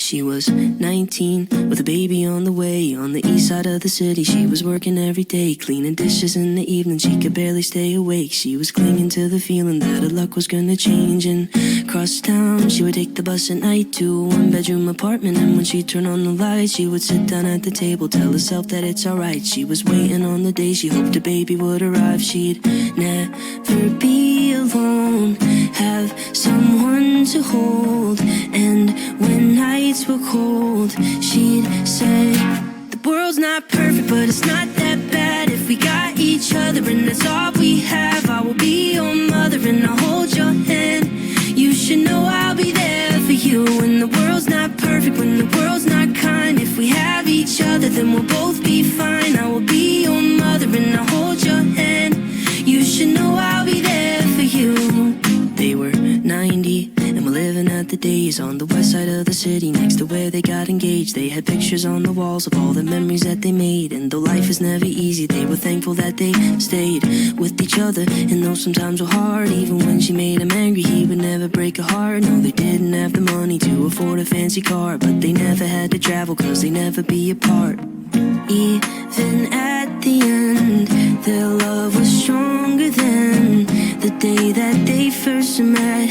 She was 19 with a baby on the way. On the east side of the city, she was working every day, cleaning dishes in the evening, she could barely stay awake. She was clinging to the feeling that her luck was gonna change. And across town, she would take the bus at night to a one-bedroom apartment. And when she'd turn on the lights, she would sit down at the table, tell herself that it's alright. She was waiting on the day she hoped her baby would arrive. She'd never be alone, have someone to hold. And when nights were cold, she'd say, the world's not perfect, but it's not that bad if we got each other, and that's all we have. I will be your mother and I'll hold your hand. You should know I'll be there for you when the world's not perfect, when the world's not kind. If we have each other, then we'll both be fine. I will be your mother and I'll hold your hand. You should know I'll be there for you. They were 90 and were living at the days on the west side of the city, next to where they got engaged. They had pictures on the walls of all the memories that they made. And though life is never easy, they were thankful that they stayed with each other. And though sometimes were hard, even when she made him angry, he would never break her heart. No, they didn't have the money to afford a fancy car, but they never had to travel, cause they never be apart. Even at the end, their love was stronger than the day that they first met.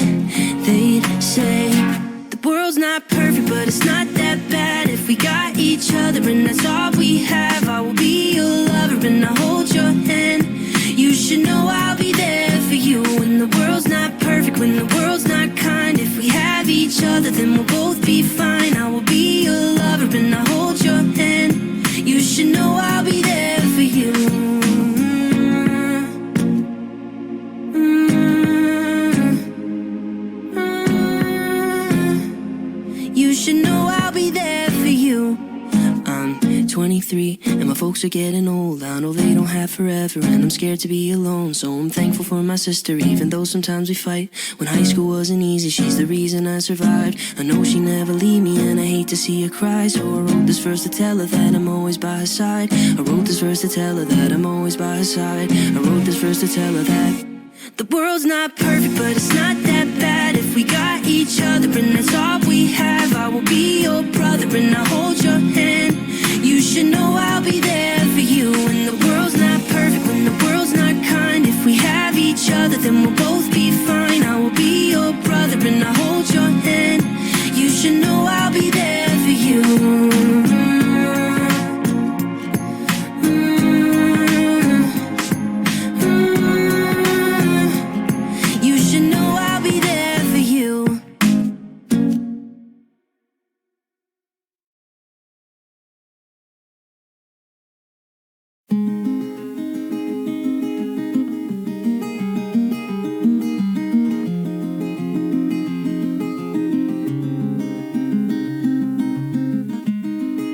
They'd say, the world's not perfect, but it's not that bad if we got each other, and that's all we have. I will be your lover and I'll hold your hand. You should know I'll be there for you when the world's not perfect, when the world's not kind. If we have each other, then we'll both be fine. I will be your lover and I'll hold your hand. You should know I'll be there for you. You should know I'll be there for you. I'm 23 and my folks are getting old. I know they don't have forever and I'm scared to be alone. So I'm thankful for my sister, even though sometimes we fight. When high school wasn't easy, she's the reason I survived. I know she never leave me and I hate to see her cry. So I wrote this verse to tell her that I'm always by her side. I wrote this verse to tell her that I'm always by her side. I wrote this verse to tell her that the world's not perfect, but it's not that bad if we got each other, and that's all we have. I will be your brother and I'll hold your hand. You should know I'll be there for you when the world's not perfect, when the world's not kind. If we have each other, then we'll both be fine. I will be your brother and I'll hold your hand. You should know I'll be there for you.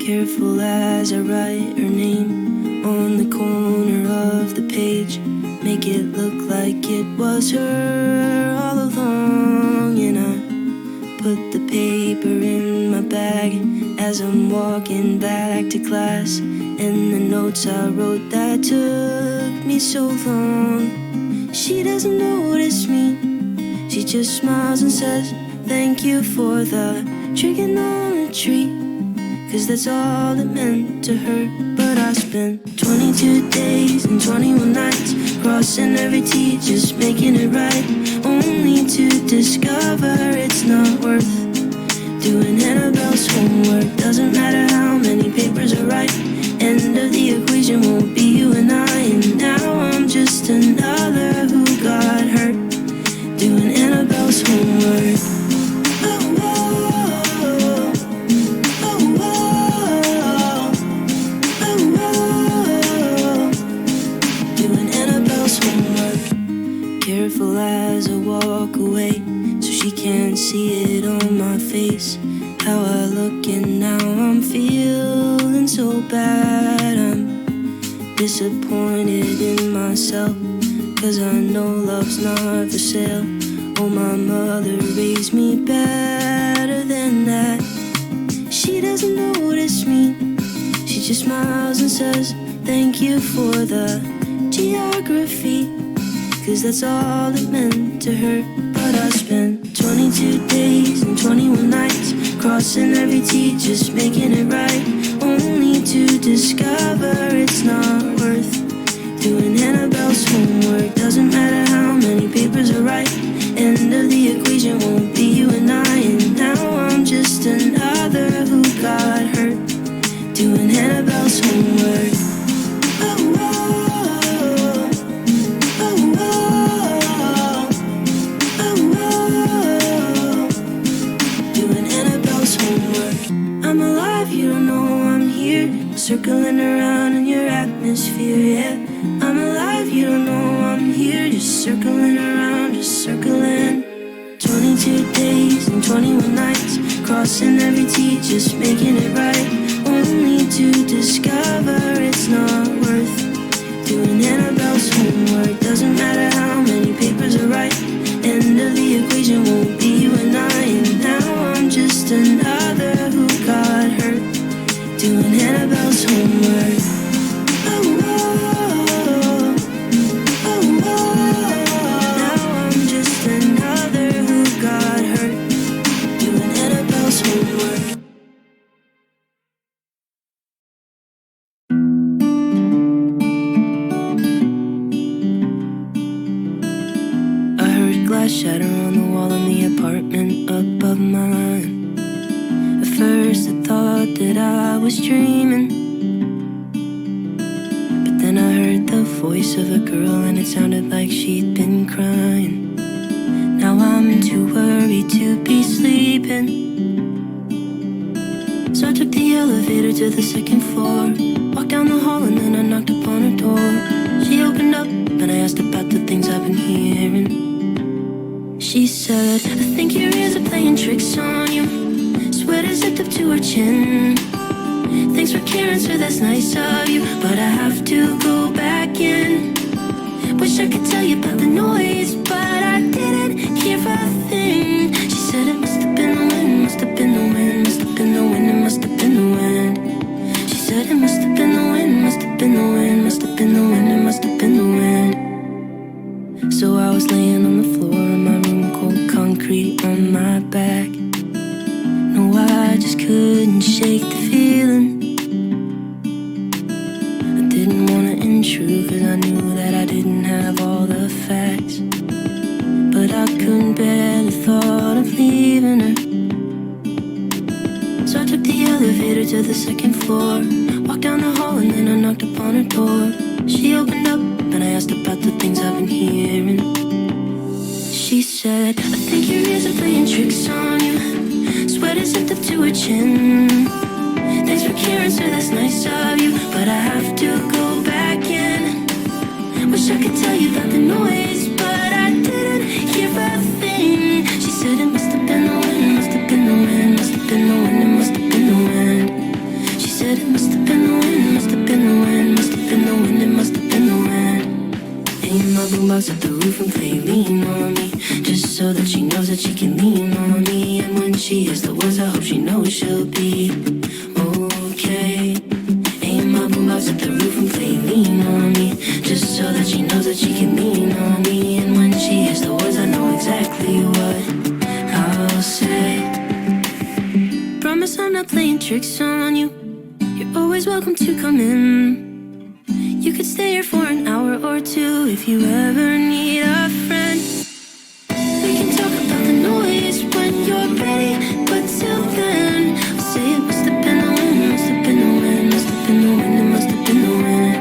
Careful as I write her name on the corner of the page, make it look like it was her all along. And I put the paper in my bag as I'm walking back to class, and the notes I wrote that took me so long. She doesn't notice me, she just smiles and says, thank you for the trigonometry, cause that's all it meant to her. But I spent 22 days and 21 nights crossing every T, just making it right, only to discover it's not worth doing Annabelle's homework. Doesn't matter how many papers I write, end of the equation won't be you and I. And now I'm just another who got hurt doing Annabelle's homework. Careful as I walk away, so she can't see it on my face, how I look, and now I'm feeling so bad. I'm disappointed in myself, cause I know love's not for sale. Oh, my mother raised me better than that. She doesn't notice me, she just smiles and says, thank you for the geography, cause that's all it meant to her. But I spent 22 days and 21 nights crossing every T, just making it right, only to discover it's not worth doing Annabelle's homework. Doesn't matter how many papers are right, end of the equation won't be you and I. And now I'm just another who got hurt doing Annabelle's homework. Oh, oh, oh, oh, oh, oh, doing Annabelle's homework. I'm alive, you don't know I'm here, circling around in your atmosphere, yeah. I'm alive, you don't know I'm here, just circling around, just circling. 22 days and 21 nights, crossing every T, just making it right, only to discover it's not worth doing Annabelle's homework. Doesn't matter how many papers are right, end of the equation won't be you and I. And now I'm just another who got hurt doing Annabelle's homework. Oh, oh, oh, oh. Now I'm just another who got hurt doing Annabelle's homework. I heard glass shatter on the wall in the apartment above mine. At first I thought that I was dreaming, but then I heard the voice of a girl and it sounded like she'd been crying. Now I'm too worried to be sleeping, so I took the elevator to the second floor, walked down the hall and then I knocked upon her door. She opened up and I asked about the things I've been hearing. She said, I think your ears are playing tricks on you. Sweater zipped up to her chin. Thanks for caring, sir, that's nice of you, but I have to go back in. Wish I could tell you about the noise, but I didn't hear a thing. She said it must have been the wind, must have been the wind, must have been the wind, it must have been the wind. She said it must have been the wind, must have been the wind, must have been the wind, it must have been the wind. So I was laying on the floor in my room, cold concrete on my back. No, I just couldn't shake the feeling. I didn't want to intrude cause I knew that I didn't have all the facts, but I couldn't bear the thought of leaving her. So I took the elevator to the second floor, walked down the hall and then I knocked upon her door. She opened up and I asked about the things I've been hearing. She said, I think your ears are playing tricks on you. Sweater zipped up to her chin. Thanks for caring, sir, that's nice of you, but I have to go back in. Wish I could tell you about the noise, but I didn't hear a thing. She said it must have been the wind, must have been the wind, must have been the wind, it must have been the wind. She said it must have been the wind, must have been the wind, must have been the wind, it must have been the wind. Aim my boombox at the roof and play lean on me, just so that she knows that she can lean on me. And when she hears the words, I hope she knows she'll be okay. Aim my boombox at the roof and play lean on me, just so that she knows that she can lean on me. And when she hears the words, I know exactly what I'll say. Promise I'm not playing tricks on you. You're always welcome to come in. You could stay here for an hour or two if you ever need a friend. We can talk about the noise when you're ready, but till then I'll say it must have been the wind, must have been the wind, must have been the wind, it must have been the wind.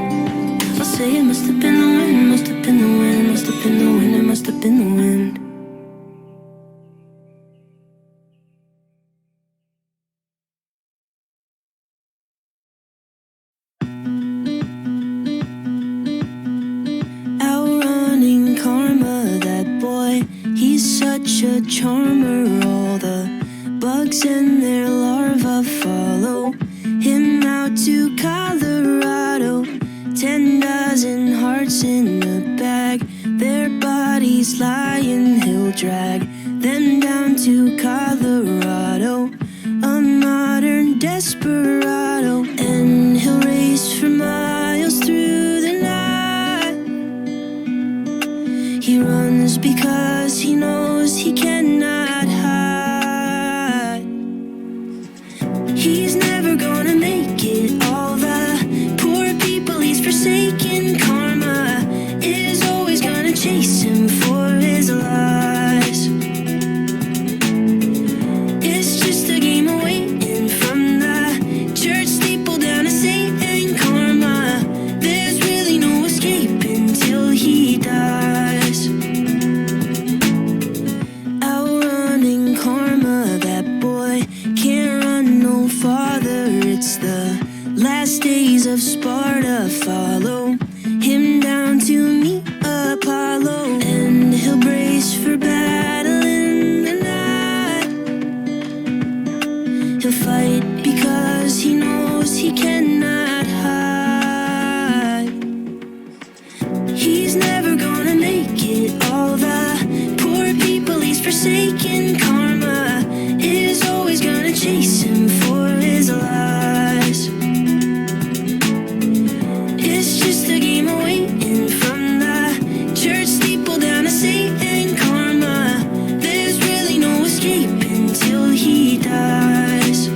I'll say it must have been the wind, must have been the wind, must have been the wind, it must have been the wind. Outrunning karma, that boy, he's such a charmer. All the bugs and their larvae follow him out to Colorado. 10 dozen hearts in a bag, their bodies lying, he'll drag them down to Colorado. A modern desperado, and he'll race for miles through the night. He runs because he knows he cannot hide. He's never gonna make it. All the poor people he's forsaken. Karma is always gonna chase him for his lies. It's just a game of waiting from the church steeple down to Satan. Karma, there's really no escape until he dies. Outrunning karma, that boy can't run no farther. It's the last days of Sparta. Follow him down to meet Apollo, and he'll brace for battle in the night. He'll fight because he knows he cannot hide. He's never gonna make it. All the poor people he's forsaken. Karma is always gonna chase him for his lies. It's just a game of waiting from the church steeple down to Satan. Karma, there's really no escape until he dies.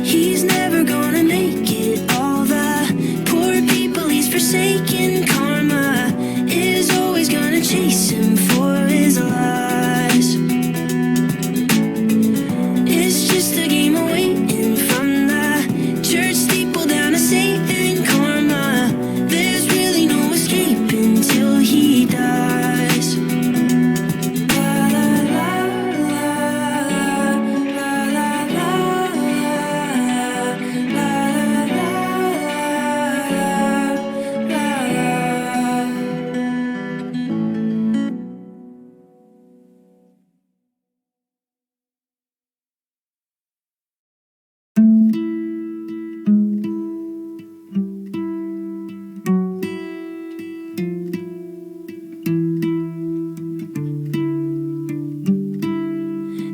He's never gonna make it. All the poor people he's forsaken. Karma is always gonna chase him for his lies. It's just a game of waiting from the church steeple down to Satan. Karma, there's really no escape until he dies.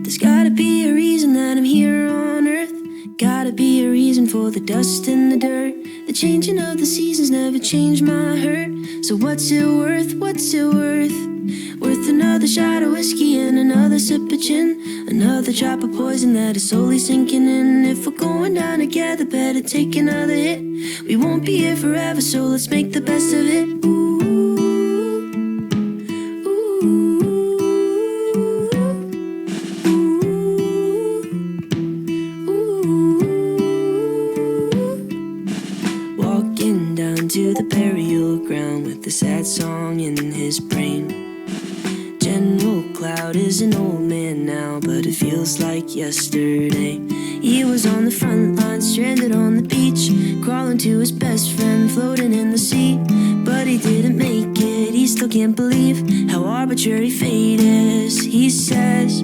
There's gotta be a reason that I'm here on earth. Gotta be a reason for the dust and the dirt. The changing of the seasons never changed my hurt. So what's it worth? What's it worth? Worth another shot of whiskey and another sip of gin. Another drop of poison that is slowly sinking in. If we're going down together, better take another hit. We won't be here forever, so let's make the best of it. Ooh, ooh. Walking down to the burial ground with a sad song in his brain. General Cloud is an old man now, but it feels like yesterday. He was on the front line, stranded on the beach, crawling to his best friend, floating in the sea. But he didn't make it, he still can't believe how arbitrary fate is. He says,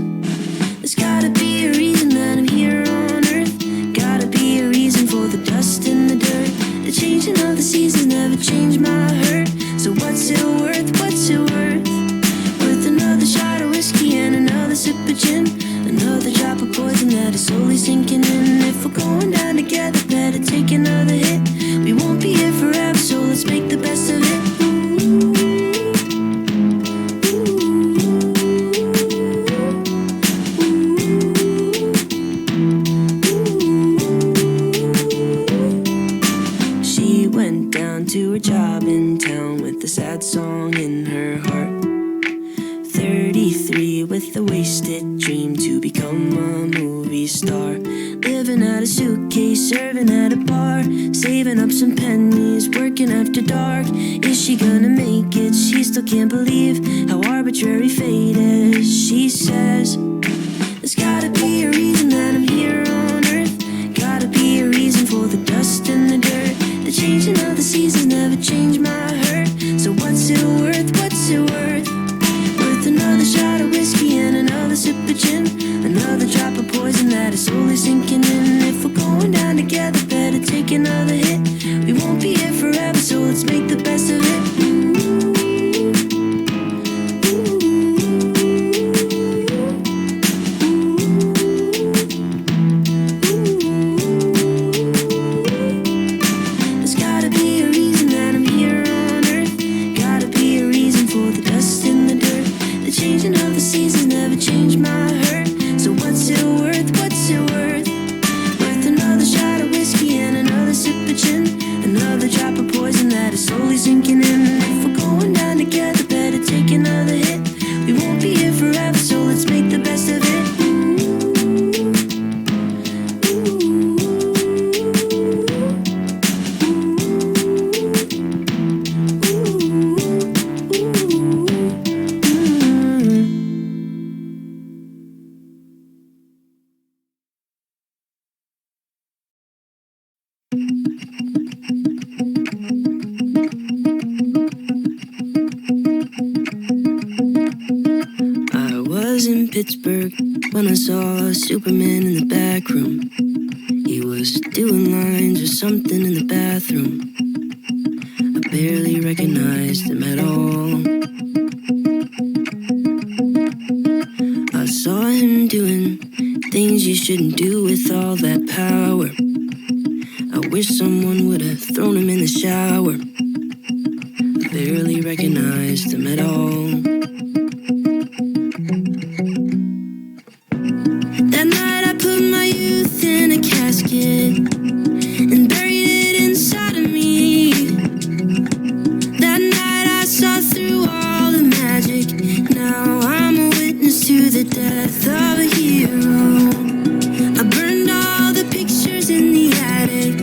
there's gotta be a reason that I'm here on earth. Gotta be a reason for the dust and the dirt. The changing of the seasons never changed my hurt. So what's it worth? What's it worth? Worth another shot of whiskey and another sip of gin. Another drop of poison that is slowly sinking in. If we're going down together, better take another hit. We won't be here forever, so let's make the best of it. To her job in town with a sad song in her heart. 33 with a wasted dream to become a movie star. Living out a suitcase, serving at a bar, saving up some pennies, working after dark. Is she gonna make it? She still can't believe how arbitrary fate is. She says, there's gotta be a reason that I'm here on earth. Gotta be a reason for the dust and the dirt. The changing of the seasons never changed my hurt. So what's it worth? What's it worth? Worth another shot of whiskey and another sip of gin. Another drop of poison that is slowly sinking in. If we're going down together, better take another hit. We Pittsburgh when I saw Superman in the back room. He was doing lines or something in the bathroom. I barely recognized him at all. I saw him doing things you shouldn't do with all that power. I wish someone would have thrown him in the shower. I barely recognized him at all. That night I put my youth in a casket and buried it inside of me. That night I saw through all the magic. Now I'm a witness to the death of a hero. I burned all the pictures in the attic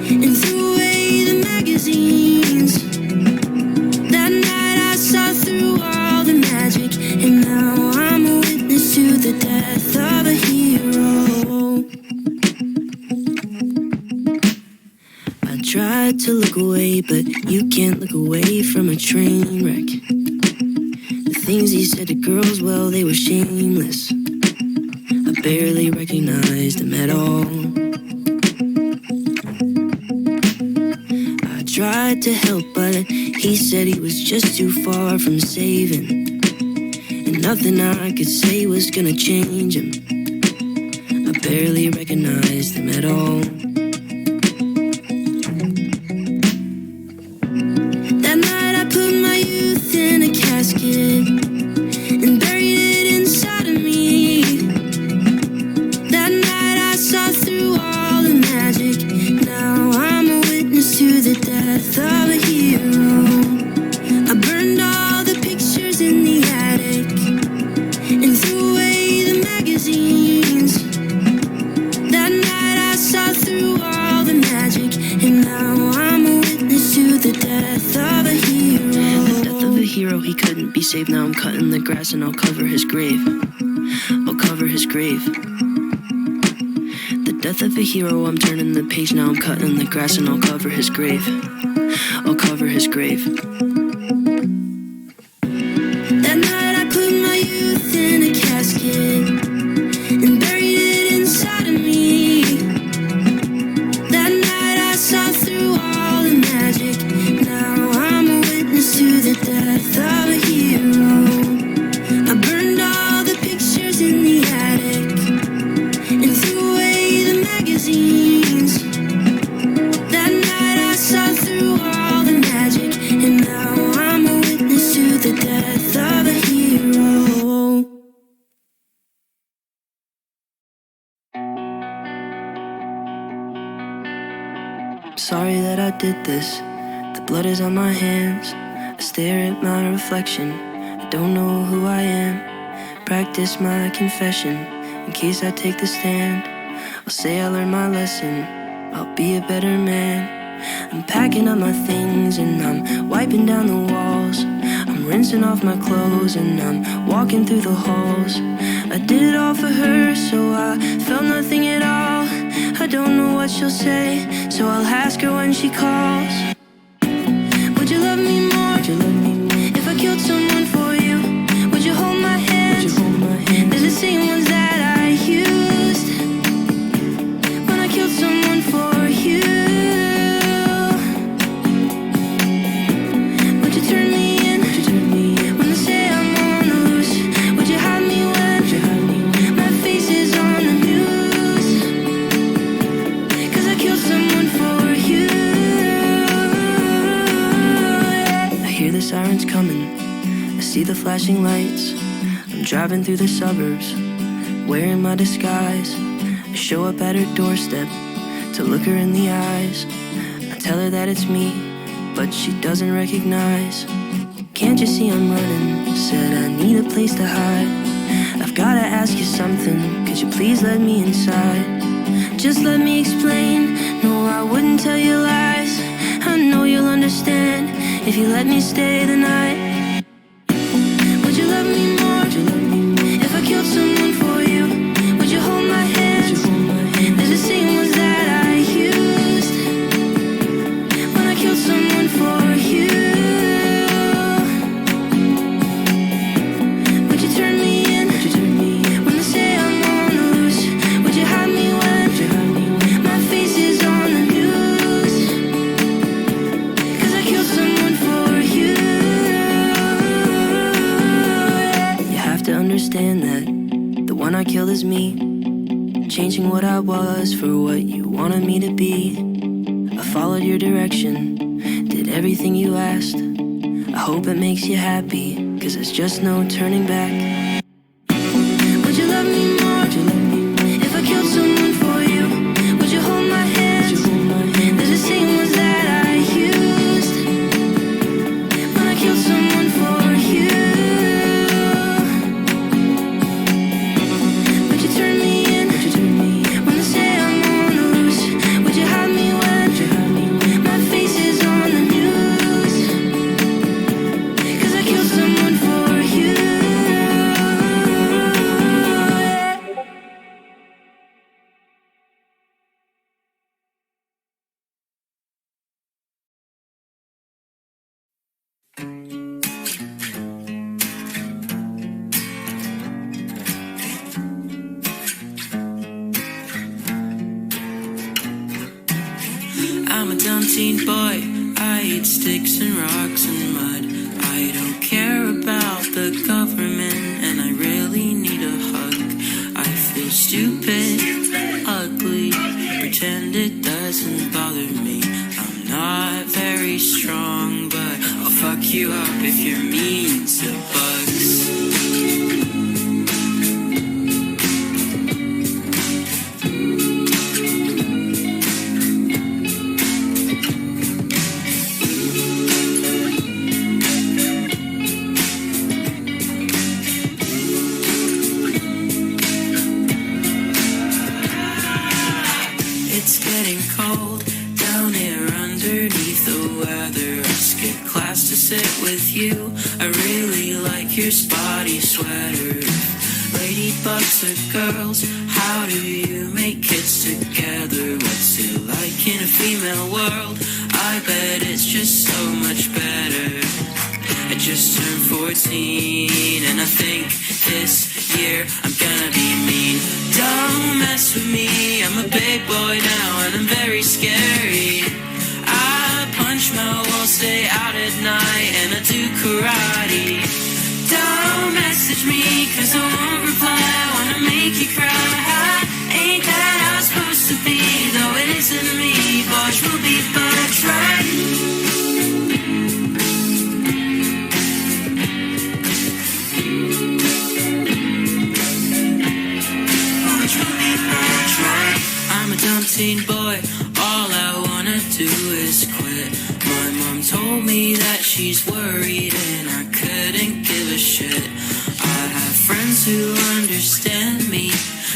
and threw away the magazines. That night I saw through all the magic, and now I'm a witness to the death of a hero. I tried to look away, but you can't look away from a train wreck. The things he said to girls, well, they were shameless. I barely recognized him at all. I tried to help, but he said he was just too far from saving, and nothing I could say was gonna change him. I barely recognized him at all. That night I put my youth in a casket and buried it inside of me. That night I saw through all the magic. Now I'm a witness to the death of a hero. I burned all the pictures in the attic and threw away the magazines. That night I saw through all the magic, and now I'm a witness to the death of a hero. The death of a hero, he couldn't be saved. Now I'm cutting the grass and I'll cover his grave. I'll cover his grave. The death of a hero, I'm turning the page. Now I'm cutting the grass and I'll cover his grave. I'll cover his grave. That night I put my youth in a casket and buried it inside of me. That night I saw through all the magic. Now I'm a witness to the death of a hero. I burned all the pictures in the attic and threw away the magazines. That night I saw through all the magic, and now I'm a witness to the death of a hero. Sorry that I did this. The blood is on my hands. I stare at my reflection. I don't know who I am. Practice my confession in case I take the stand. I'll say I learned my lesson. I'll be a better man. I'm packing up my things and I'm wiping down the walls. I'm rinsing off my clothes and I'm walking through the halls. I did it all for her, so I felt nothing at all. I don't know what she'll say, so I'll ask her when she calls. Would you love me more? Would you love me more? If I killed someone for you, would you hold my hand? Would you hold my hand? They're the same ones that I used when I killed someone for you. Would you turn me in? Would you turn me in? When they say I'm on the loose, would you hide me when? Would you hide me when? My face is on the news, 'cause I killed someone for you. I hear the sirens coming, I see the flashing lights. I'm driving through the suburbs, wearing my disguise. I show up at her doorstep to look her in the eyes. I tell her that it's me, but she doesn't recognize. Can't you see I'm running? Said I need a place to hide. I've gotta ask you something, could you please let me inside? Just let me explain, no I wouldn't tell you lies. I know you'll understand if you let me stay the night. Would you love me more? Would you love me more? If I killed someone for you, would you hold my hand? Would you hold my hand? There's the same ones that I used when I killed someone for you. Would you turn me in? Would you turn was me, changing what I was for what you wanted me to be. I followed your direction, did everything you asked. I hope it makes you happy, 'cause there's just no turning back. Would you love me more? Would you love me if I killed someone for you? Would you hold my hand? There's a same words that I used when I killed someone for you. Would you turn me in when they say I'm on the loose? Would you hide me when my face is on the news? 'Cause I killed someone for you. I'm a dumb teen boy, I eat sticks and rocks and mud. I don't care about the government and I really need a hug. I feel stupid, ugly, pretend it doesn't bother me. I'm not very strong, but I'll fuck you up if you're mean to bugs. It's getting cold down here underneath the weather. I skip class to sit with you. I really like your spotty sweater. Ladybugs are girls, how do you make kids together? What's it like in a female world? I bet it's just so much better. I just turned 14 and I think this year I'm gonna be mean. Don't mess with me, I'm a big boy now and I'm very scary. I punch my walls, stay out at night and I do karate. Don't message me 'cause I won't reply, I wanna make you cry. Ain't that how it's supposed to be, though it isn't me. Boys will be bugs, right? I'm a dumb teen boy, all I wanna do is quit. My mom told me that she's worried and I couldn't give a shit. I have friends who understand me,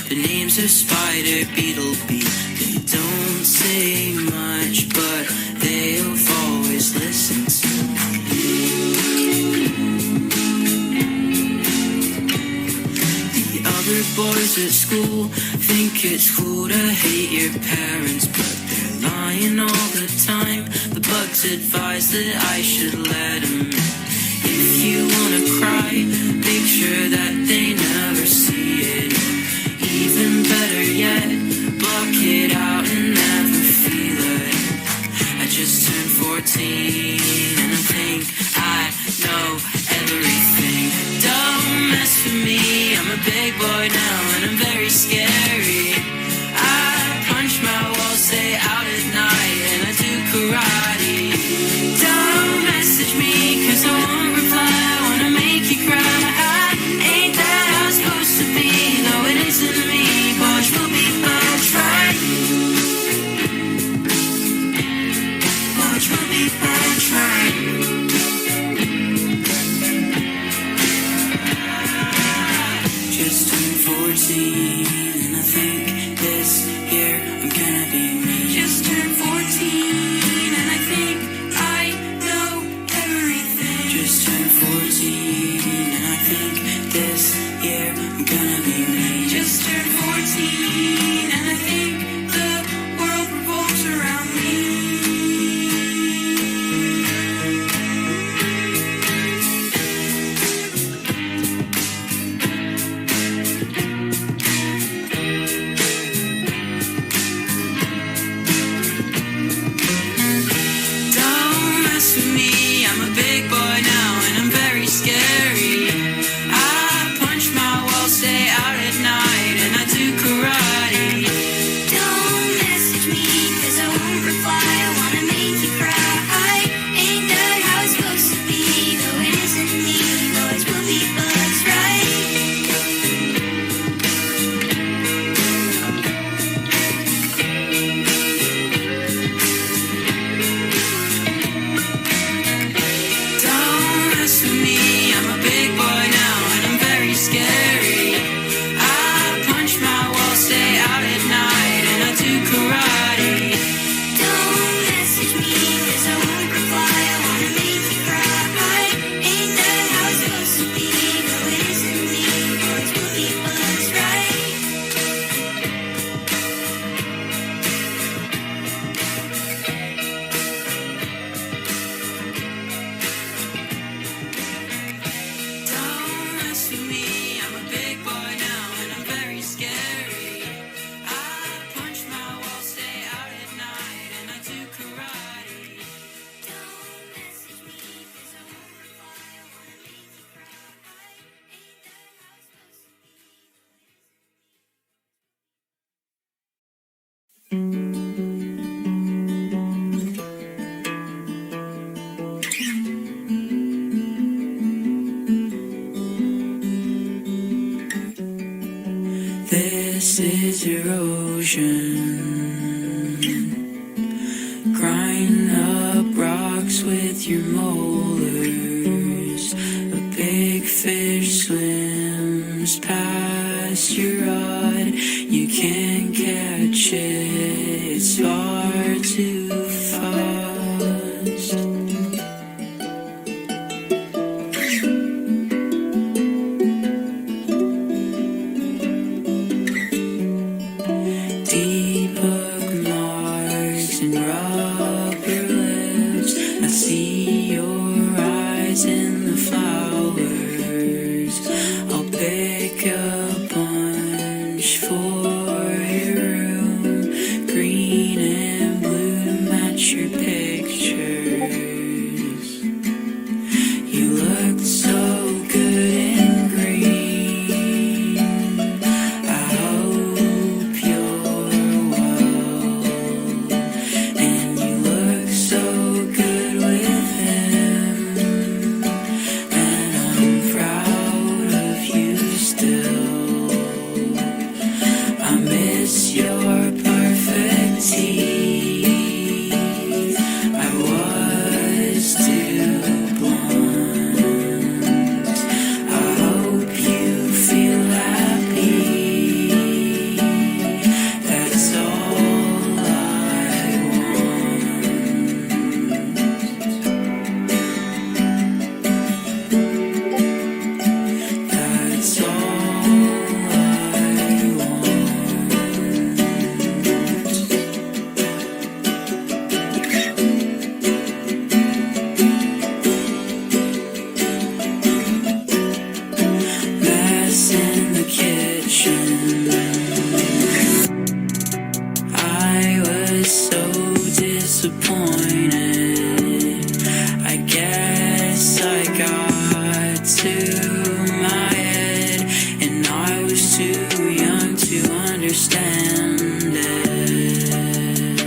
the names are Spider, Beetle, Bee. They don't say much, but they'll always listen to me. The other boys at school think it's cool to hate your parents, but they're lying all the time. The bugs advise that I should let them. If you wanna cry, make sure that they never see it. Even better yet, block it out and never feel it. I just turned 14 and I think I know everything. Don't mess with me, I'm a big boy now and I'm very scary. I punch my walls, stay out at night and I do karate. Don't message me 'cause I won't reply, I wanna make you cry. Ain't that how it's supposed to be, though it isn't me. Boys will be bugs, right? Boys will be bugs, right? Just turned 14 and I think this year I'm gonna be me. Just turned 14 and with erosion. Grind up rocks with your molars. A big fish swims past your rod. You can't catch it, it's far too fast. Deep bookmarks and rubber lips. I see your eyes in the flowers. I'll pick a bunch for your room, green and blue to match your pictures. You looked so good in green. I hope you're well, and you look so good with him, and I'm proud of you still. I miss your perfect teeth. I was too blunt. I hope you feel happy. That's all I want. That's all I want. Mess in the kitchen. I was so disappointed. I guess I got to my head, and I was too young to understand it.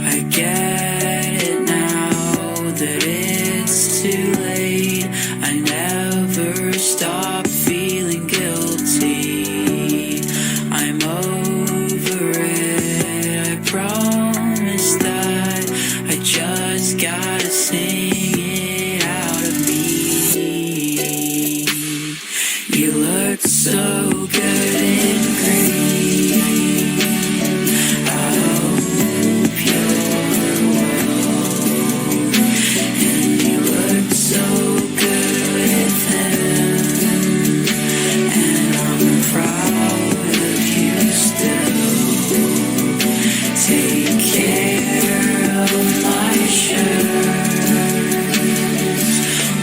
I get it now that it's too late. I never stop feeling guilty. I'm over it. I promise that I just gotta sing it out of me. You look so good in green. I hope you're well, and you look so good with him, and I'm proud of you still. Take care of my shirts,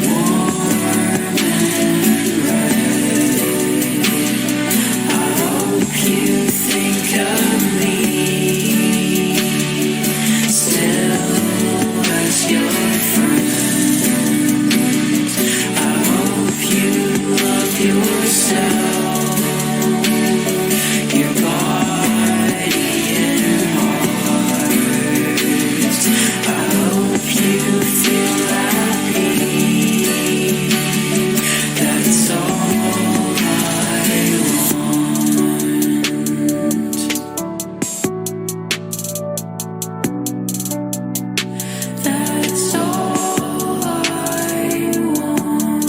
warm and red. I hope you think of me still as your friend. I hope you love yourself, your body and heart. I hope you feel happy. That's all I want. That's all I want.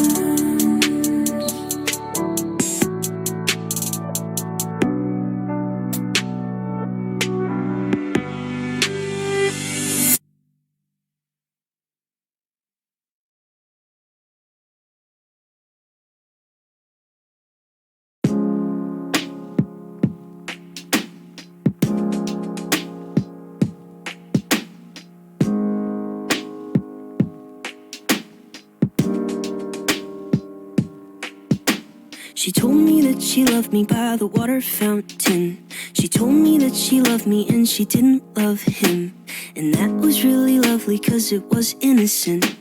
She told me that she loved me by the water fountain. She told me that she loved me and she didn't love him. And that was really lovely cause it was innocent.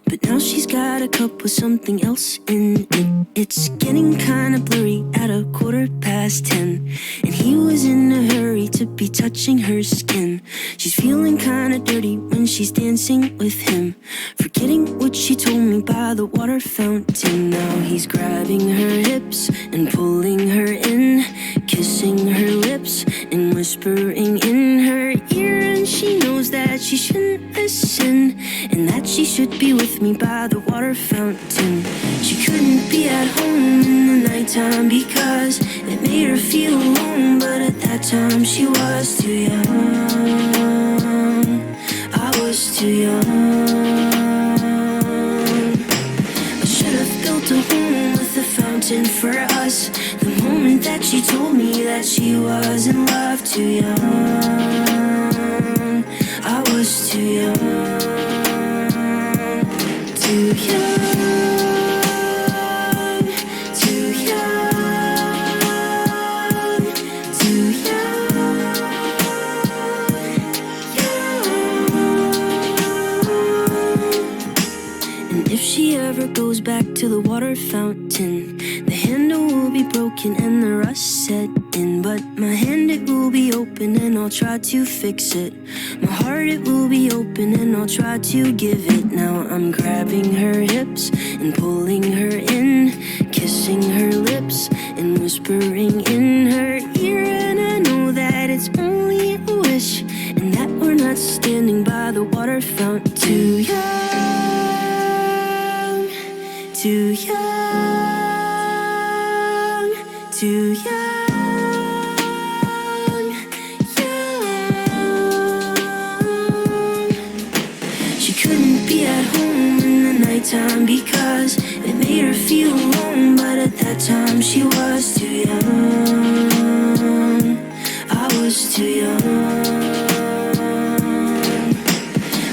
But now she's got a cup with something else in it. It's getting kinda blurry at 1:15 10, and he was in a hurry to be touching her skin. She's feeling kinda dirty when she's dancing with him, forgetting what she told me by the water fountain. Now he's grabbing her hips and pulling her in, kissing her lips and whispering in her ear. And she knows that she shouldn't listen, and that she should be with me by the water fountain. She couldn't be at home in the nighttime because it made her feel alone, but at that time she was too young. I was too young. I should have built a home with a fountain for us the moment that she told me that she was in love. Too young. I was too young. Too young. Goes back to the water fountain, the handle will be broken and the rust set in, but my hand, it will be open and I'll try to fix it. My heart, it will be open and I'll try to give it. Now I'm grabbing her hips and pulling her in, kissing her lips and whispering in her ear. And I know that it's only a wish, and that we're not standing by the water fountain. Too young. Too young, too young, young. She couldn't be at home in the nighttime because it made her feel alone, but at that time she was too young. I was too young.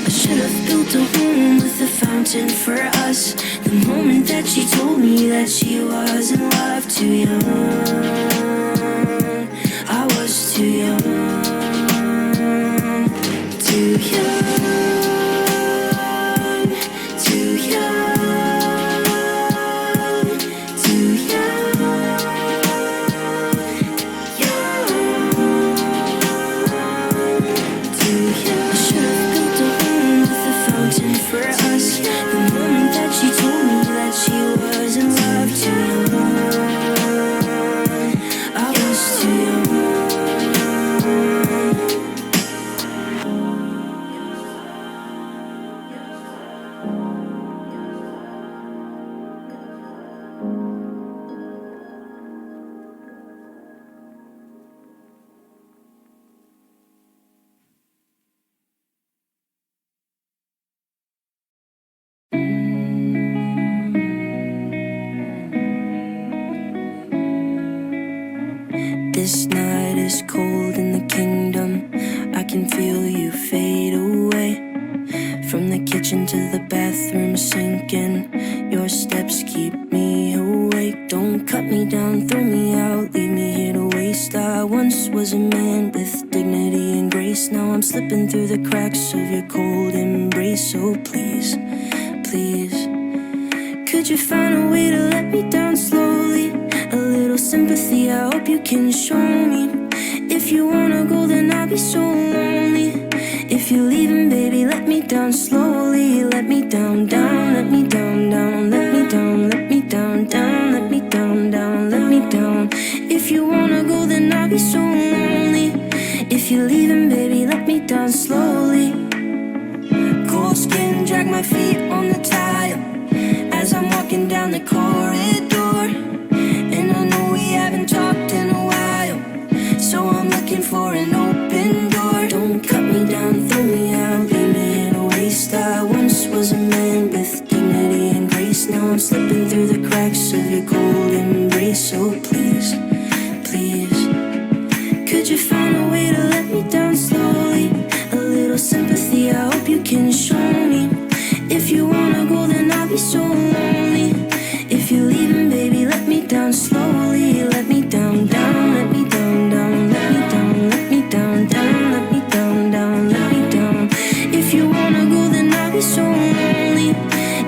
I should have built a home with a fountain for us the moment that she told me that she was in love. Too young. I was too young. Too young. Too young. Too young. Young. Too young. I should have built a home with a fountain for us the moment that she told me that she was in love. Too young. I was too young. This night is cold in the kingdom. I can feel you fade away. From the kitchen to the bathroom sinking, your steps keep me awake. Don't cut me down, throw me out, leave me here to waste. I once was a man with dignity and grace. Now I'm slipping through the cracks of your cold embrace. So please, please, could you find a way to let me down slowly? A little sympathy, I hope you can show me. If you wanna go, then I'll be so lonely. If you're leaving, baby, let me down slowly. Let me down, down, let me down, down, let me down, let me down, down, let me down, down, let me down. If you wanna go, then I'll be so lonely. If you're leaving, baby, let me down slowly. Cold skin, drag my feet on the tile as I'm walking down the corridor. And I know we haven't talked in a while, so I'm looking for an open door. Don't cut me down, throw me out, leave me in a waste. I once was a man with dignity and grace. Now I'm slipping through the cracks of your cold embrace. So please, please, could you find a way to let me down slowly? A little sympathy, I hope you can show me. If you wanna go, then I'll be so lonely. If you're leaving, baby, let me down slowly. Let me down, down, let me down, down, let me down, let me down, down, let me down, down, let me down. If you wanna go, then I'll be so lonely.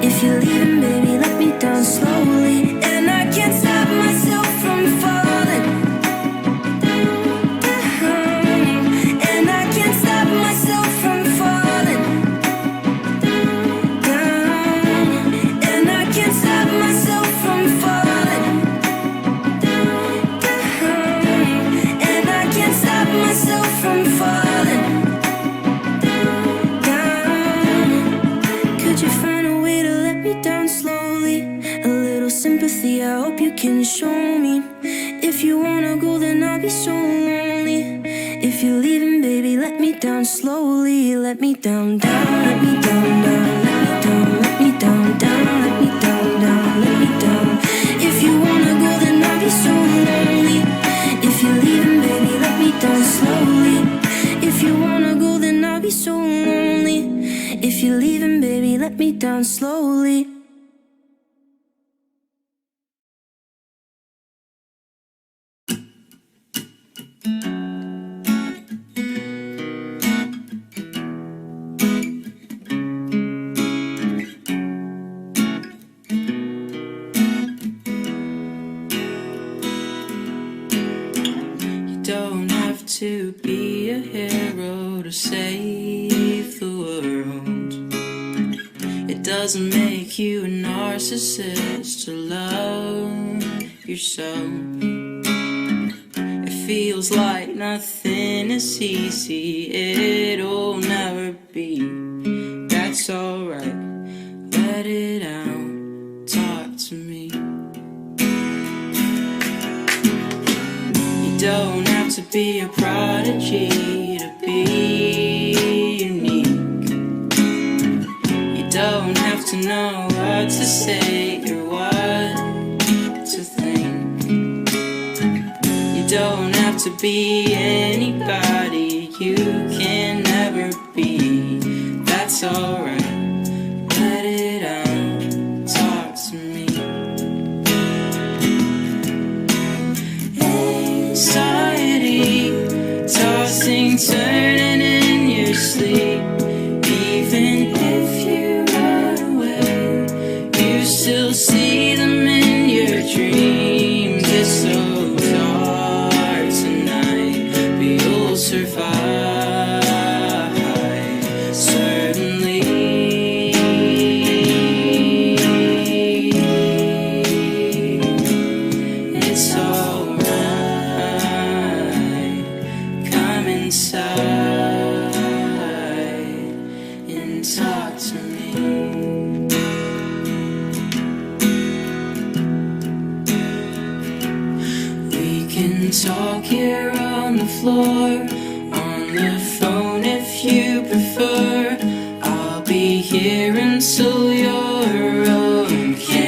If you're leaving, baby, let me down slowly. And I can't stop myself from falling. empathy, I hope you can show me. If you wanna go, then I'll be so lonely. If you're leaving, baby, let me down slowly. Let me down, down, let me down, down, let me down, let me down, down, let me down, down, let me down. If you wanna go, then I'll be so lonely. If you're leaving, baby, let me down slowly. If you wanna go, then I'll be so lonely. If you're leaving, baby, let me down slowly. Don't have to be a hero to save the world. It doesn't make you a narcissist to love yourself. It feels like nothing is easy, it'll never be. That's alright, let it out, talk to me. You don't have to be a prodigy to be unique. You don't have to know what to say or what to think. You don't have to be anybody you can never be. That's alright, let it out, talk to me. Anxiety, tossing, turning in your sleep. Even if you run away, you still see them in your dreams. It's so dark tonight, but you'll survive, certainly. It's alright, come inside and talk to me. We can talk here on the floor, on the phone if you prefer. I'll be here until you're okay.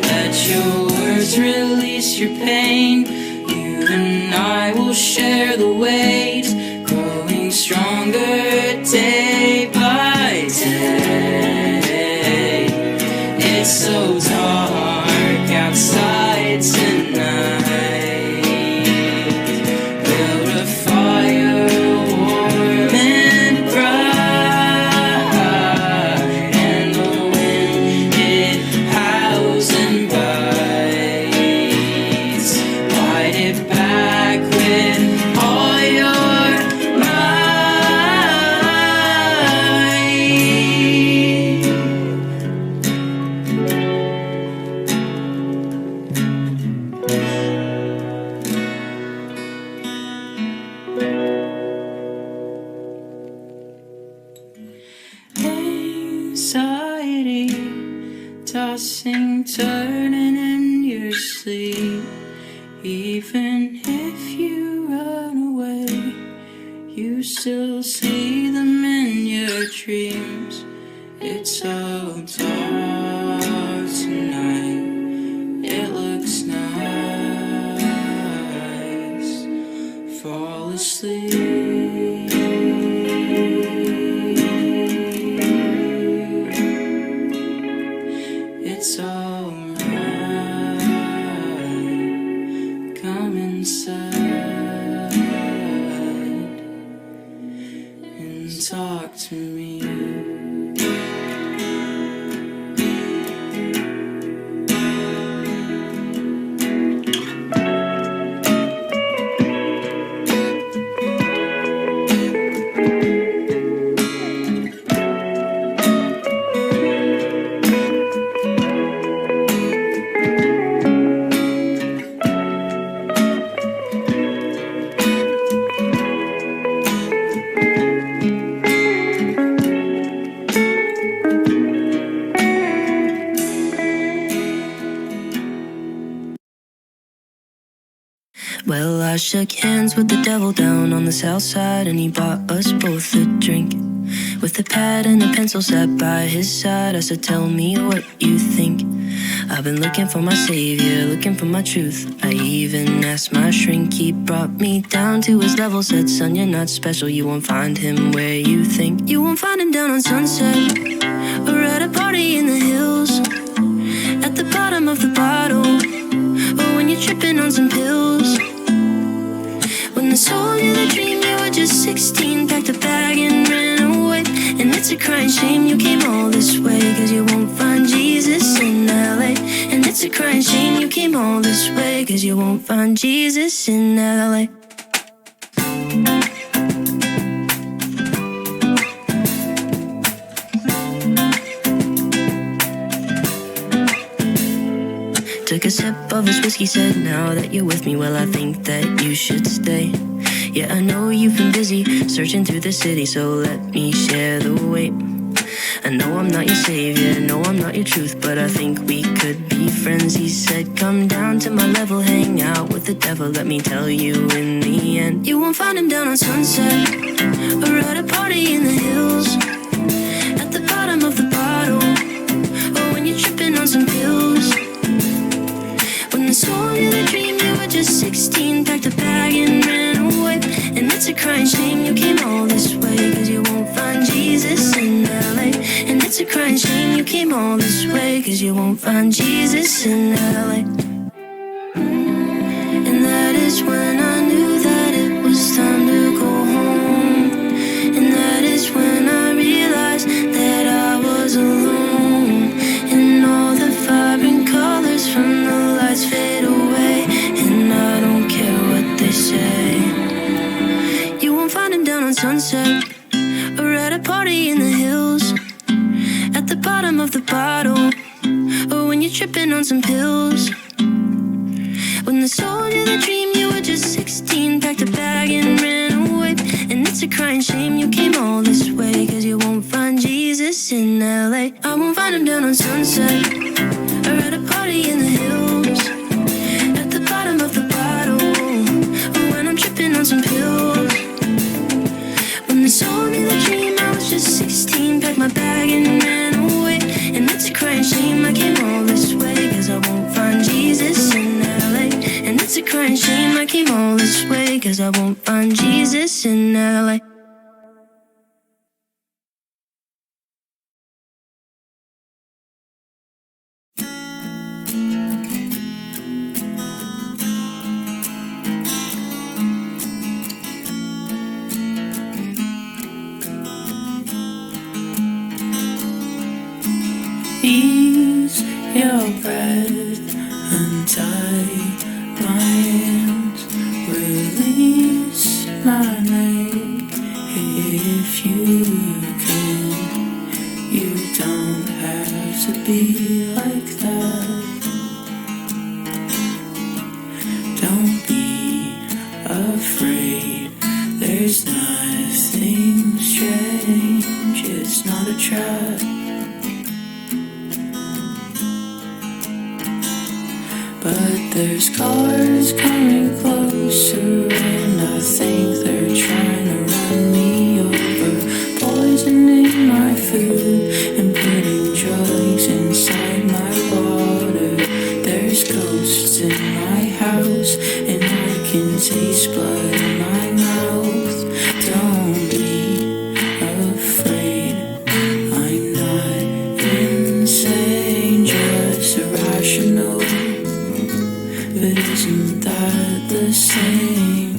Let your words release your pain. You and I will share the weight, growing stronger day by day. It's so dark outside tonight. Build a fire warm and bright, and the wind it howls and bites. Fight it back with all your anxiety, tossing, turning in your sleep. Even if you run away, you still see them in your dreams. It's so dark tonight, it looks nice. Fall asleep. It's alright, come inside and talk to me. Well, I shook hands with the devil down on the south side, and he bought us both a drink. With a pad and a pencil sat by his side, I said, tell me what you think. I've been looking for my savior, looking for my truth. I even asked my shrink, he brought me down to his level. Said, son, you're not special, you won't find him where you think. You won't find him down on Sunset, or at a party in the hills, at the bottom of the bottle, or when you're tripping on some pills. When they sold you the dream, you were just 16, packed a bag and ran away. And it's a crying shame you came all this way, cause you won't find Jesus in LA. And it's a crying shame you came all this way, cause you won't find Jesus in LA. Took a sip of his whiskey, said, now that you're with me, well, I think that you should stay. Yeah, I know you've been busy searching through the city, so let me share the weight. I know I'm not your savior, no, I'm not your truth, but I think we could be friends. He said, come down to my level, hang out with the devil. Let me tell you, in the end, you won't find him down on Sunset, or at a party in the hills, at the bottom of the bottle, or when you're tripping on some pills. When they sold you the dream, you were just 16, packed a bag and ran away. And it's a crying shame you came all this way, cause you won't find Jesus in LA. And it's a crying shame you came all this way, cause you won't find Jesus in LA. And that is when I knew that it was time to go home. And that is when I realized that I was alone. And all the vibrant colors from the lights fade away, and I don't care what they say. You won't find him down on Sunset, or at a party in the hills, at the bottom of the bottle, or when you're tripping on some pills. When they sold you the dream, you were just 16, packed a bag and ran away. And it's a crying shame you came all this way, cause you won't find Jesus in LA. I won't find him down on Sunset, or at a party in the hills, at the bottom of the bottle, or when I'm tripping on some pills. When they sold me the dream, I was just 16, packed my bag and ran away. And it's a crying shame I came all this way, cause I won't find Jesus in LA. And it's a crying shame I came all this way, cause I won't find Jesus in LA. Ease your breath, untie my hands, release my neck if you can. You don't have to be like that. Don't be afraid, there's nothing strange, it's not a trap. But there's cars coming closer, and I think they're trying to run me over, poisoning my food and putting drugs inside my water. There's ghosts in my house, and I can taste blood in my mouth. Don't be afraid, I'm not insane, just irrational. But isn't that the same?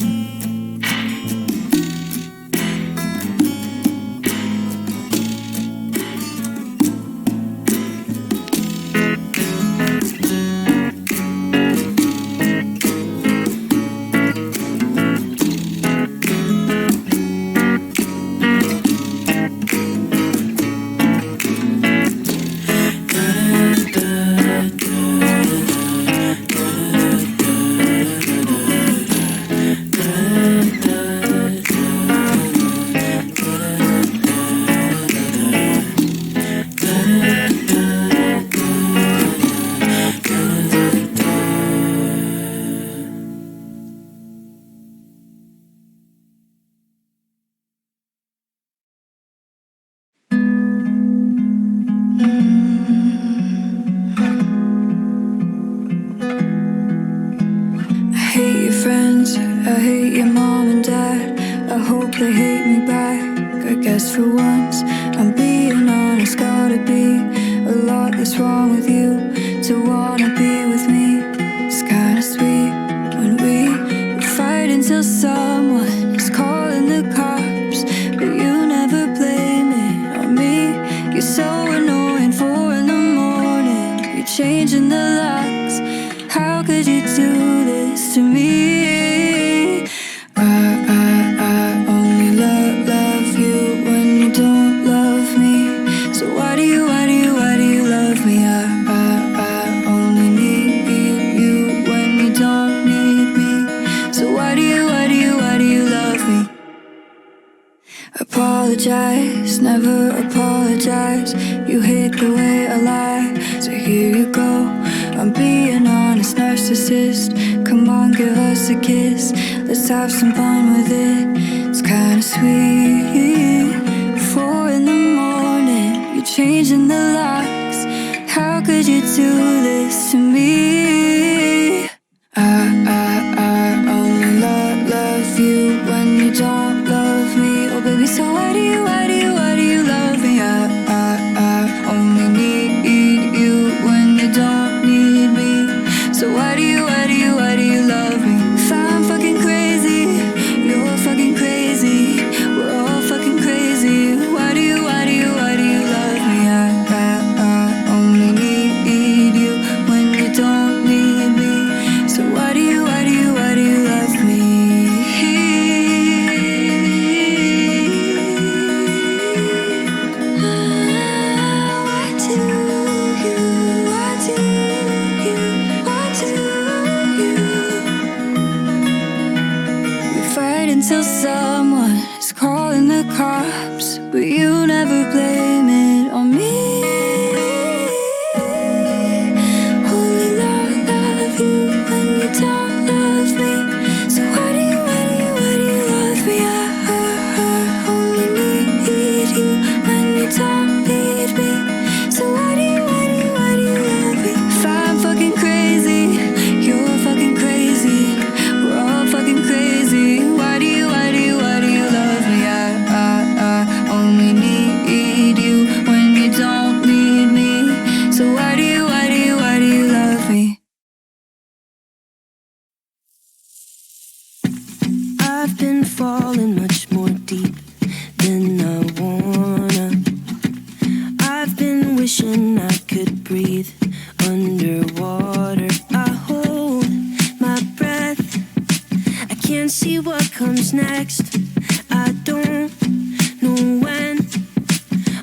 hate your mom and dad, I hope they hate me back. I guess for once I'm being honest. Gotta be a lot that's wrong with you to wanna be with me. It's kinda sweet when we fight until someone is calling the cops, but you never blame it on me. You're so annoying, 4 in the morning, you're changing the locks. How could you do this to me? I only love you when you don't love me. So why do you love me? I only need you when you don't need me. So why do you love me? Apologize, never apologize. You hate the way I lie, so here you go. I'm being honest, narcissist. Come on, give us a kiss. Let's have some fun with it. It's kinda sweet. 4 in the morning, you're changing the locks. How could you do this to me? I only love you when you don't love me. Oh baby, so why do you love me? I only need you when you don't need me. So why do you love me? If I'm fucking crazy, you're fucking crazy, we're all fucking crazy. Why do you love me? I only need you when you don't need me. So why do you love me? Until someone is calling the cops, but you never blame it on me. Only love you when you don't love me. So why do you love me? I only need you when you don't need me. So why do you love me? If I'm fucking crazy, you're fucking crazy, we're all fucking crazy. Why do you love me? I only need you when you don't need me. So why do you love me? I've been falling much more deep than I wanna. I've been wishing I could breathe underwater. I hold my breath, I can't see what comes next. I don't know when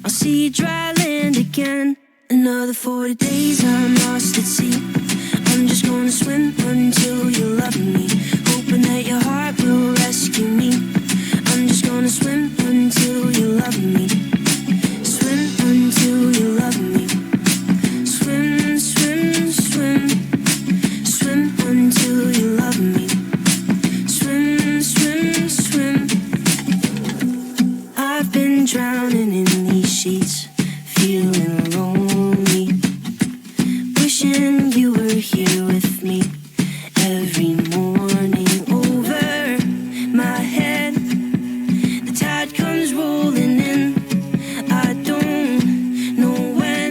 I'll see dry land again. Another 40 days I'm lost at sea. I'm just gonna swim until you love me, hoping that your heart will rescue me. I'm just gonna swim until you love me. Swim until you love me. Swim, swim, swim. Swim until you love me. Swim, swim, swim. I've been drowning in these sheets, feeling lonely, wishing you were here with me every morning. Over my head, the tide comes rolling in. I don't know when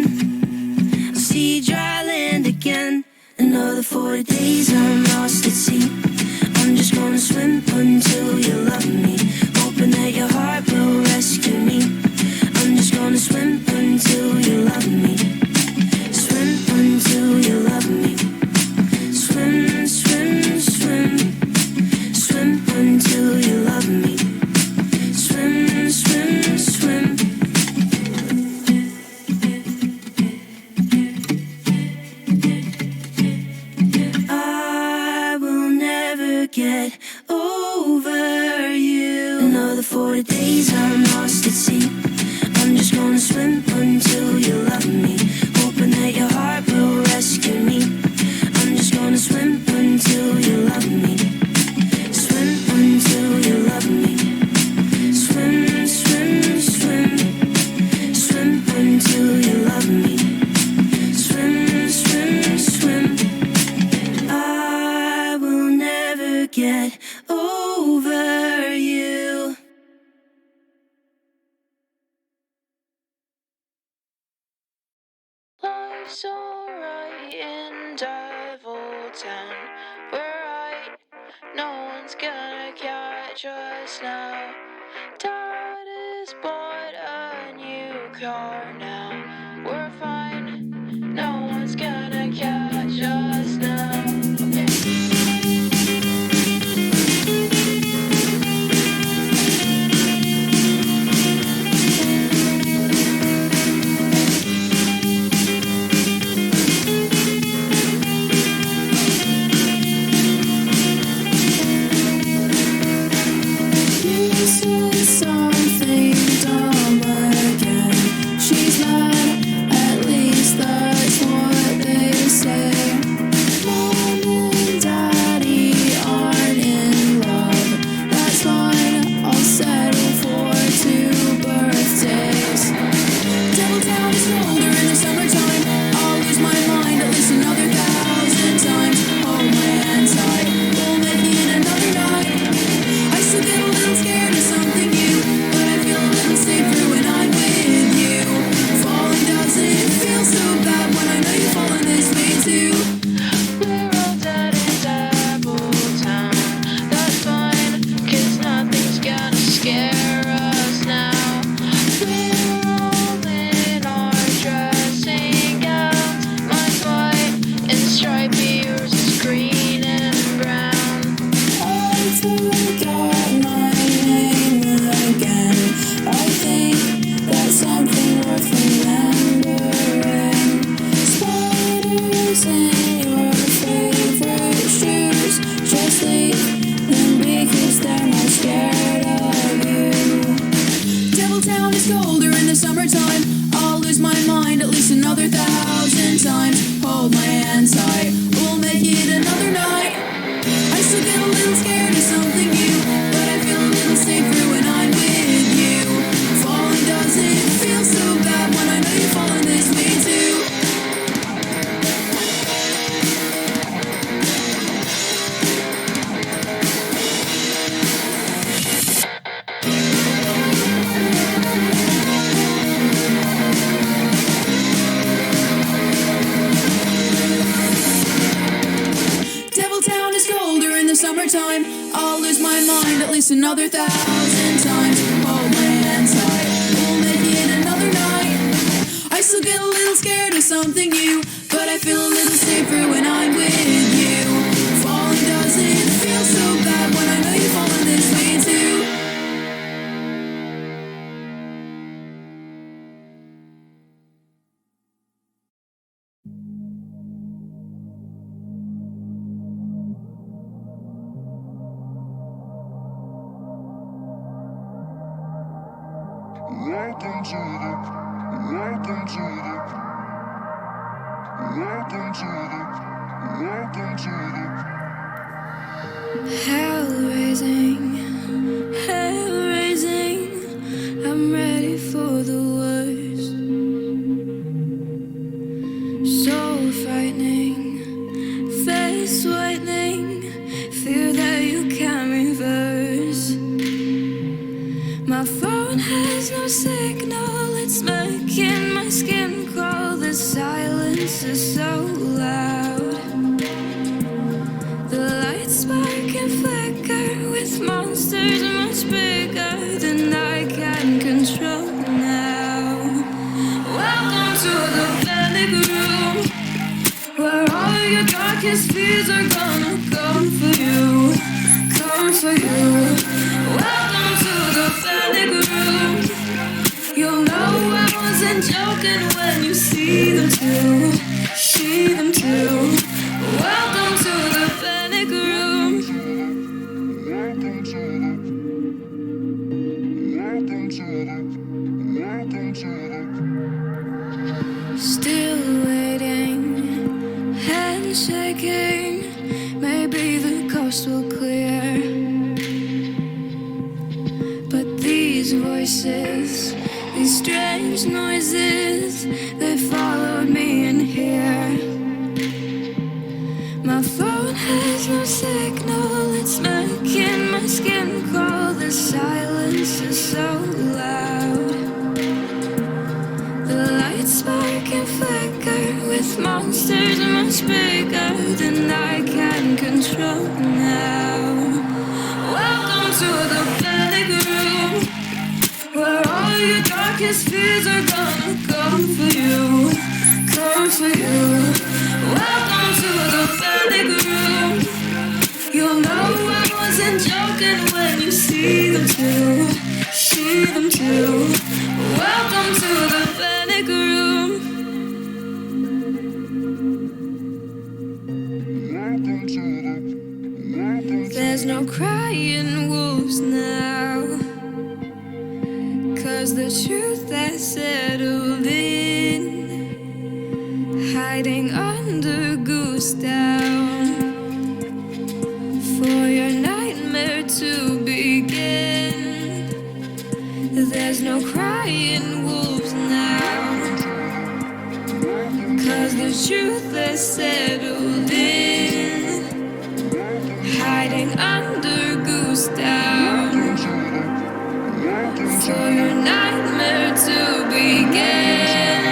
I'll see dry land again. Another 40 days I'm lost at sea. I'm just gonna swim until you love me, hoping that your heart will rescue me. I'm just gonna swim until you love me. Swim until you love me. Swim, swim, swim. Swim until you love me. Swim, swim, swim. I will never get over you. Another 40 days I'm lost at sea. I'm just gonna swim until you love me, hoping that your heart will rescue me. I'm just gonna swim until you love me. Swim until you love me. Swim, swim, swim. Swim until you love me. Swim, swim, swim. I will never get over Devil Town. We're right, no one's gonna catch us now. Dad has bought a new car now. We're fine, no one's gonna catch us now. Something dumb again. She's mad, at least that's what they say. Mom and Daddy aren't in love. That's fine, I'll settle for 2 birthdays. Devil Town is older in the summertime. I'll lose my mind at least another 1,000 times. Hold my hand tight, we'll make it another night. I still get a little scared of something new, but I feel a little safer when I'm with you. Falling doesn't feel so bad when I know you're falling this way too. We're all dead in Devil Town. That's fine, 'cause nothing's gonna scare us now. We're all in our dressing gowns. Mine's white and stripy, yours is green and brown. I forgot my name again. I think that's something worth remembering. Spiders in your favorite shoes. Just leave them because they're not scared of you. Devil Town is colder in the summertime. I'll lose my mind at least another 1,000 times. Hold my hand tight, we'll make it another night. I still get a little scared of something new, but I feel a little safer when I'm with you. Falling doesn't feel so bad when I know you're falling this way too. Devil Town is colder in the summertime. I'll lose my mind at least another 1,000 times. Hold my hand tight, we'll make it another night. I still get a little scared of something new, but I feel a little safer when I'm with you. Falling doesn't feel so bad when I know you're falling this way too. Welcome to the Hell raising, I'm ready for the worst. So frightening, face whitening, fear that you can't reverse. My phone has no signal, it's making my skin crawl. The silence is so loud. The lights spark and flicker with monsters much bigger than I can control now. Welcome to the panic room, where all your darkest fears are gonna come for you. Welcome to the panic room. You'll know I wasn't joking when you see them too. Welcome to the panic room. Still waiting, hand shaking. Maybe the coast will clear, but these voices, these strange noises, they followed me in here. My phone has no signal, it's making my skin crawl. The silence is so loud. The lights spark and flicker with monsters much much bigger than I can control now. Welcome to the panic room, where all your darkest fears are gonna come for you, come for you. Welcome to the panic room. You'll know I wasn't joking when you see them too, see them too. Welcome to the panic room. There's no crying wolves now, 'cause the truth has settled in, hiding under goose down, for your nightmare to begin. There's no crying wolves now, 'cause the truth has settled in, hiding under goose down, for your nightmare to begin.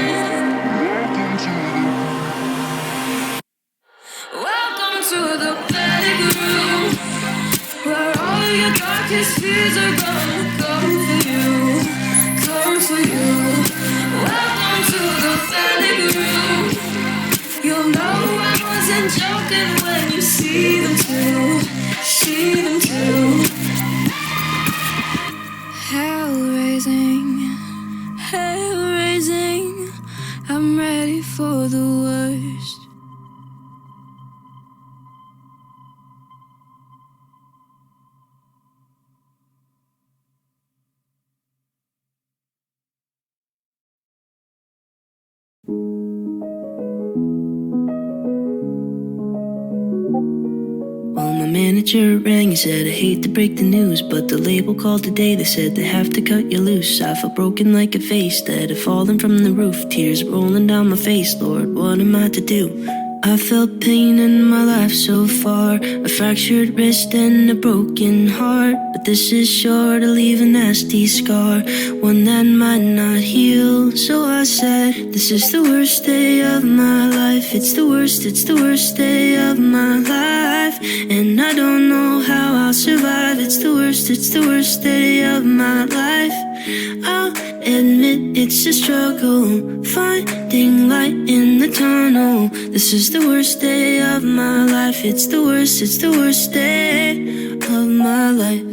Welcome to the panic room, where all your darkest fears are gonna come for you, come for you. Welcome to the panic room. You'll know I wasn't joking when you see them too, see them too. Hell raising, hell raising. I'm ready for the worst. Well, my manager rang, he said, I hate to break the news, but the label called today, they said they have to cut you loose. I felt broken like a vase that had fallen from the roof, tears rolling down my face, Lord, what am I to do? I felt pain in my life so far, a fractured wrist and a broken heart, but this is sure to leave a nasty scar, one that might not heal. So I said, this is the worst day of my life, it's the worst day of my life, and I don't know how I'll survive. It's the worst day of my life. I'll admit it's a struggle, finding light in the tunnel. This is the worst day of my life. It's the worst day of my life.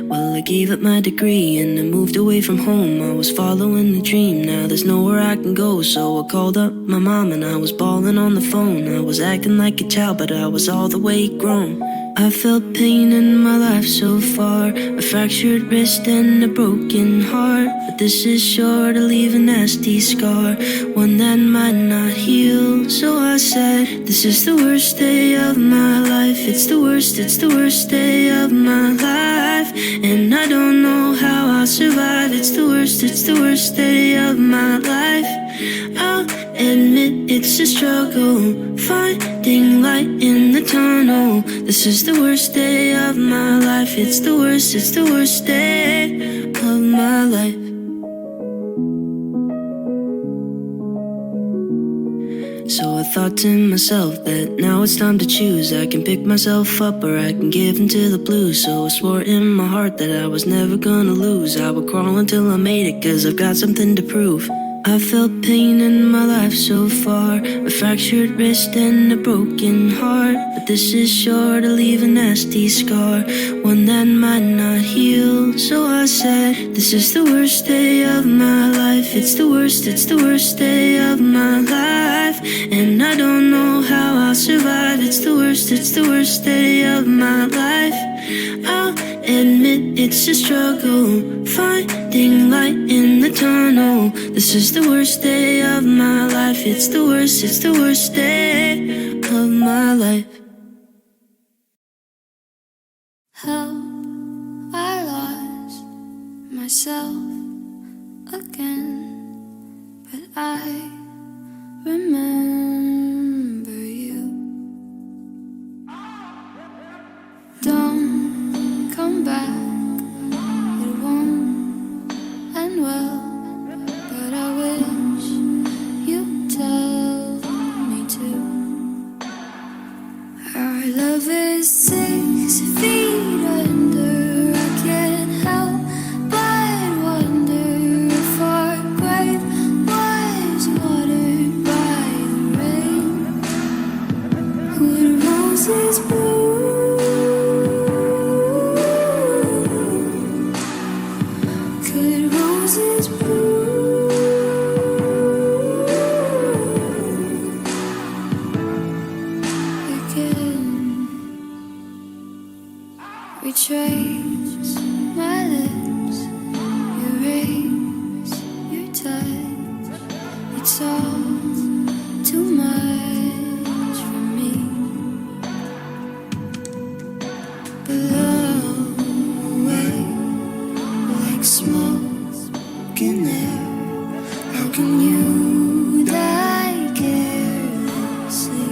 Well, I gave up my degree and I moved away from home. I was following a dream, now there's nowhere I can go. So I called up my mom and I was bawling on the phone. I was acting like a child, but I was all the way grown. I felt pain in my life so far, a fractured wrist and a broken heart, but this is sure to leave a nasty scar, one that might not heal. So I said, this is the worst day of my life. It's the worst day of my life, and I don't know how I'll survive. It's the worst day of my life. I'll admit it's a struggle, finding light in the tunnel. This is the worst day of my life. It's the worst day of my life. So I thought to myself that now it's time to choose. I can pick myself up or I can give into the blues. So I swore in my heart that I was never gonna lose. I would crawl until I made it, 'cause I've got something to prove. I felt pain in my life so far, a fractured wrist and a broken heart, but this is sure to leave a nasty scar, one that might not heal. So I said, this is the worst day of my life. It's the worst day of my life, and I don't know how I'll survive. It's the worst day of my life. I'll admit it's a struggle, finding light in the tunnel. This is the worst day of my life. It's the worst day of my life. How I lost myself again, but I remember you. Don't come back, it won't end well, but I will. it's all too much for me. Blow away like smoke in air. How can you die carelessly?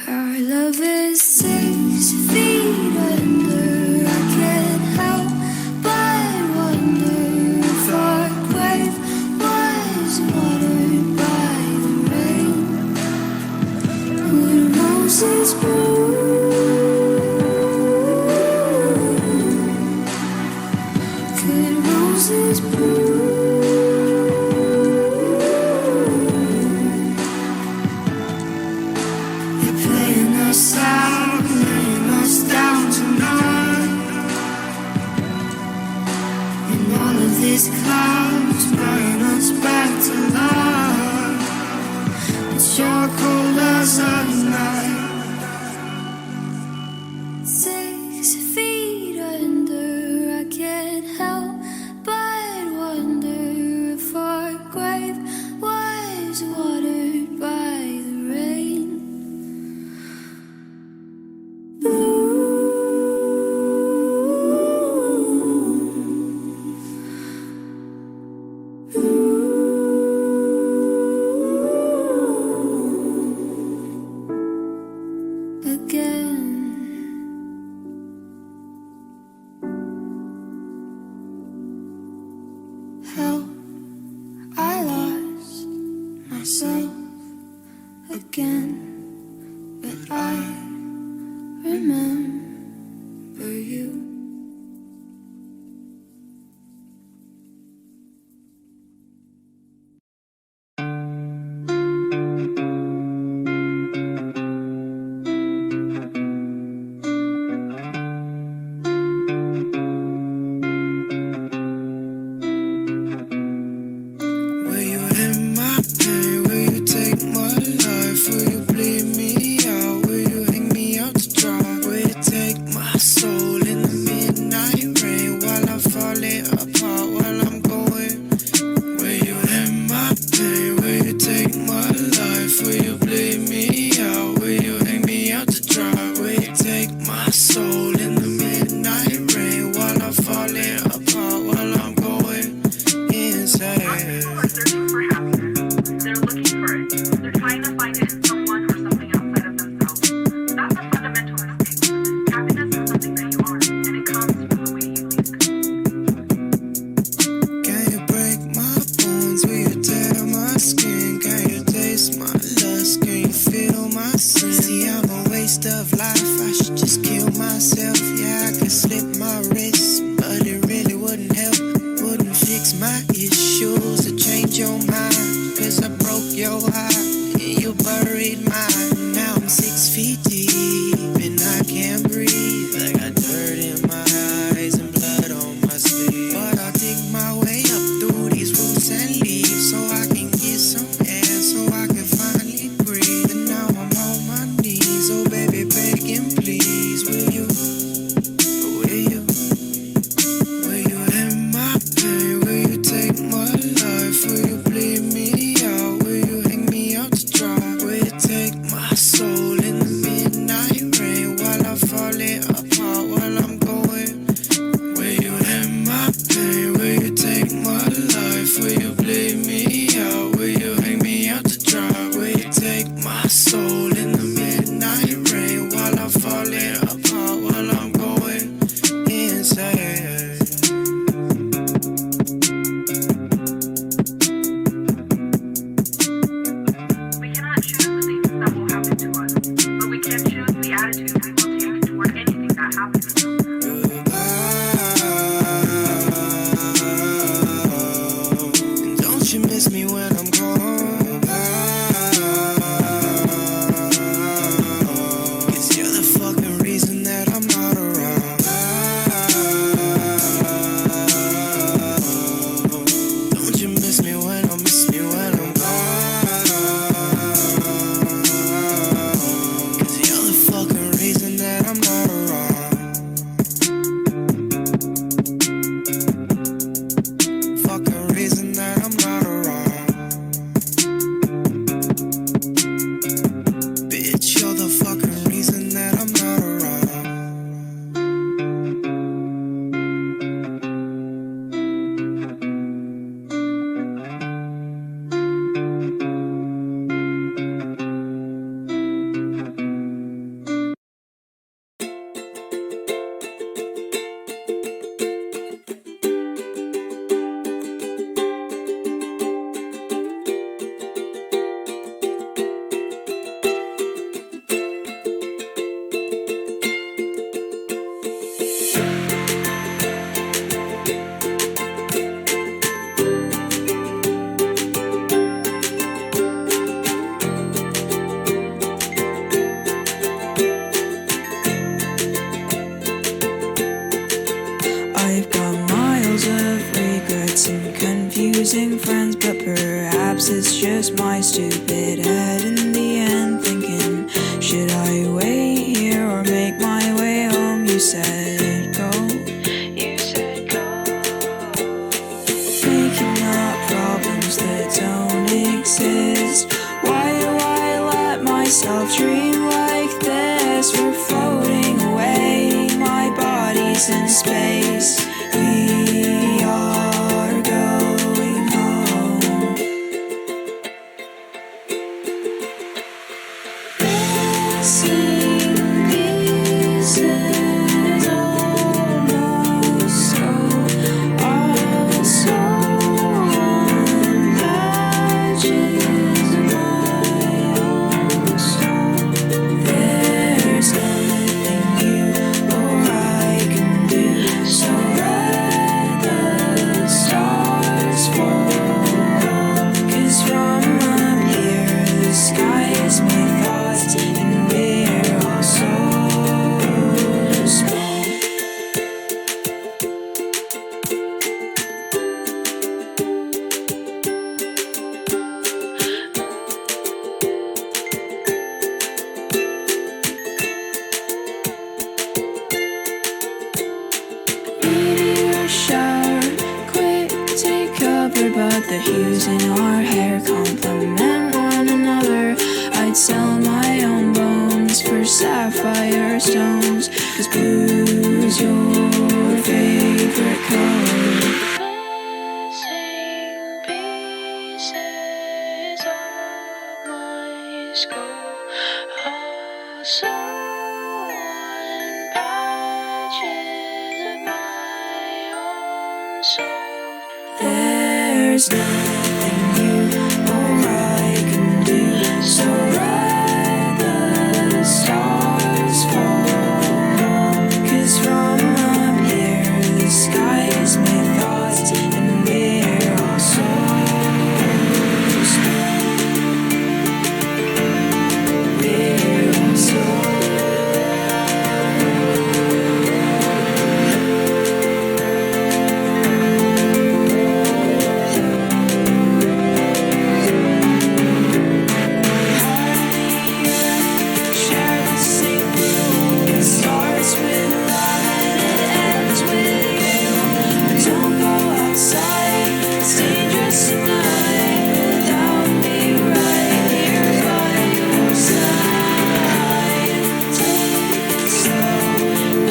Our love is 6 feet under. I can't help but wonder if our grave was watered by the rain. Would roses bloom? Could roses bloom? They're playing us out, laying us down tonight. And all of these clouds bring us back to life. It's your cold as a night. 6 feet under, I can't help but wonder if our grave was watered by the rain. Again, how I lost myself again, but I remember you. Will you end my pain? Will you take my life? Will you bleed me out? Will you hang me out to dry? Will you take my soul in the midnight rain while I'm falling apart, while I'm going? Will you end my pain? Will you take my life? Will you bleed me out? Will you hang me out to dry? Will you take my soul in the midnight rain while I'm falling apart, while I'm going insane? Searching for happiness. They're looking for it. They're trying to find it in someone or something outside of themselves. That's a fundamental mistake. Happiness is something that you are, and it comes from the way you think. Can you break my bones? Will you tear my skin? Can you taste my lust? Can you feel my sin? See, I'm a waste of life. I should just kill myself. Yeah, I could slip my wrist, but it really wouldn't help. Wouldn't fix my issues or change your mind. 'Cause I broke your heart and you buried mine. Now I'm 6 feet deep and I can't breathe. I got dirt in my eyes and blood on my sleeve. But I'll dig my way up through these roots and leaves so I can get some air, so I can finally breathe. And now I'm on my knees, oh baby, begging please, will you end my pain? Will you take my life? Will you bleed me out? Will you hang me out to dry? Will you take my soul in the midnight rain while I'm falling apart, while I'm going? Will you end my pain? Will you take my life? Will you bleed me out? Will you hang me out to dry? Will you take my soul in the midnight rain while I'm falling apart, while I'm going insane? We cannot choose the things that will happen to us, but we can choose the attitude we will take toward anything that happens. Don't you miss me when I'm gone? 'Cause you're the fucking reason that I'm not around. Don't you miss me when I'm gone? 'Cause you're the fucking reason that I'm not around. Fucking reason that I'm not around. losing friends, but perhaps it's just my stupid head in the end thinking, should I wait here or make my way home? You said go. You said go. Making up problems that don't exist. Why do I let myself dream like this? We're floating away, my body's in space. We are going home. Missing pieces almost so, also on patches of my own soul. There's nothing you or I can do, so let the stars fall. 'Cause from up here, the sky is my thoughts, and we're all so small. Meteor shower, quick, take cover, but the hues in our hair complement one another. I'd sell my own bones for sapphire stones, 'cause blue's your favorite color. Missing pieces of my skull, also on patches of my own soul. There's nothing you or I can do, so let the stars fall. 'Cause from up here, the sky is my thoughts, and we're all so small. We're all so share the same room. It starts with love and it ends with you. Don't go outside, it's dangerous tonight without me right here by your side. Take it slow,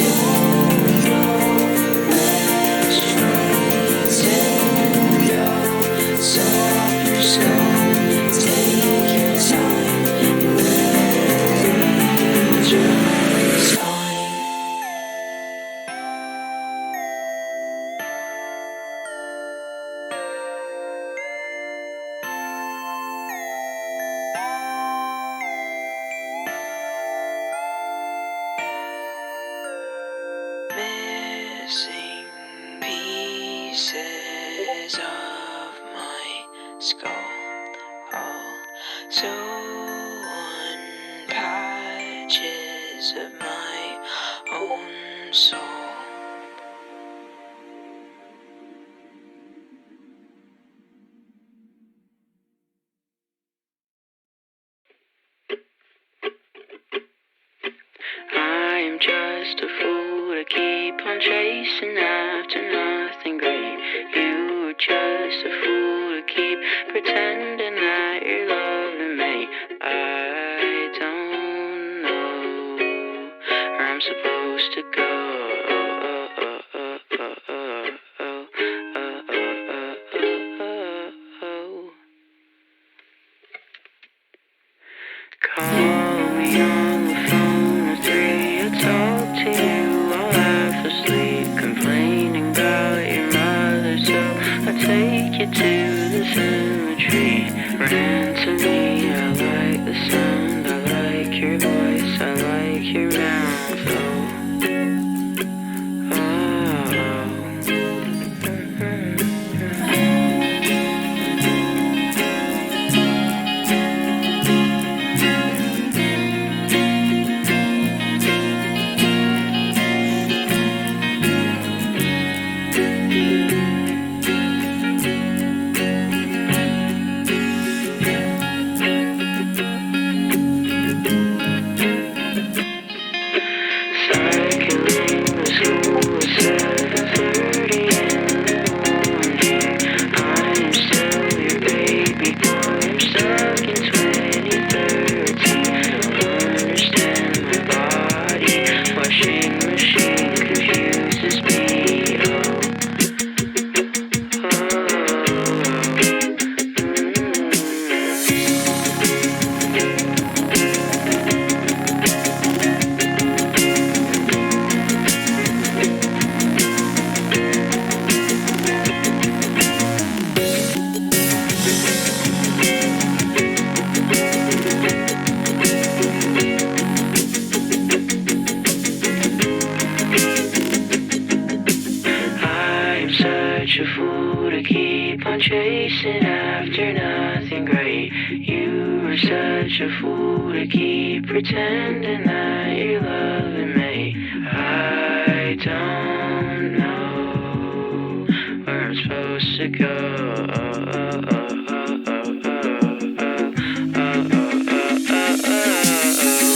don't go, let's try to go. So off your skull, take your time, and we'll be just fine. Missing pieces of my skull, also on patches of my own soul. I'm just a fool to keep on chasing after nothing great. You're just a fool to keep pretending that you're loving me. I don't know where I'm supposed to go. Call me on the phone at 3, I'll talk to you while half asleep, complaining about your mother, so I'll take you to the cemetery. Ran to me, I like the sound, I like your voice, I like your mouth, oh. chasing after nothing great. You were such a fool to keep pretending that you're loving me. I don't know where I'm supposed to go.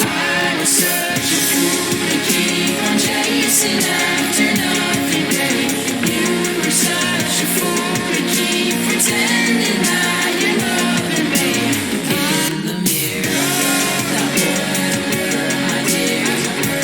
I was such a fool to keep on chasing after nothing great. You were such a fool to keep pretending that you're loving me. In the mirror, that word, my tears, my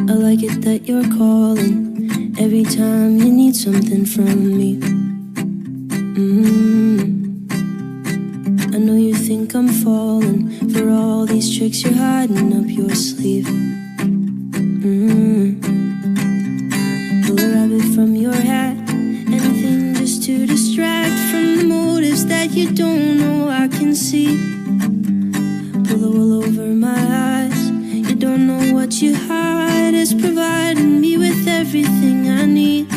I like it that you're calling every time you need something from me. I know you think I'm falling for all these tricks you're hiding up your sleeve. Pull a rabbit from your hat, anything just to distract from the motives that you don't know I can see. Pull the wool over my eyes, you don't know what you hide is providing me with everything I need.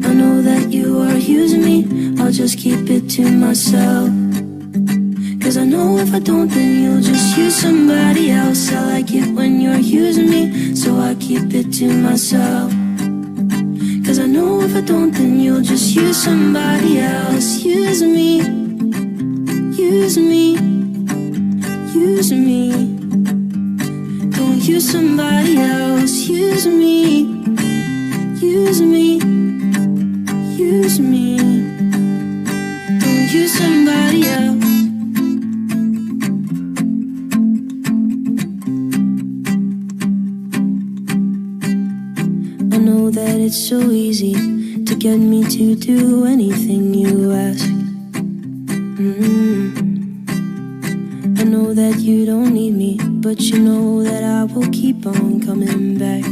I know that you are using me, I'll just keep it to myself. Cause I know if I don't then you'll just use somebody else. I like it when you're using me, so I keep it to myself. Cause I know if I don't then you'll just use somebody else. Use me, use me, use me. Don't use somebody else. Use me, use me, use me. Don't use somebody else. I know that it's so easy to get me to do anything you ask. I know that you don't need me, but you know that I will keep on coming back.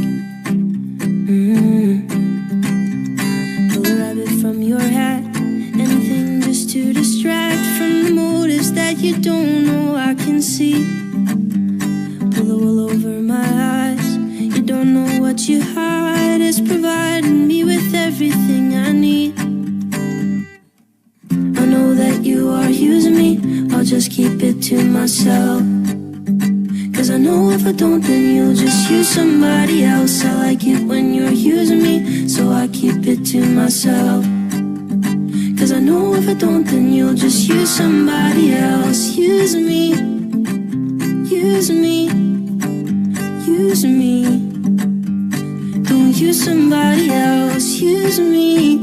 Pull a rabbit from your hat, anything just to distract from the motives that you don't know I can see. Pull the wool over my eyes, you don't know what you hide is providing me with everything I need. I know that you are using me, I'll just keep it to myself. Cause I know if I don't then you'll just use somebody else. I like it when you're using me, so I keep it to myself. Cause I know if I don't then you'll just use somebody else. Use me, use me, use me. Don't use somebody else. Use me,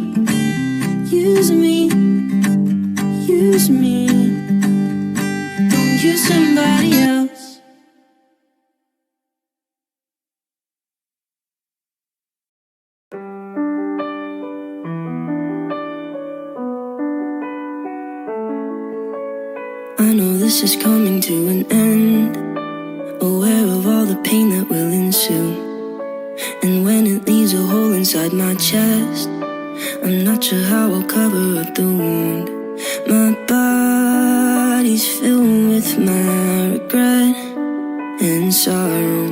use me, use me. Don't use somebody else. I know this is coming to an end, aware of all the pain that will ensue. And when it leaves a hole inside my chest, I'm not sure how I'll cover up the wound. My body's filled with my regret and sorrow.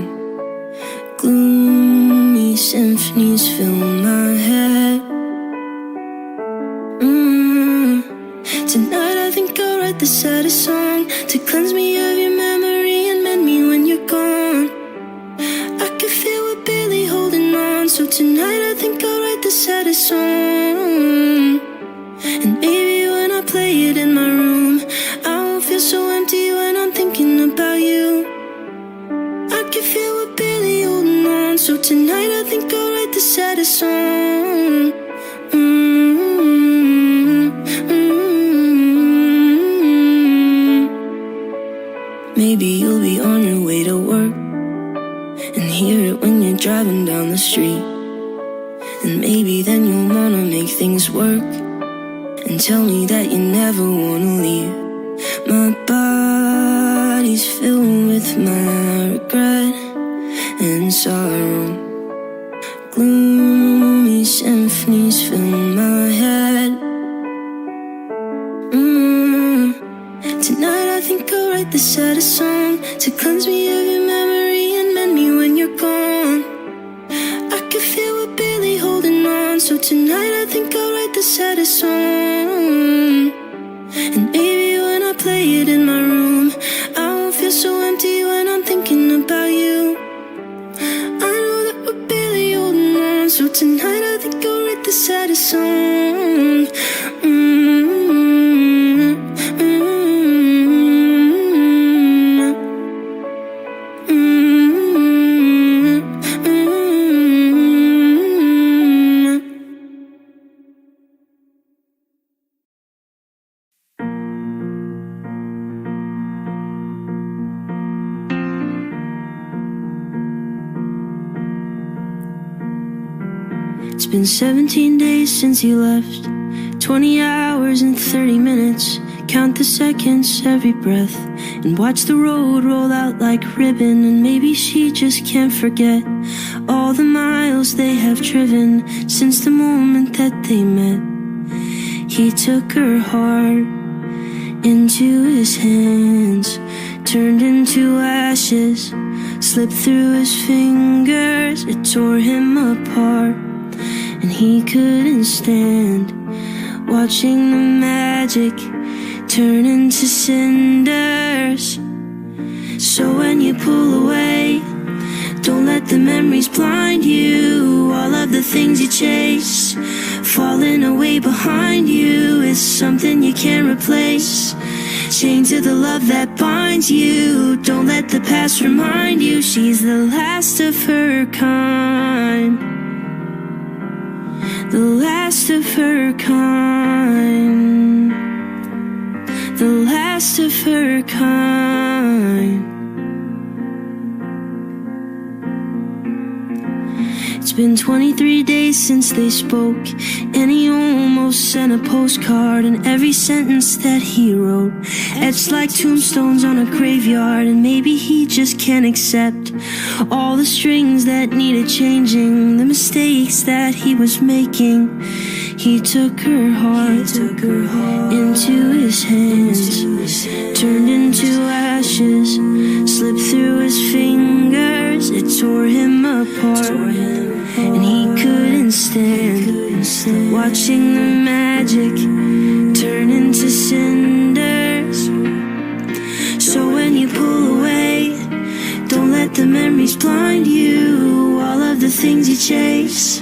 Gloomy symphonies fill my head. the saddest song to cleanse me of your memory and mend me when you're gone. I can feel we're barely holding on, so tonight I think I'll write the saddest song. And maybe when I play it in my room, I won't feel so empty when I'm thinking about you. I can feel we're barely holding on, so tonight I think I'll write the saddest song. Maybe you'll be on your way to work and hear it when you're driving down the street. And maybe then you'll wanna make things work and tell me that you never wanna leave. My body's filled with my regret and sorrow. Gloomy symphonies fill my head. Tonight I think I'll write the saddest song to cleanse me of your memory and mend me when you're gone. I can feel we're barely holding on, so tonight I think I'll write the saddest song. And maybe when I play it in my room, I won't feel so empty when I'm thinking about you. I know that we're barely holding on, so tonight I think I'll write the saddest song. It's been 17 days since you left, 20 hours and 30 minutes. Count the seconds, every breath, and watch the road roll out like ribbon. And maybe she just can't forget all the miles they have driven since the moment that they met. He took her heart into his hands, turned into ashes, slipped through his fingers. It tore him apart, and he couldn't stand watching the magic turn into cinders. So when you pull away, don't let the memories blind you. All of the things you chase, falling away behind you, is something you can't replace. Chained to the love that binds you. Don't let the past remind you she's the last of her kind. The last of her kind. The last of her kind. It's been 23 days since they spoke, and he almost sent a postcard. And every sentence that he wrote etched like tombstones on a graveyard. And maybe he just can't accept all the strings that needed changing, the mistakes that he was making. He took her heart into his hands, turned into ashes, slipped through his fingers. It tore him apart, and he couldn't stand watching the magic turn into cinders. So when you pull away, don't let the memories blind you. All of the things you chase,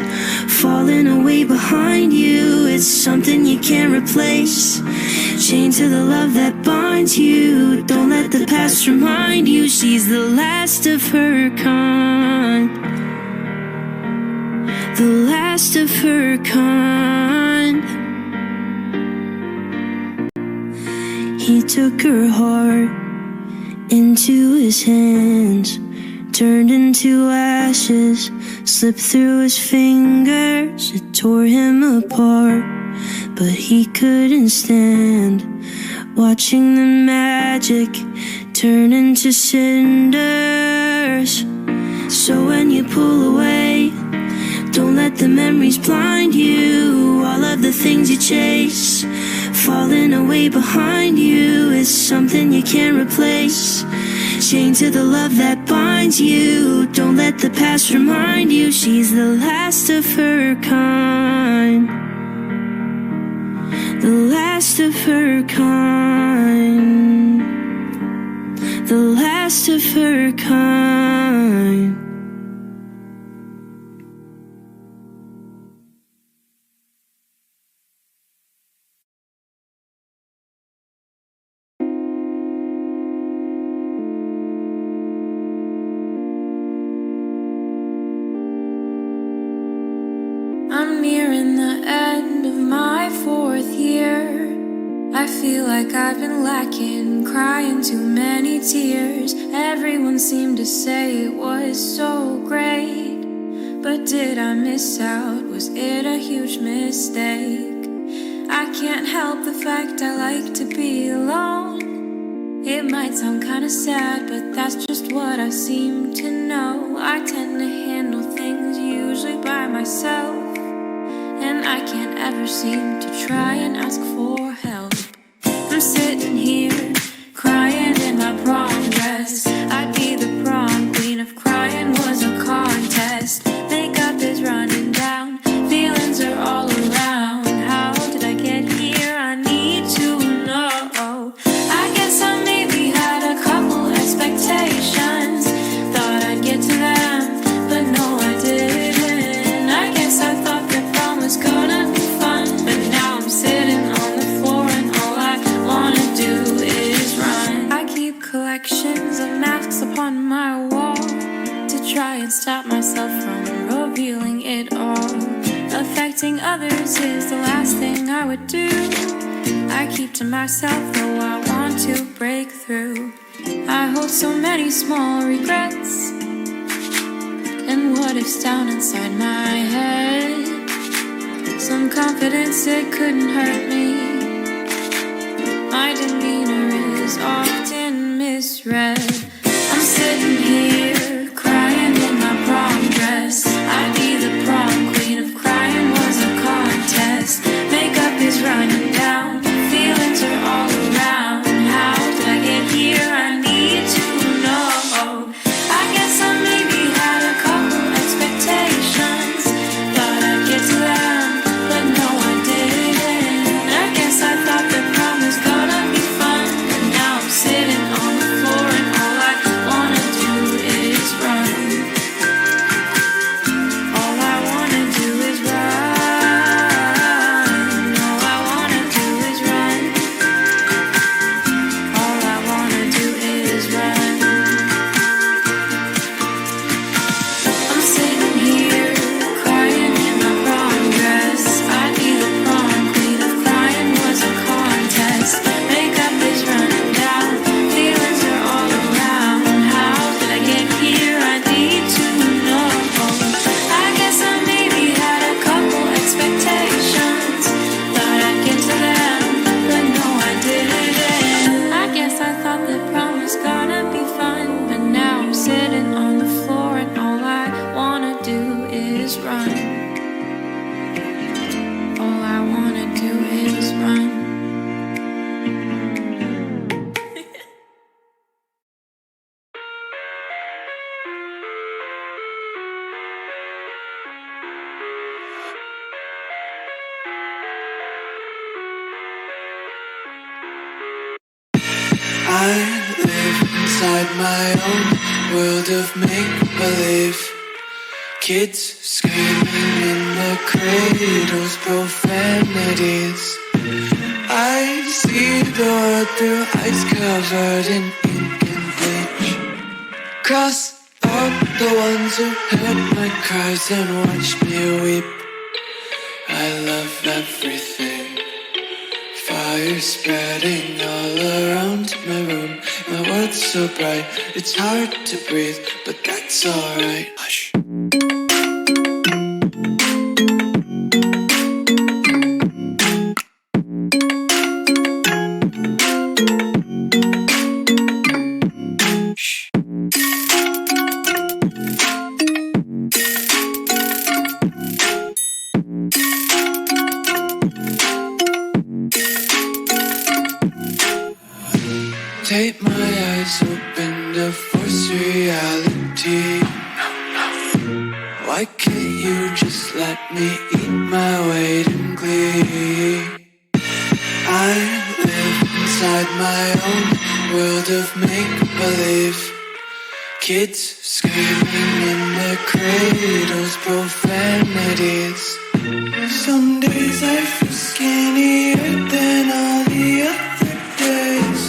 falling away behind you, it's something you can't replace. Chained to the love that binds you. Don't let the past remind you she's the last of her kind. The last of her kind. He took her heart into his hands, turned into ashes, slipped through his fingers. It tore him apart, but he couldn't stand watching the magic turn into cinders. So when you pull away, don't let the memories blind you. All of the things you chase, falling away behind you, is something you can't replace. Chained to the love that binds you. Don't let the past remind you she's the last of her kind. The last of her kind. her kind. I'm nearing the end of my 4th year. I feel like I've been lacking, crying too many tears. Everyone seemed to say it was so great, but did I miss out? Was it a huge mistake? I can't help the fact I like to be alone. It might sound kinda sad, but that's just what I seem to know. I tend to handle things usually by myself, and I can't ever seem to try and ask for help. I'm sitting here, crying in my prom dress. I'd be the prom queen if crying was a contest. Makeup is running down, feelings are all around. How did I get here? I need to know. I guess I maybe had a couple expectations. Thought I'd get to them, but no I didn't. I guess I thought that prom was gonna be fun, but now I'm sitting on the floor and all I wanna do is run. I keep collections of masks upon my wall to try and stop myself from revealing it all. Affecting others is the last thing I would do. I keep to myself though I want to break through. I hold so many small regrets and what ifs down inside my head. Some confidence, it couldn't hurt me. My demeanor is often misread. I'm sitting here, crying in my prom dress. I'd be the prom queen if crying was a contest. Makeup is running down, feelings are all around. How did I get here? I need to know. I guess I maybe had a couple expectations. Thought I'd get to them, but no I didn't. I guess I thought that prom was gonna be fun, but now I'm sitting on the floor and all I wanna do is run. All I wanna do is run. All I wanna do is run. All I wanna do is run. I'm sitting here, crying in my prom dress. I'd be the prom queen if crying was a contest. Makeup is running down, feelings are all around. How did I get here? I need to know. I guess I maybe had a couple expectations. Thought I'd get to them, but no I didn't. I guess I thought that prom was gonna be fun, but now I'm sitting on the floor and all I wanna do is run. All I wanna do is run. I live inside my own world of make-believe. Kids screaming in the cradles, profanities. I see the world through eyes covered in ink and bleach. Cross out the ones who heard my cries and watched me weep. I love everything. Fire spreading all around my room. My world's so bright, it's hard to breathe, but that's alright. Hush. Tape my eyes open to force reality. Why can't you just let me eat my weight in glee? I live inside my own world of make-believe. Kids screaming in their cradles, profanities. Some days I feel skinnier than all the other days.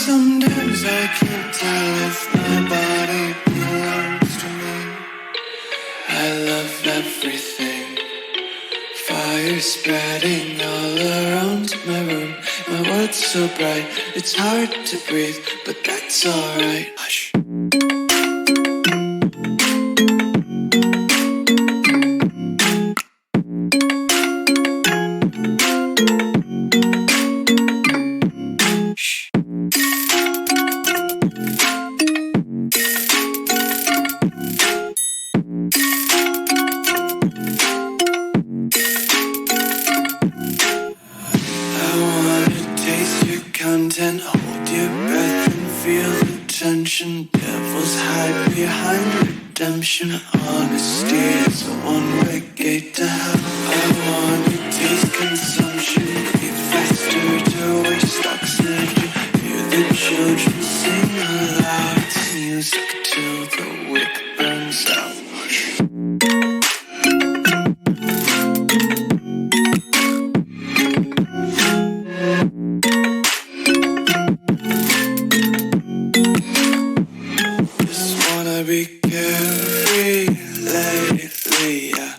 Sometimes I can't tell if my body belongs to me. I love everything. Fire spreading all around my room. My world's so bright, it's hard to breathe, but that's alright. Hush. Content, hold your breath and feel the tension. Devils hide behind redemption. Honesty is a one-way gate to hell. I wanna taste consumption. Breathe faster to waste oxygen. Hear the children sing aloud. It's music till the wick burns out. Be carefree lately, yeah.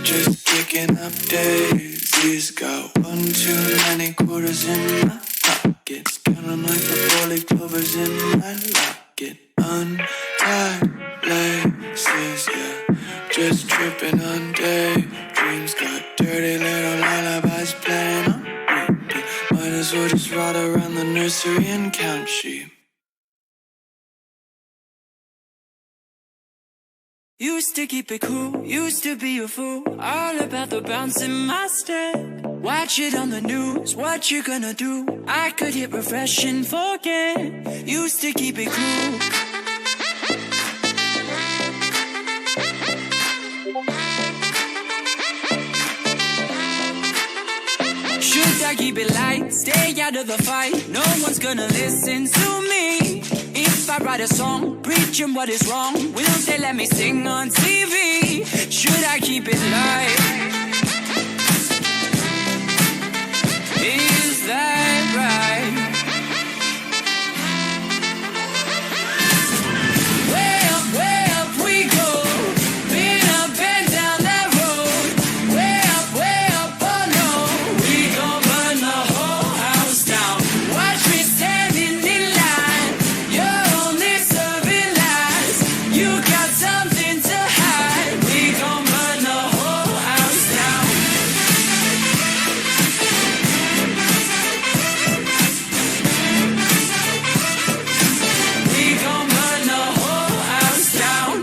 Just picking up daisies. Got one too many quarters in my pockets. Count 'em like the 4-leaf clovers in my locket. Untied laces, yeah. Just tripping on daydreams. Got dirty little lullabies playing on repeat. Might as well just ride around the nursery and count sheep. Used to keep it cool, used to be a fool. All about the bounce in my step. Watch it on the news, what you gonna do? I could hit refresh and forget. Used to keep it cool. Should I keep it light, stay out of the fight? No one's gonna listen to me. If I write a song, preaching what is wrong, will they let me sing on TV? Should I keep it light? Is that right? Way up we go. Been up and down that road. Way up, oh no. We gon' burn the whole house down. Watch me standing in line. You're only serving lies. You got something to hide. We gon' burn the whole house down. We gon' burn the whole house down.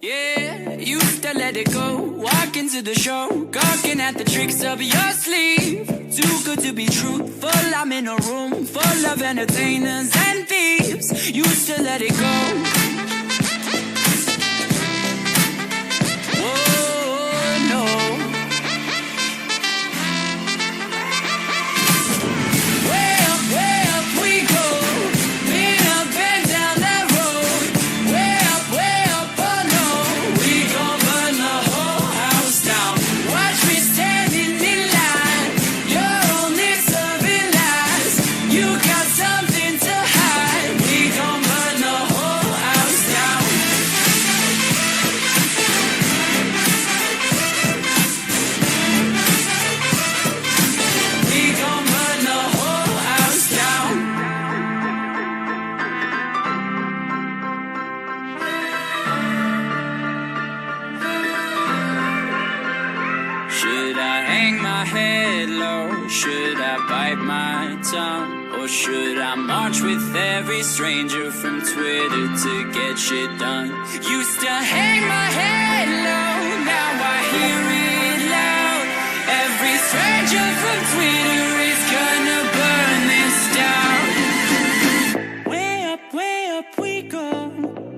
Yeah, used to let it go. Walk into the show, gawking at the tricks up your sleeve. Too good to be truthful. I'm in a room full of entertainers and thieves. Used to let it go. Oh no. Way up we go. Been up and down that road. Way up, oh no. We gon' burn the whole house down. Watch me standing in line. You're only serving lies. You got something to hide. We gon' burn the whole house down. We gon' burn the whole house down. Should I hang my head low? Should I bite my tongue? Or should I march with every stranger from Twitter to get shit done? Used to hang my head low, now I hear it loud. Every stranger from Twitter is gonna burn this down. Way up we go.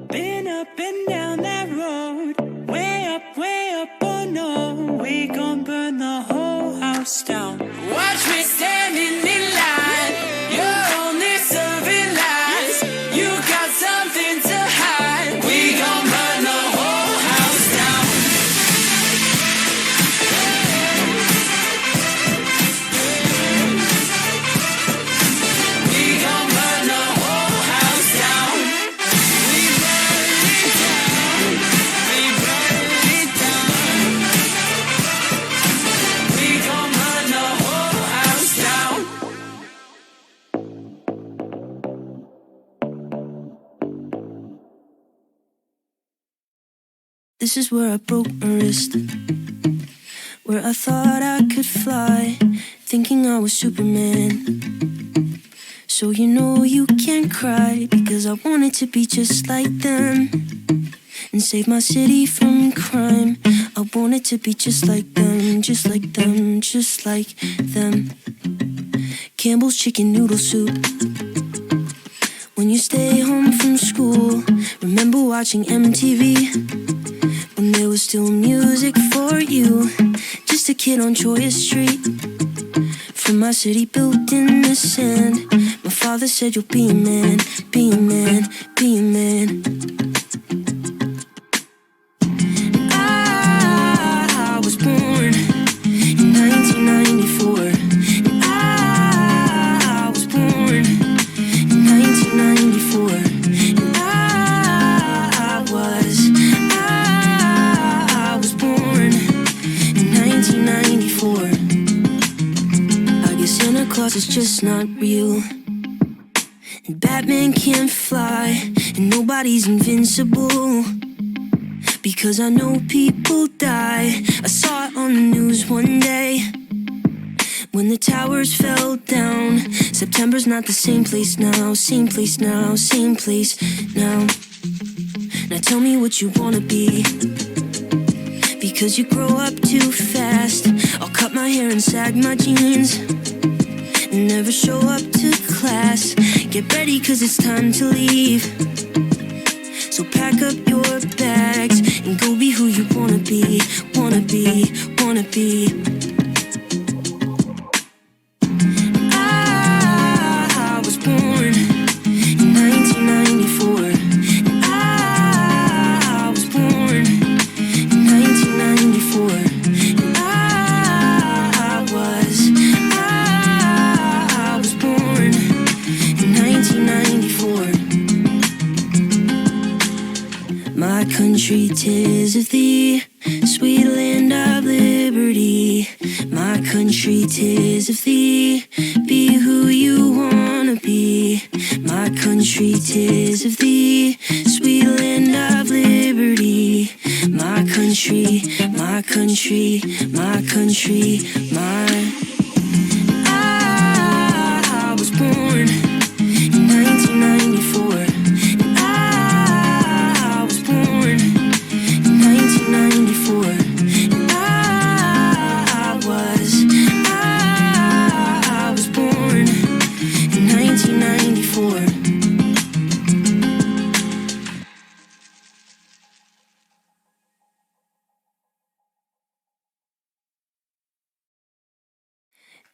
Been up and down that road. Way up, oh no. We gon' burn the whole house down. Watch me standing in line. You're only serving lies. This is where I broke my wrist, where I thought I could fly, thinking I was Superman. So you know you can't cry, because I wanted to be just like them and save my city from crime. I wanted to be just like them, just like them, just like them. Campbell's chicken noodle soup. When you stay home from school, remember watching MTV when there was still music for you. Just a kid on Choya Street, from my city built in the sand. My father said you'll be a man, be a man, be a man. I was born in 1994. I was born in 1994. And I was born in 1994. I guess Santa Claus is just not real, and Batman can't fly, and nobody's invincible, because I know people die. I saw it on the news one day, when the towers fell down. September's not the same place now, same place now, same place now. Now tell me what you wanna be, because you grow up too fast. I'll cut my hair and sag my jeans and never show up to class. Get ready, cause it's time to leave. So pack up your bags and go be who you wanna be, wanna be, wanna be. I was born in 1994. I was born in 1994. And I was born in 1994. My country, 'tis of thee, sweet land of liberty. My country, 'tis of thee, be who you wanna be. My country, 'tis of thee, sweet land of liberty. My country, my country, my country, my. I was born in 1994. And I was born in 1994. And I was born in 1994.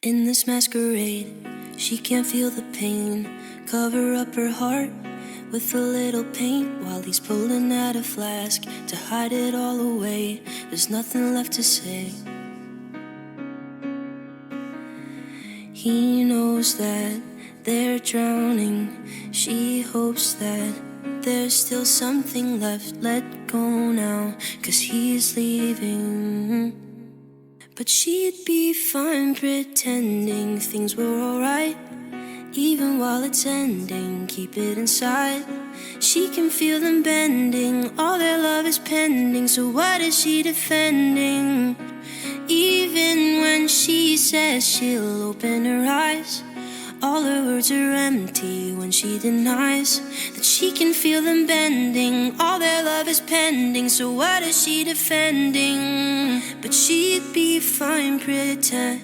In this masquerade, she can't feel the pain. Cover up her heart with a little paint while he's pulling out a flask to hide it all away. There's nothing left to say. He knows that they're drowning. She hopes that there's still something left. Let go now, 'cause he's leaving. But she'd be fine pretending things were alright, even while it's ending. Keep it inside. She can feel them bending. All their love is pending. So what is she defending? Even when she says she'll open her eyes, all her words are empty when she denies that she can feel them bending. All their love is pending. So what is she defending? But she'd be fine pretend.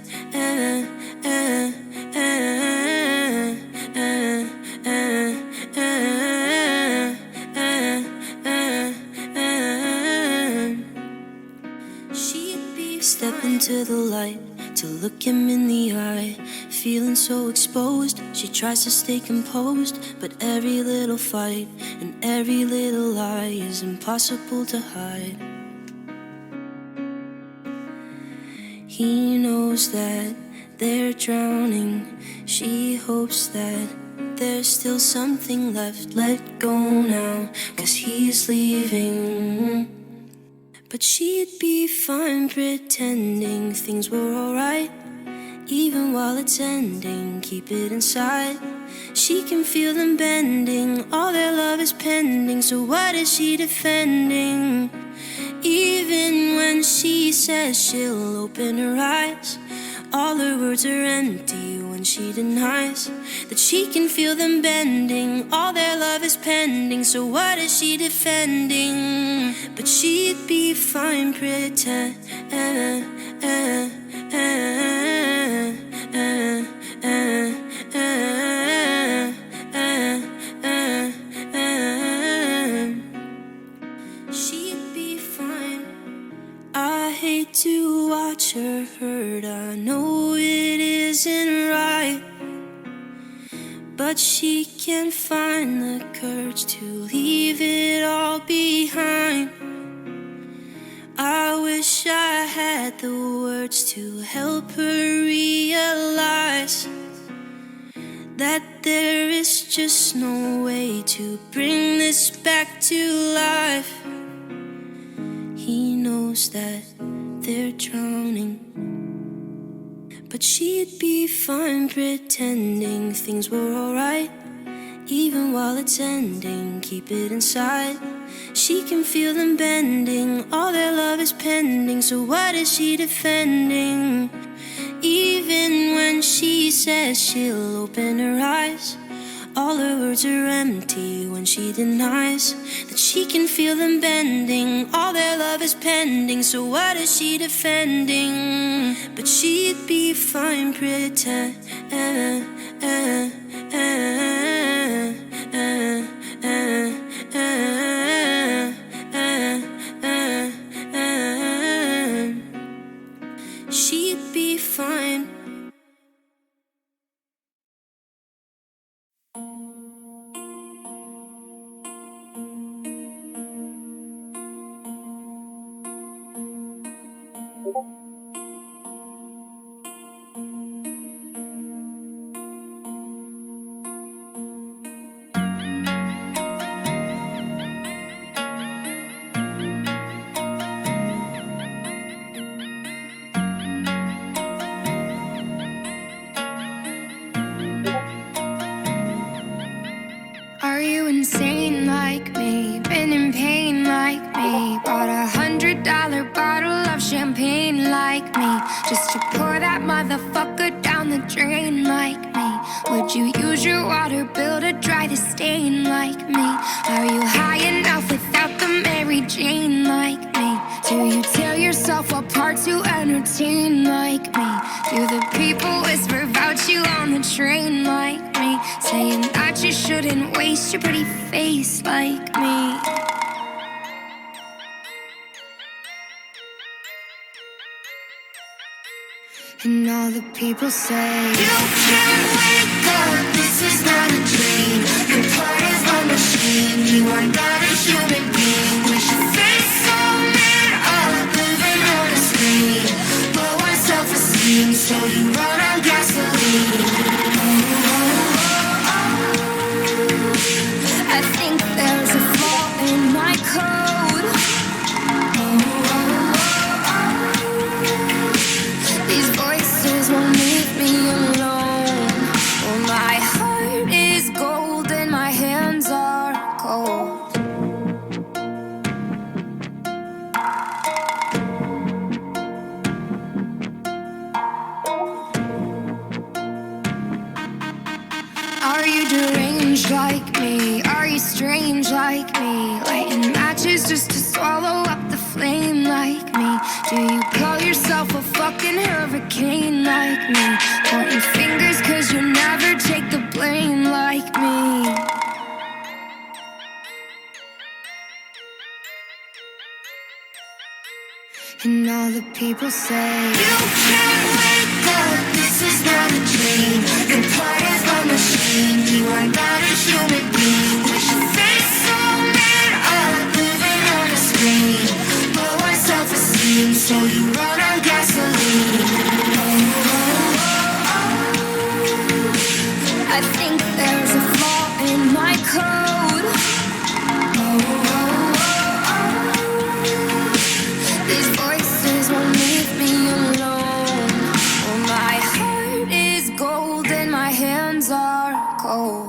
She'd be step into the light to look him in the eye. Feeling so exposed, she tries to stay composed, but every little fight and every little lie is impossible to hide. He knows that they're drowning. She hopes that there's still something left. Let go now, 'cause he's leaving. But she'd be fine pretending things were alright, Even while it's ending, keep it inside. She can feel them bending, all their love is pending. So what is she defending? Even when she says she'll open her eyes, all her words are empty when she denies that she can feel them bending, all their love is pending. So what is she defending? But she'd be fine pretending. She'd be fine. I hate to watch her hurt. I know it isn't right, but she can't find the courage to leave it all behind. I wish I had the words to help her realize that there is just no way to bring this back to life. He knows that they're drowning, but she'd be fine pretending things were alright. Even while it's ending, keep it inside. She can feel them bending, all their love is pending. So what is she defending? Even when she says she'll open her eyes, all her words are empty when she denies that she can feel them bending, all their love is pending. So what is she defending? But she'd be fine pretending. She'd be fine. Are you insane like me? Been in pain like me? Bought $100 bottle of champagne like me, just to pour that motherfucker down the drain like me? Would you use your water bill to dry the stain like me? Are you high enough without the Mary Jane like me? Do you tear yourself apart to entertain like me? Do the people whisper about you on the train like me, saying that you shouldn't waste your pretty face like me? And all the people say, you can't wake up, this is not a dream. You're part of a machine, you are not a human being. Wish your face so made up, living on a screen. Low on self-esteem, so you run on gasoline. I think there's a flaw in my code. These voices won't leave me alone. Oh, my heart is gold and my hands are cold. Are you deranged like me? Are you strange like me? Lighting matches just to swallow up the flame like me? Do you call yourself a fucking hurricane like me? Pointing fingers cause you never take the blame like me? And all the people say, you can't wake up, this is not a dream. You're part of a machine, you are not a human being. Wish your face so made up, living on a screen. Low on self-esteem, so you run on gasoline. I think there's a flaw in my code. These voices won't leave me alone. Oh, my heart old.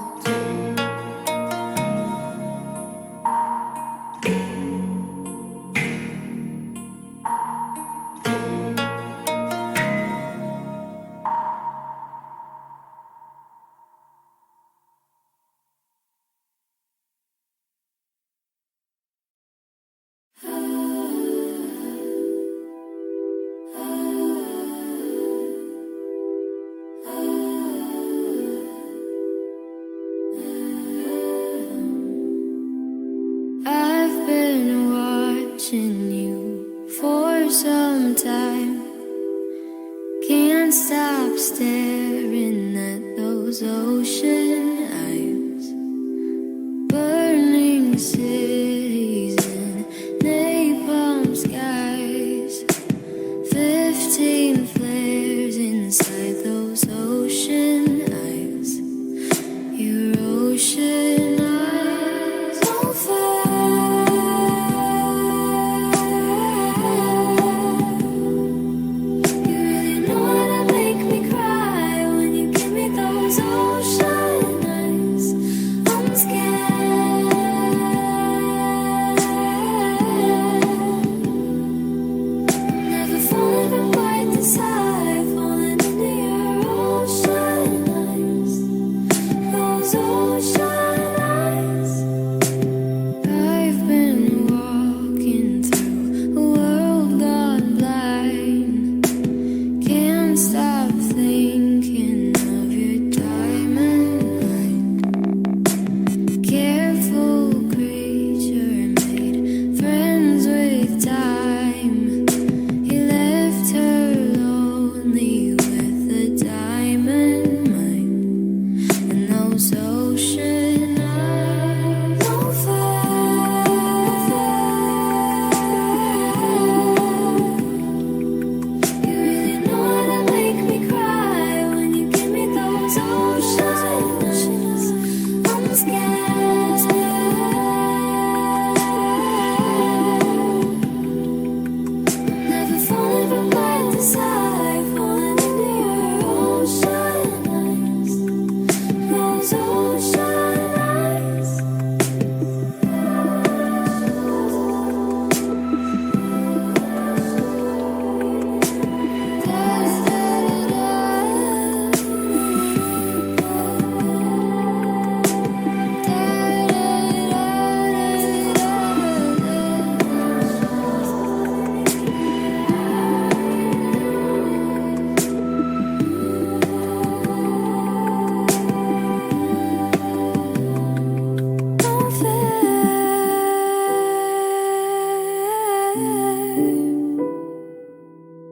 I've been watching you for some time. Can't stop staring at those ocean eyes. Burning cities and napalm skies. 15 flares inside those ocean eyes. Your ocean eyes on fire. You really know how to make me cry when you give me those ocean eyes. I'm scared. Never falling from quite this high, falling into your ocean eyes. Those ocean eyes. I've been walking through a world gone blind. Can't stop thinking of your diamond mind. Careful creature made friends with time. He left her lonely with the diamond mind. And those ocean eyes on fire. You really know how to make me cry when you give me those ocean eyes. I'm scared. Never falling from quite this high, falling into your ocean eyes. Those ocean eyes.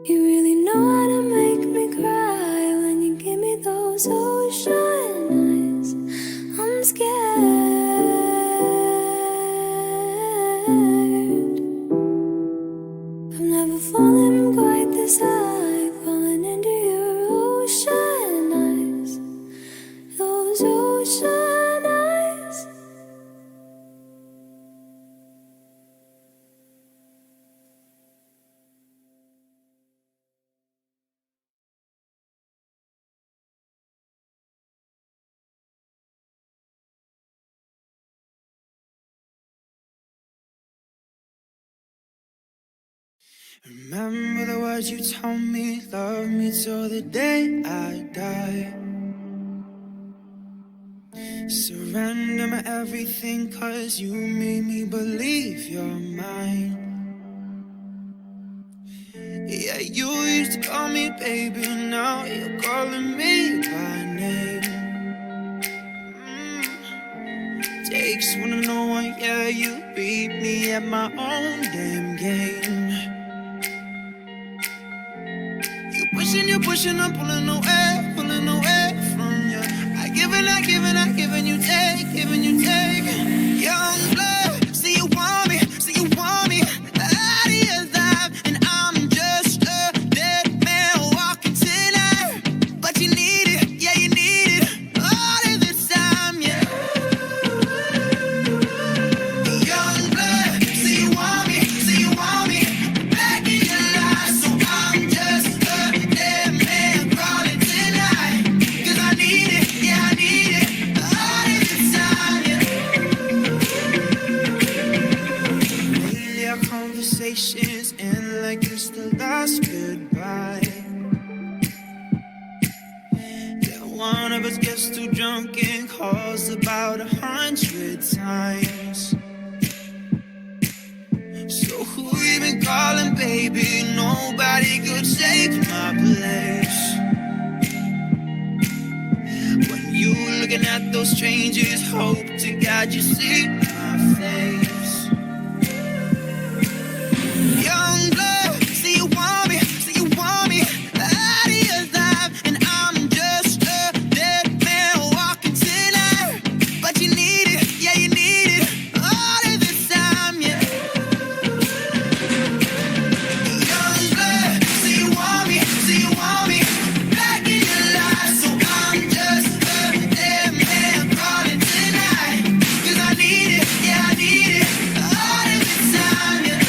You really know how to make me cry when you give me those ocean eyes. I'm scared. I've never fallen quite this high, falling into your ocean eyes. Those ocean eyes. Remember the words you told me, love me till the day I die. Surrender my everything, cause you made me believe you're mine. Yeah, you used to call me baby, now you're calling me by name. Takes one to know one, yeah, you beat me at my own damn game. You're pushing, I'm pulling away from you. I give and I give and I give and you take, Young blood, say you want me, out of your life, and I'm just a dead man walking tonight. But you need it, yeah, you need it, all of this time, yeah. Young blood, say you want me, back in your life, so I'm just a dead man crawling tonight. one of us gets too drunk and calls about 100 times. So who you been calling, baby? Nobody could take my place. When you looking at those strangers, hope to God you see my face. Young blood, say you want me, say you want me out of your life, and I'm just a dead man walking tonight. But you need it, yeah you need it, all of this time, yeah. Young blood, say you want me, say you want me back in your life. So I'm just a dead man calling tonight, 'cause I need it, yeah I need it, all of this time, yeah.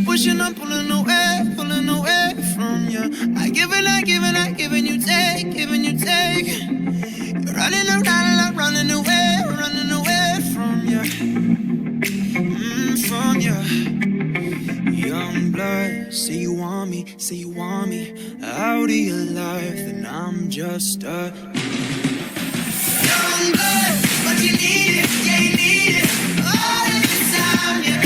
Pushing, I'm pulling away from you. I give and you take, giving you take. You're running around, I'm running away from you, from you. Young blood, say you want me out of your life, and I'm just a young blood, but you need it, yeah you need it, all of the time, yeah.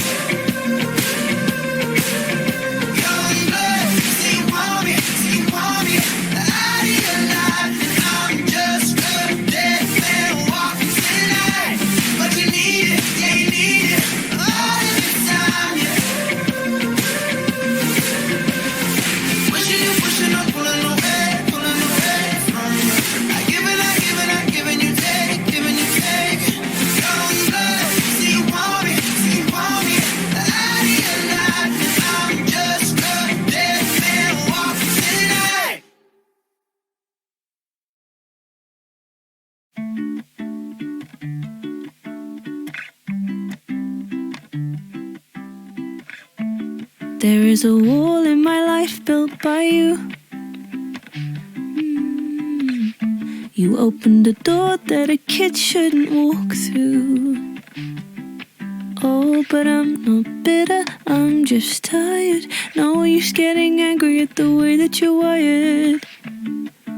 There is a wall in my life built by you. You opened a door that a kid shouldn't walk through. Oh, but I'm not bitter, I'm just tired. No use getting angry at the way that you're wired.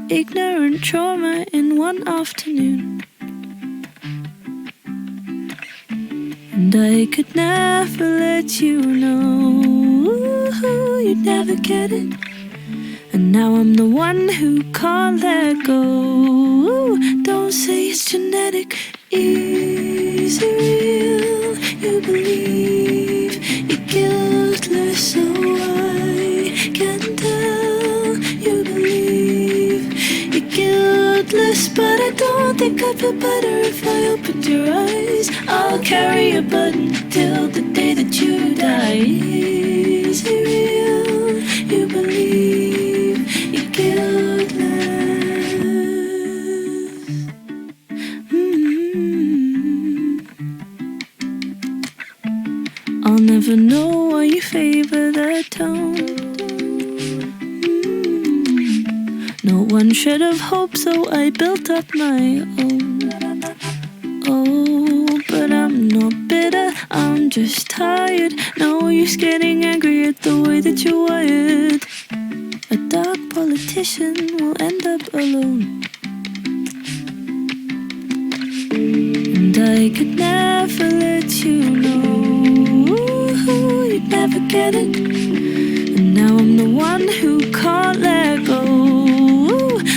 Ignorant trauma in one afternoon. And I could never let you know. You'd never get it. And now I'm the one who can't let go. Don't say it's genetic. Is it real? You believe you're guiltless, so I can tell you believe you're guiltless. But I don't think I'd feel better if I opened your eyes. I'll carry your burden till the day that you die. Is it real? You believe you're guiltless. I'll never know why you favor that tone. No one shred of hope, so I built up my own. Oh, but I'm not bitter, I'm just tired. No use getting angry at the way that you're wired. A dark politician will end up alone. And I could never let you know. You'd never get it. And now I'm the one who can't let go.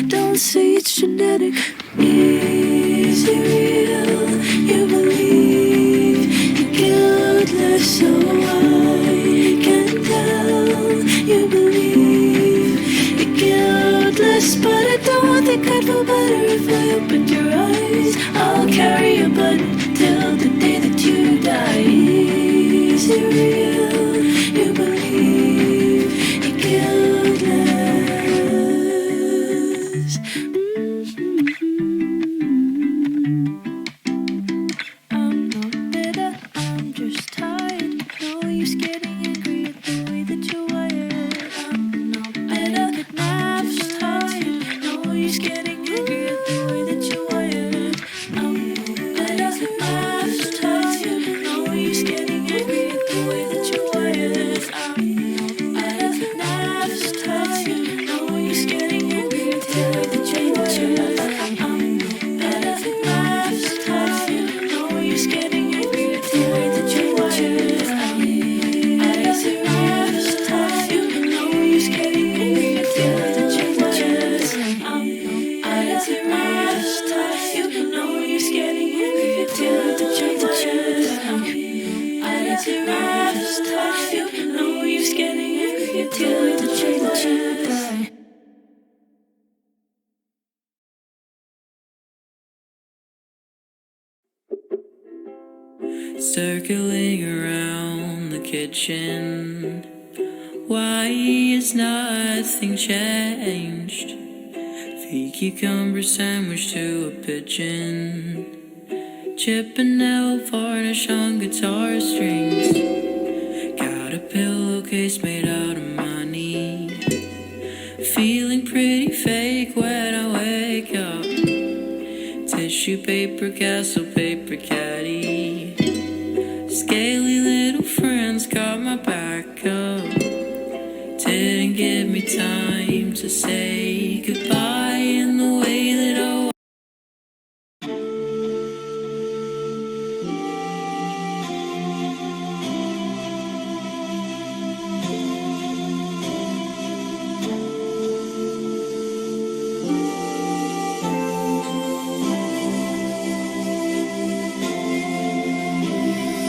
Don't say it's genetic. Is it real? You believe you're guiltless, so I can tell you believe you're guiltless. But I don't think I'd feel better if I opened your eyes. I'll carry your burden till the day that you die. Is it real? You believe you're guiltless. I'm not bitter, I'm just tired. No use getting angry at the way that you're wired. I'm not bitter, I'm just tired. No use getting angry at the way that you're wired. I'm not bitter, I'm just tired. No use getting angry at the way that you're circling around the kitchen. Why is nothing changed? Fake cucumber sandwich to a pigeon. Chip and nail varnish on guitar strings. Got a pillowcase made out of money. Feeling pretty fake when I wake up. Tissue paper castle, paper caddy. Scaly little friends got my back up. Didn't give me time to say goodbye in the way that I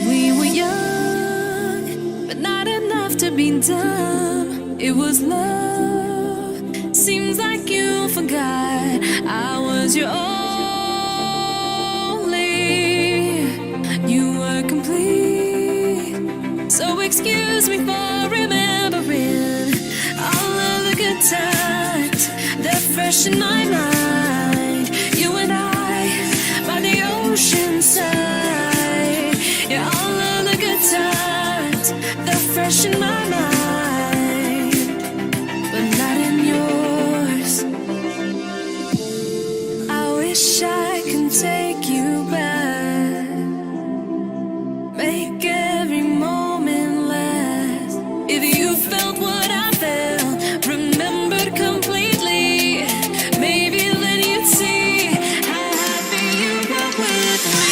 We were young, but not enough to be dumb. It was love. Seems like you forgot I was your only. You were complete. So excuse me for remembering all of the good times. They're fresh in my mind. You and I by the ocean side. Yeah, all of the good times, they're fresh in my mind, but not in yours. I wish I could take you back, make every moment last. If you felt what I felt, remembered completely, maybe then you'd see how happy you were with me.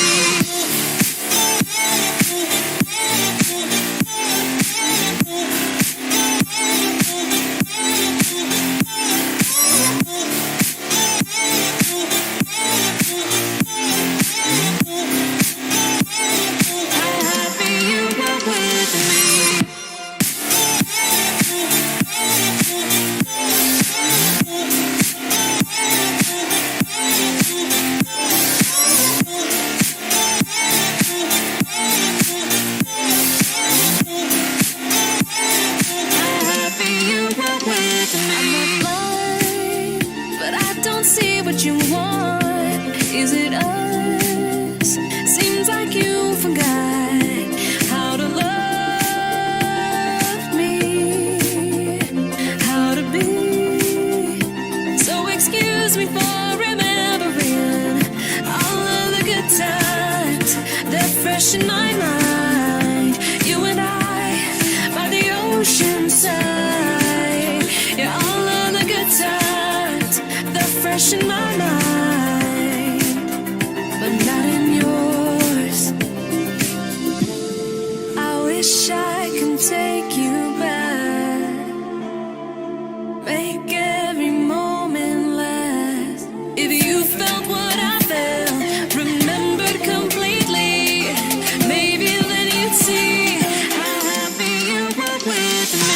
But I don't see what you want. Is it us? Seems like you forgot how to love me, how to be. So excuse me for remembering all of the good times. They're fresh in my mind. You and I by the ocean side. Yeah, all of the good times, they're fresh in my mind, but not in yours. I wish I could take you back, make every moment last. If you felt what I felt, remembered completely, maybe then you'd see how happy you were with me.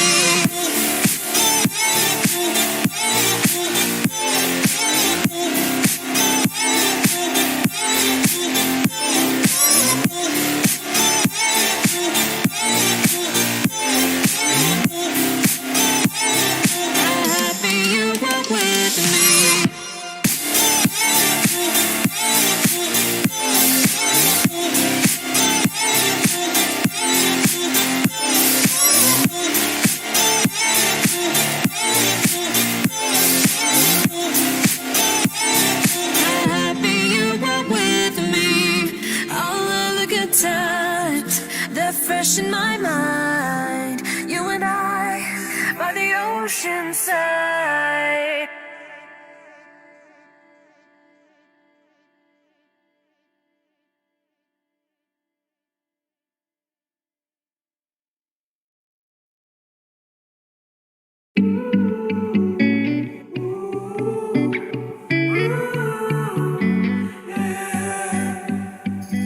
Fresh in my mind, you and I by the ocean side.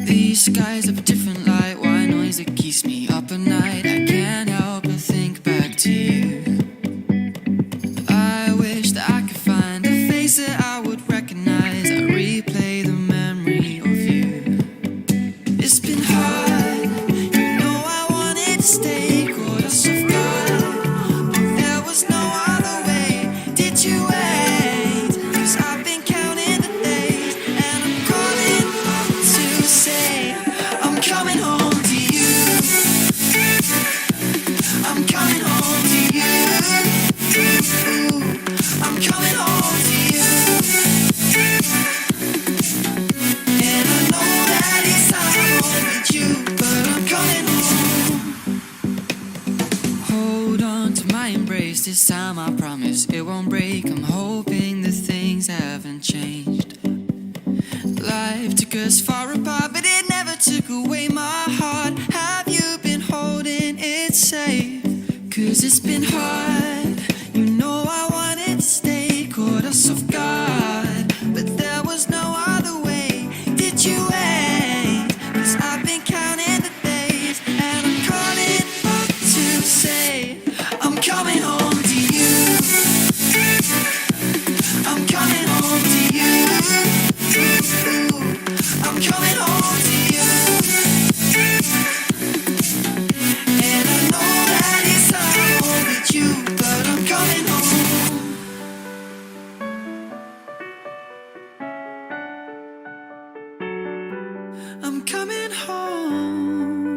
These skies have a different light, white noise that keeps me up at night. I can't help but think back to you. I wish that I could Did you wait? 'Cause I've been counting the days, and I'm calling up to say I'm coming home to you. I'm coming home to you. I'm coming home to you. And I know that it's time home with you, but I'm coming home. Hold on to my embrace this time, I promise it won't break. I'm hoping that things haven't changed. Life took us far apart, but it never took away my heart. Have you been holding it safe? 'Cause it's been hard. You know I wanted to stay, caught us off guard, but there was no other way. Did you wait? 'Cause I've been counting the days, and I'm calling up to say I'm coming home to you. I'm coming home to you. I'm coming home to you. And I know that it's time home with you, but I'm coming home. I'm coming home.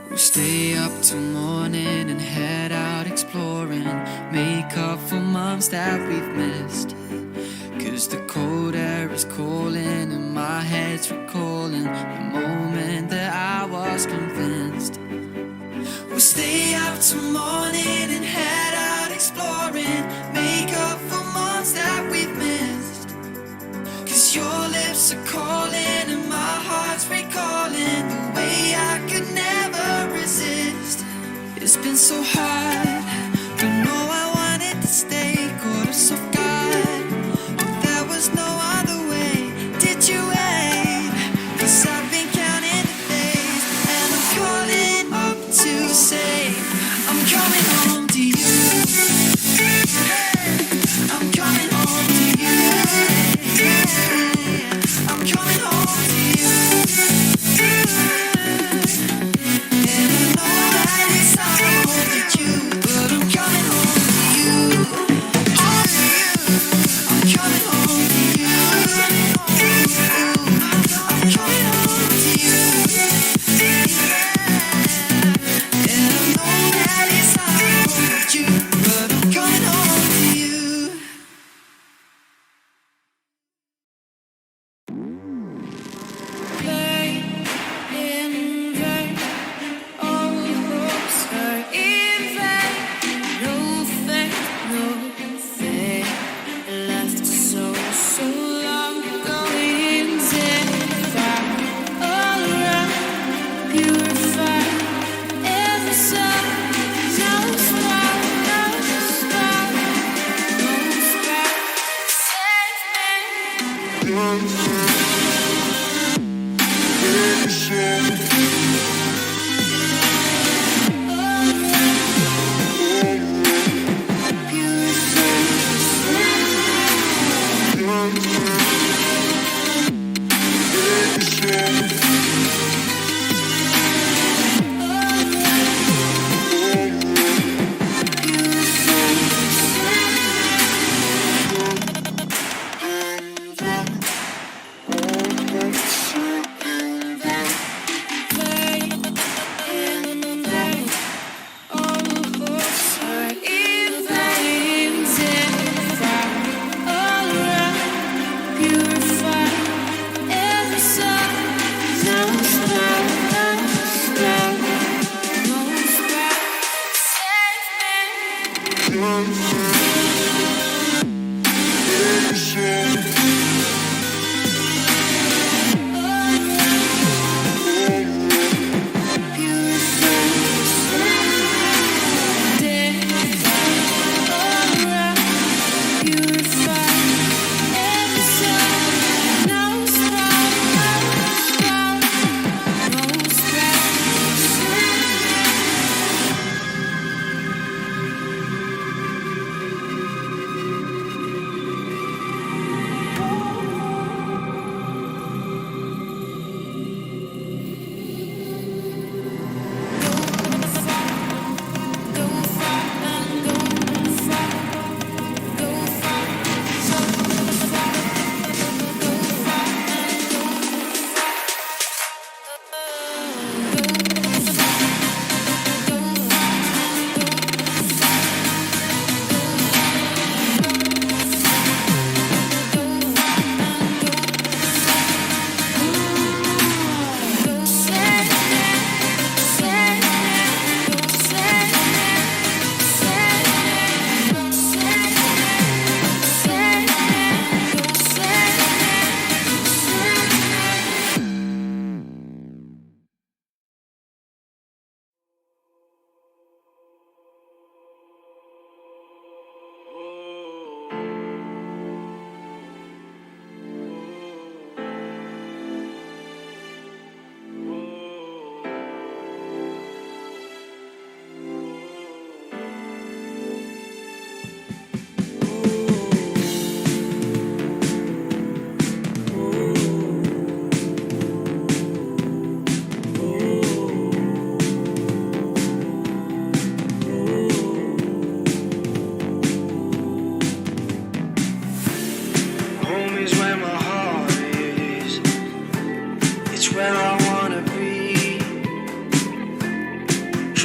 We'll stay up till morning and head out exploring, make up for months that we've missed. 'Cause the cold air is calling and my head's recalling the moment that I was convinced. We'll stay up till morning and head out exploring, make up for months that we've missed. 'Cause your lips are calling and my heart's recalling the way I could never resist. It's been so hard, but no, I wanted to stay, caught us off guard, but there was no other way. Did you wait? 'Cause I've been counting the days, and I'm calling up to say I'm coming home to you. I'm coming home to you. I'm coming home to you. And I know that it's time home with you,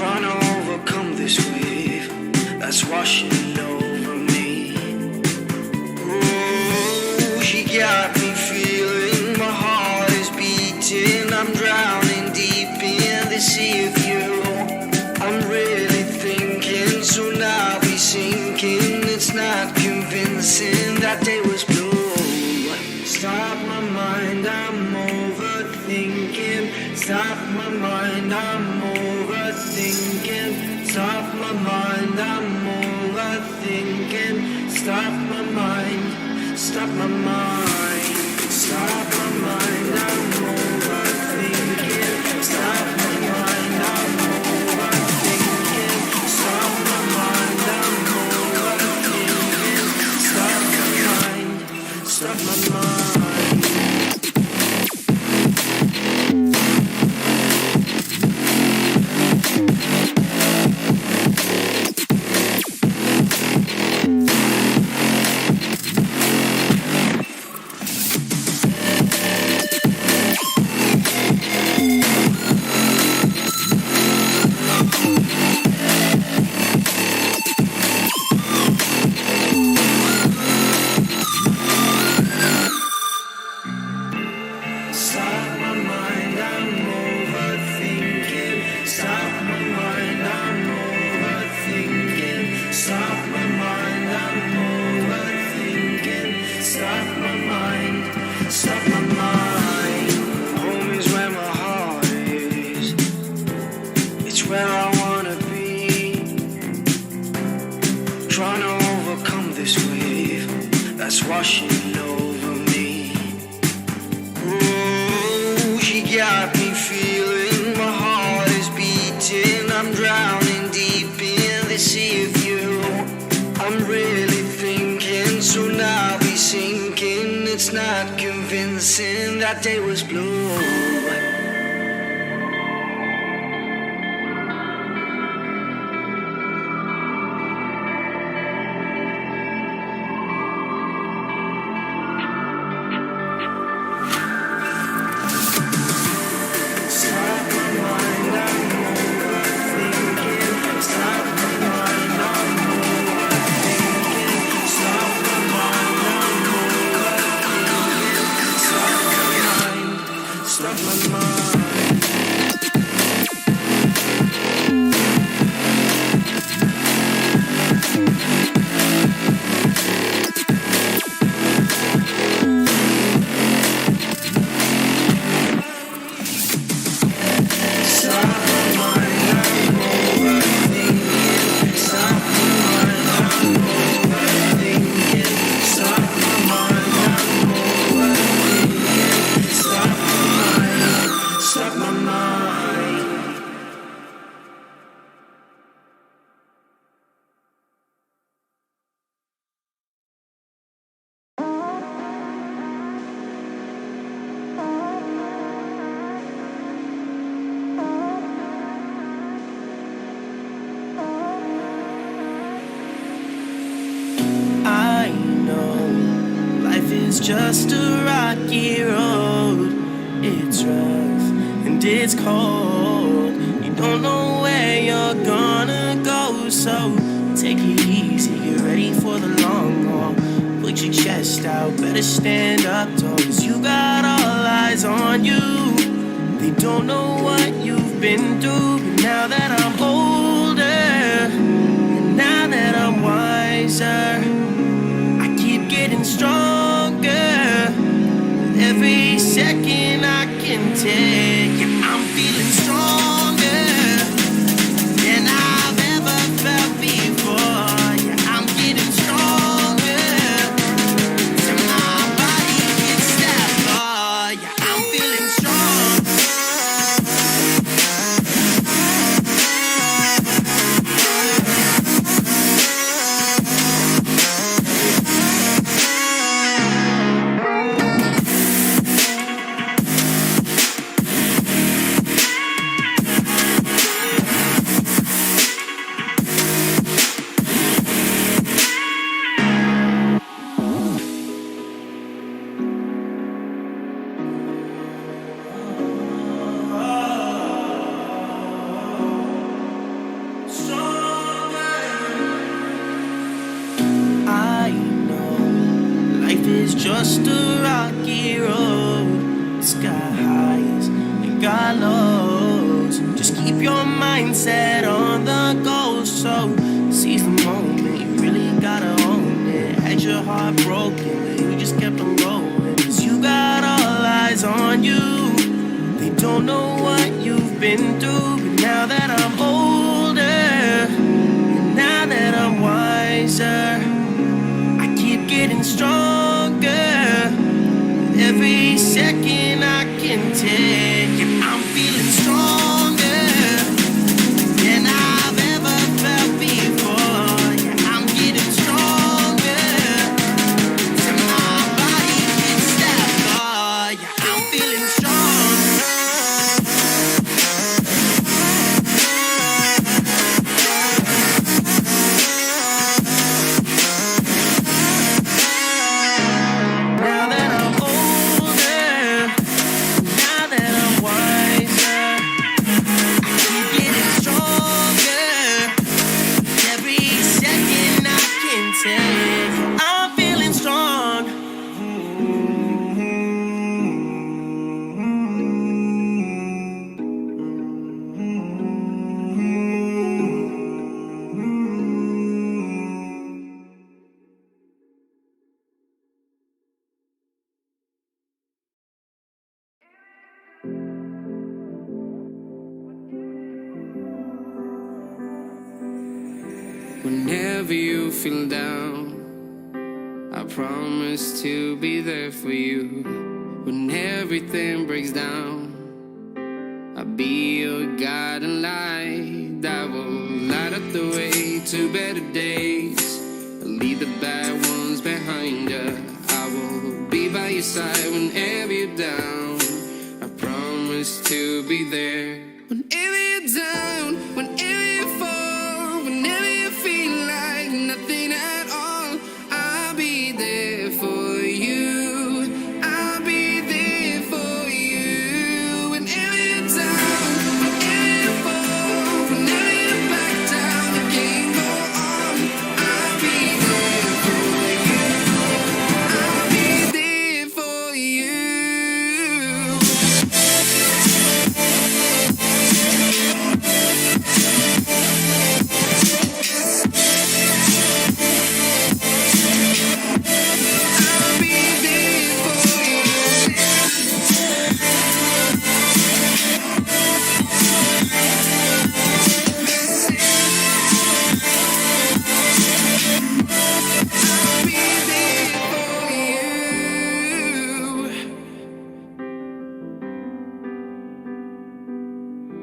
Trying to overcome this wave that's washing over me. Ooh, she got me feeling my heart is beating. I'm drowning deep in the sea of you. I'm really thinking, soon I'll be sinking. It's not convincing that day was blue. Stop my mind, I'm overthinking. Stop my mind, I'm overthinking. Stop my mind, I'm overthinking. Stop my mind, stop my mind. Stop my mind, I'm overthinking. Stop my mind, I'm overthinking. Stop my mind, I'm overthinking. Stop my mind, stop my mind. Washing over me. Ooh, she got me feeling my heart is beating. I'm drowning deep in the sea of you. I'm really thinking, soon I'll be sinking. It's not convincing that day was blue. Just a rocky road. It's rough and it's cold. You don't know where you're gonna go, so take it easy, get ready for the long haul. Put your chest out, better stand up tall, 'cause you got all eyes on you. They don't know what you've been through, but now that I'm older, and now that I'm wiser, I keep getting stronger. Every second I can take, yeah, I'm feeling stronger than I've ever felt before. Yeah, I'm getting stronger till my body gets that far. Yeah, I'm feeling strong. just a rocky road. Sky highs and got lows. Just keep your mindset on the goal. So seize the moment, you really gotta own it. Had your heart broken, but you just kept on going. 'Cause you got all eyes on you. They don't know what you've been through. But now that I'm older, now that I'm wiser, I keep getting stronger. Every second I can take, yeah, I'm feeling stronger than I've ever felt before. Yeah, I'm getting stronger till my body gets that far. Yeah, I'm feeling strong. Now that I'm older, now that I'm wiser, I keep getting stronger. Every second I can take, I'm feeling strong. Whenever you feel down, I promise to be there for you. When everything breaks down, I'll be your guiding light that will light up the way to better days. I'll leave the bad ones behind you. I will be by your side whenever you're down. I promise to be there. Whenever you're down, whenever you fall, whenever you feel like nothing at all, I'll be there for you. I'll be there for you. Whenever you're down, whenever you fall, whenever you're back down, you can't go on. I'll be there for you. I'll be there for you.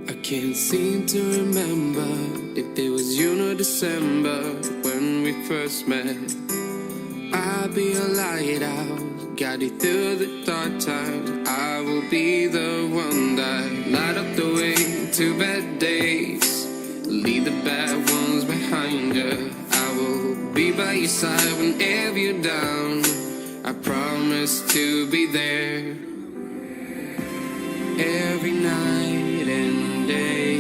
I can't seem to remember if it was June or December when we first met. I'll be your lighthouse, guide you through the dark times. I will be the one that light up the way to better days. Leave the bad ones behind you. I will be by your side whenever you're down. I promise to be there every night and day.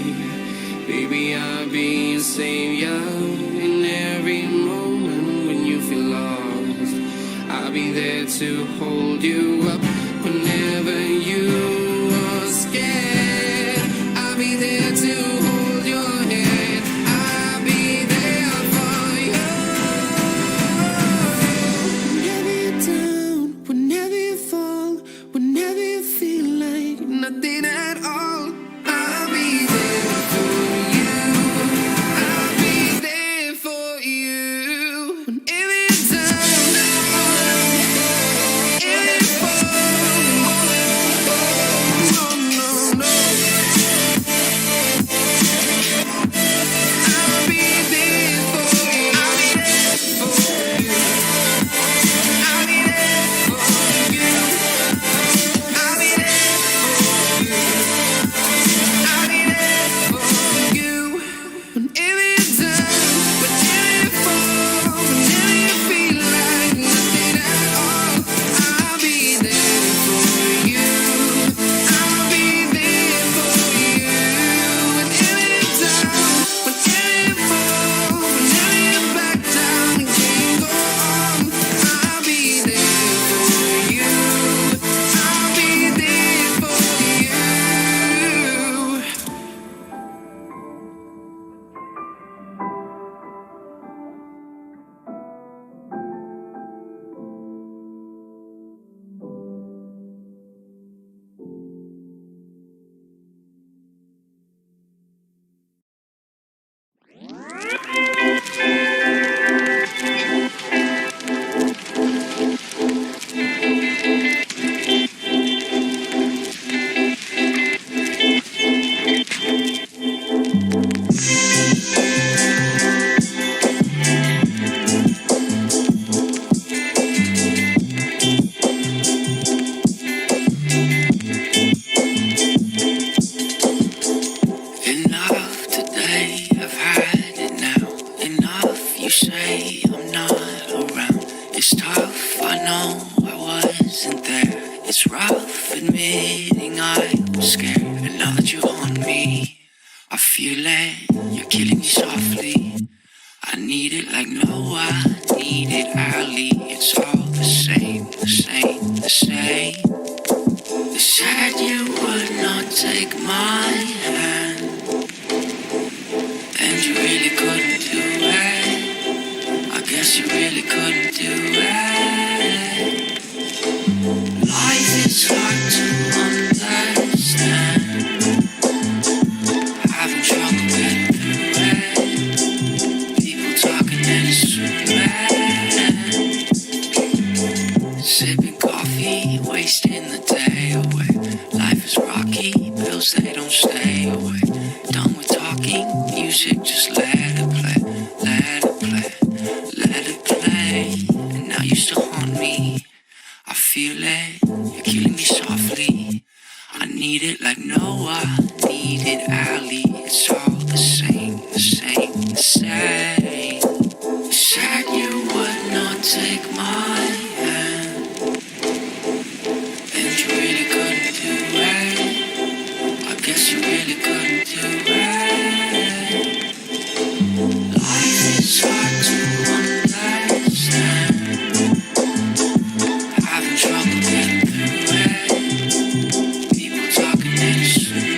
Baby, I'll be your savior in every moment when you feel lost. I'll be there to hold you up whenever you are scared. I'll be there to hold your hand. I'll be there for you. Whenever you're down, whenever you fall, whenever you feel like nothing at all, I'll be there for you. I'll be there for you. Whenever you're down, whenever you fall, say I'm not around. It's tough, I know I wasn't there. It's rough admitting I was scared. And now that you haunt me, I feel it, you're killing me softly. I need it like no, I need it early. It's all the same, the same, the same. They said you would not take my hand, and you really couldn't do it. I guess you really couldn't do it. Life is hard to understand. Having trouble getting through it. People talking and assuming. Sipping coffee, wasting the day away. Life is rocky, bills they don't stay away. Done with talking, music just let it play, let it play, let it play. And now you still haunt me. I feel it, you're killing me softly. I need it like no, I need it early. It's all the same, the same, the same. You said you would not take my hand, and you really couldn't do it. I guess you really couldn't do it. Life is hard to understand. Having trouble getting through it. People talking and assuming.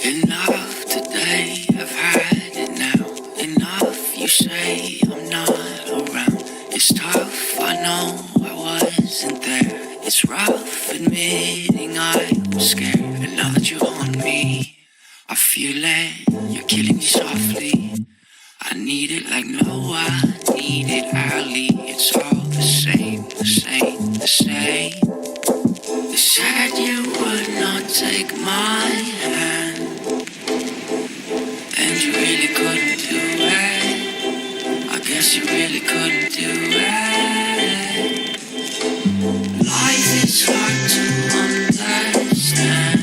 Enough today, I've had it now. Enough, you say I'm not around. It's tough, I know I wasn't there. It's rough admitting I was scared. And now that you haunt me, I feel it, you're killing me softly. I need it like no, I need it early. It's all the same, the same, the same. They said you would not take my hand, and you really couldn't do it. I guess you really couldn't do it. Life is hard to understand.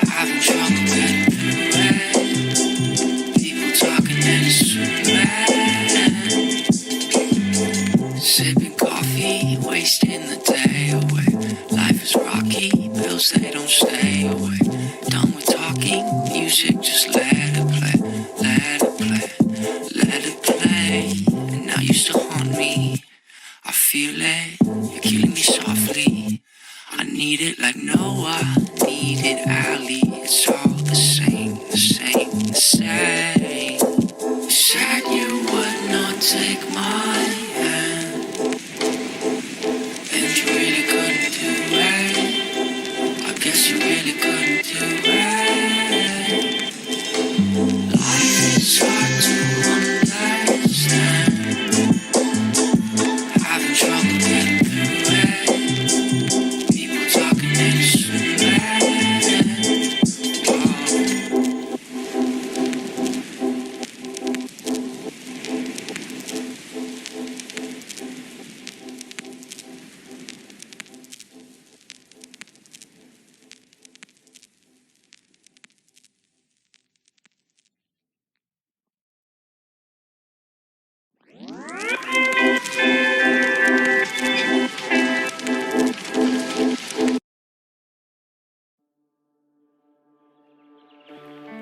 Having trouble getting through it. People talking and assuming. Sipping coffee, wasting the day away. Life is rocky, bills they don't stay away. Done with talking, music just let it play, let it play, let it play. And now you still haunt me. I feel it, you're killing me softly. I need it like no, I need it early. It's all the same, the same, the same. You said you would not take my hand, and you really couldn't do it. I guess you really couldn't do it. Life is hard to understand. Having trouble getting through it. People talking and assuming.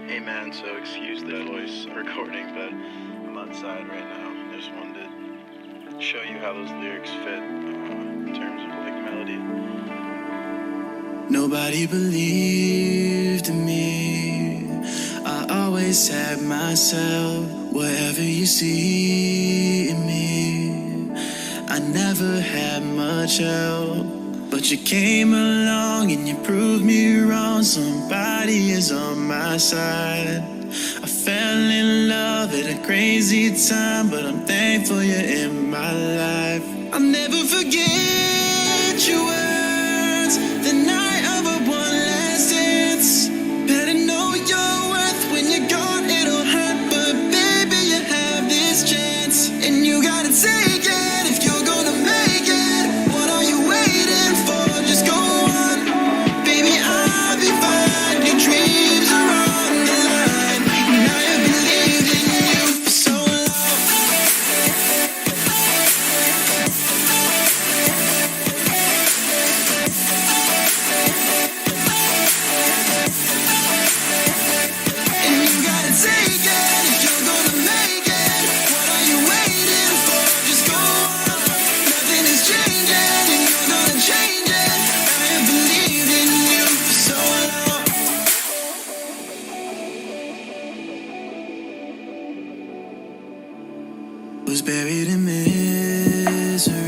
Hey man, so excuse the voice recording, but I'm outside right now. I just wanted to show you how those lyrics fit in terms of like melody. Nobody believed in me. I always had myself. Whatever you see in me, I never had much help. But you came along and you proved me wrong. Somebody is on my side. I fell in love at a crazy time, but I'm thankful you're in my life. I'll never forget your words the night of our one last dance. Better know your worth when you're gone, it'll hurt, but baby, you have this chance, and you gotta take it if you're gonna make it. What are you waiting for? Just go on, baby, I'll be fine. Your dreams are on the line, and I have believed in you for so long. And you gotta take it if you're gonna make it. What are you waiting for? Just go on. Nothing is changing, and you're gonna change it. I have believed in you for so long. Was buried in misery.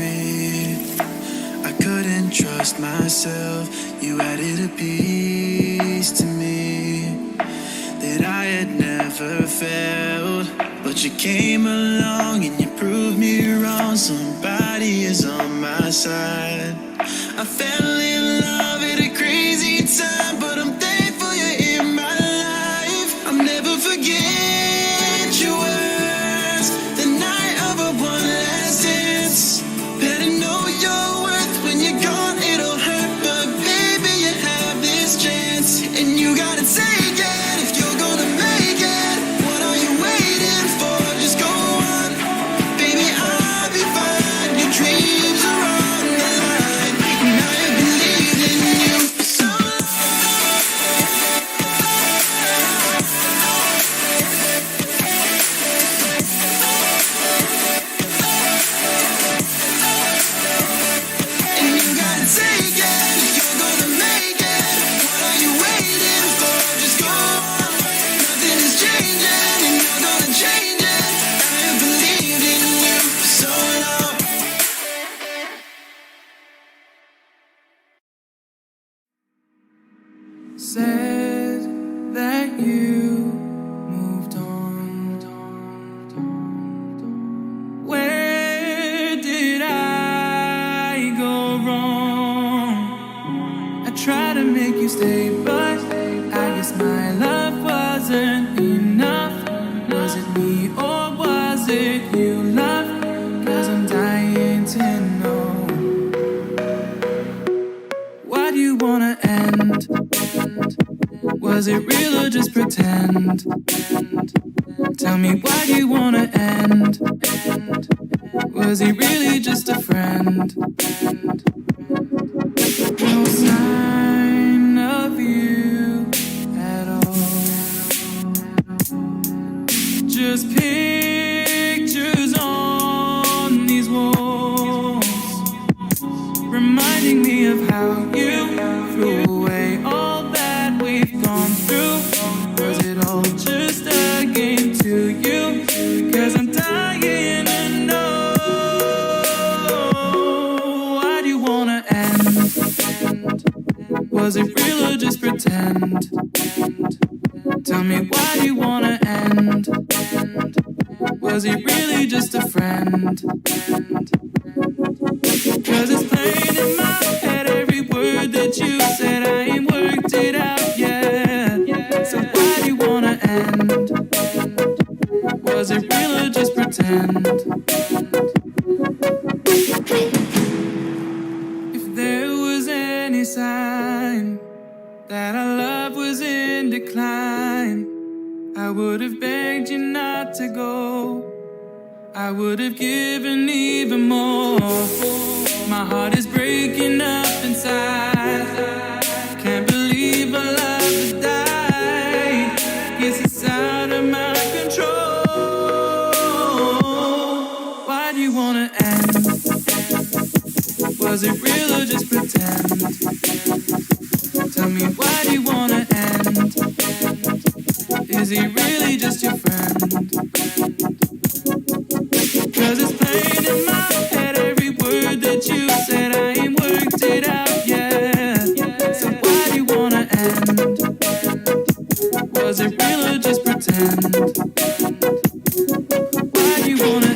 I couldn't trust myself. You added a piece to me that I had never felt. But you came along and you proved me wrong. Somebody is on my side. I fell in love at a crazy time, but I'm thankful you're in my life. I'll never forget your words the night of our one last dance. Better know your worth when you're gone, it'll hurt, but baby, you have this chance, and you gotta take it if you're gonna make it. What are you waiting for? Just go on, baby, I'll be fine. Your dreams are on the line, and I have believed in you for so long. And you gotta take it if you're gonna make it. What are you waiting for? Just go on. Nothing is changing, and you're gonna change it. I have believed in you for so long. Said that you moved on. Where did I go wrong? I tried to make you stay, but I guess my love wasn't enough. Was it me or was it you, love? 'Cause I'm dying to know. Why do you wanna end? Was it real or just pretend? Tell me, why do you wanna end? Was he really just a friend? No sign of you at all. Just pictures on these walls, reminding me of how you threw away all that we've gone through. Was it all just a game to you? 'Cause I'm dying to know. Why do you wanna end? Was it real or just pretend? Tell me, why do you wanna end? Was he really just a friend? 'Cause it's plain in my head, every word that you said, I ain't worked it out yet. So why do you wanna end? Was it real or just pretend? If there was any sign that our love was in decline, I would have begged you not to go. I would have given even more. My heart is breaking up inside. Can't believe our love has died. Guess it's out of my control. Why do you wanna end? Was it real or just pretend? Cause it's playing in my head every word that you said. I ain't worked it out yet. So why do you wanna end? Was it real or just pretend? Why do you wanna?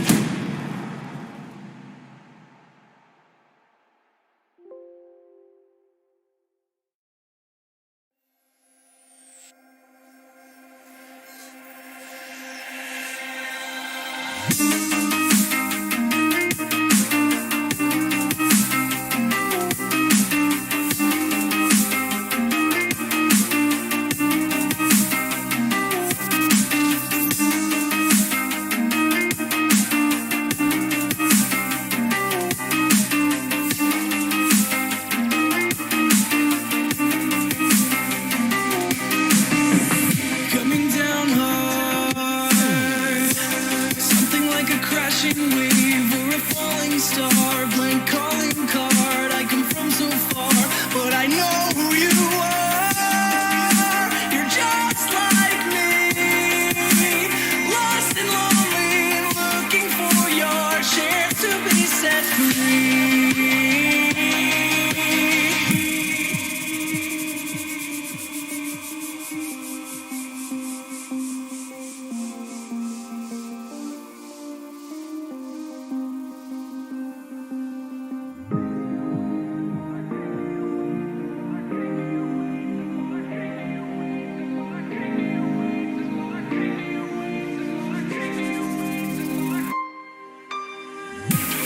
Coming down hard, something like a crashing wave or a falling star, blank calling card. I come from so far, but I know who you are. You're just like me, lost and lonely, looking for your chance to be set free.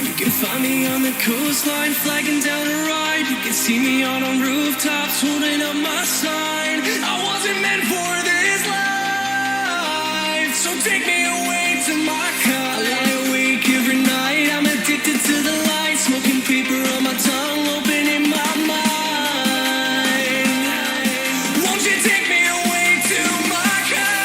You can find me on the coastline, flagging down a ride. You can see me out on rooftops, holding up my sign. I wasn't meant for this life, so take me away to my car. I lie awake every night, I'm addicted to the light. Smoking paper on my tongue, opening my mind. Won't you take me away to my car?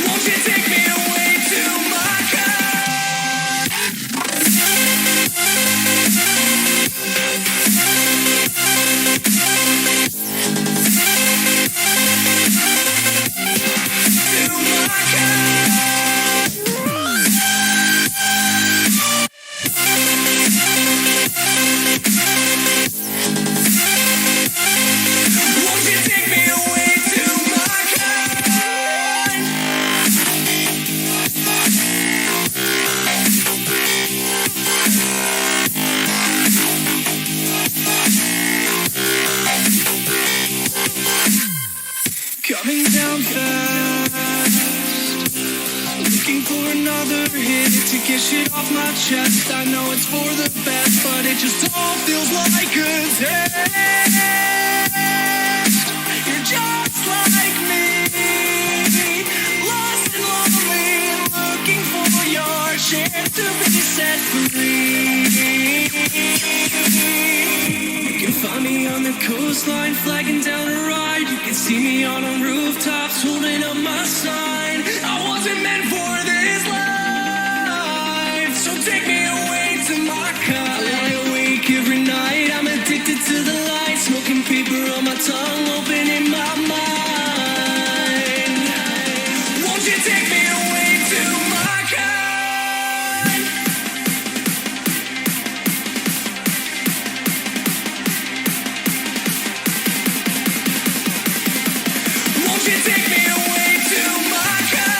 Won't you take me away to my car? To my car. Won't you take me away to my car? Coming down fast, looking for another hit to get shit off my chest. I know it's for the best, but it just all feels like a test. You're just like me, lost and lonely, looking for your chance to be set free. You can find me on the coastline, flagging down a ride. You can see me out on rooftops, holding up my sign. I wasn't meant for this life, so take me away to my car. I lie awake every night, I'm addicted to the light. Smoking paper on my tongue, opening my mind. Won't you take me away to my car? Won't you take me away to my car?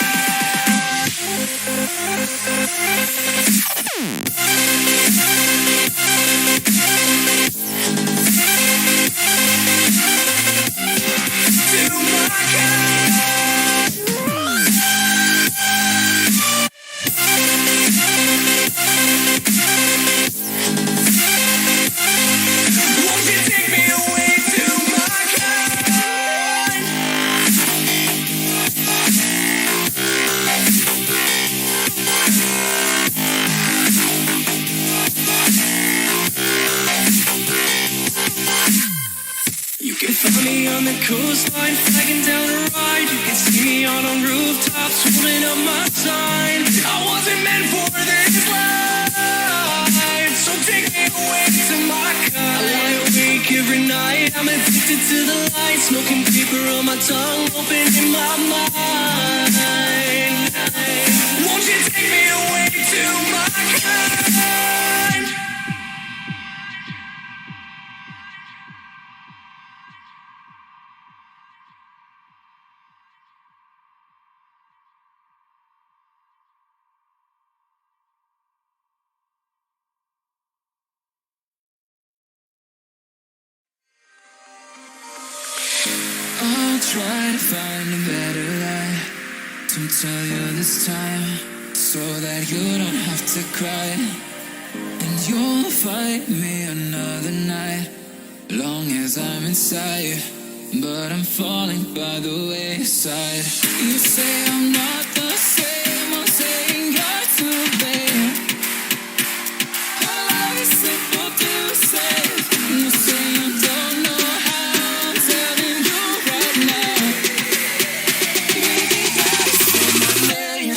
To my car. Won't you take me away to my car? You can find me on the coastline, flagging down a ride. You can see me out on rooftops, holding up my sign. I wasn't meant for this life, so take me away Addicted to the light, smoking paper on my tongue, opening my mind. Won't you take me away to my kind? I'll try to find a better lie to tell you this time, so that you don't have to cry. And you'll fight me another night, long as I'm inside. But I'm falling by the wayside. You say I'm not the same, I'm saying you're too late. Our love is simple to say. You say you don't know how, I'm telling you right now. Baby, gotta say my name.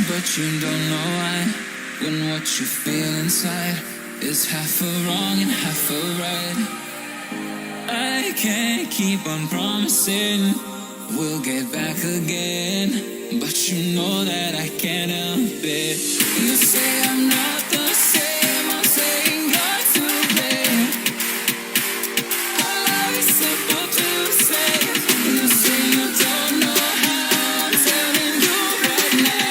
But you don't know why, when what you feel inside is half a wrong and half a right. I can't keep on promising we'll get back again, but you know that I can't help it. You say I'm not the same, I'm saying you're too late. Our love is simple to say. You say you don't know how, I'm telling you right now.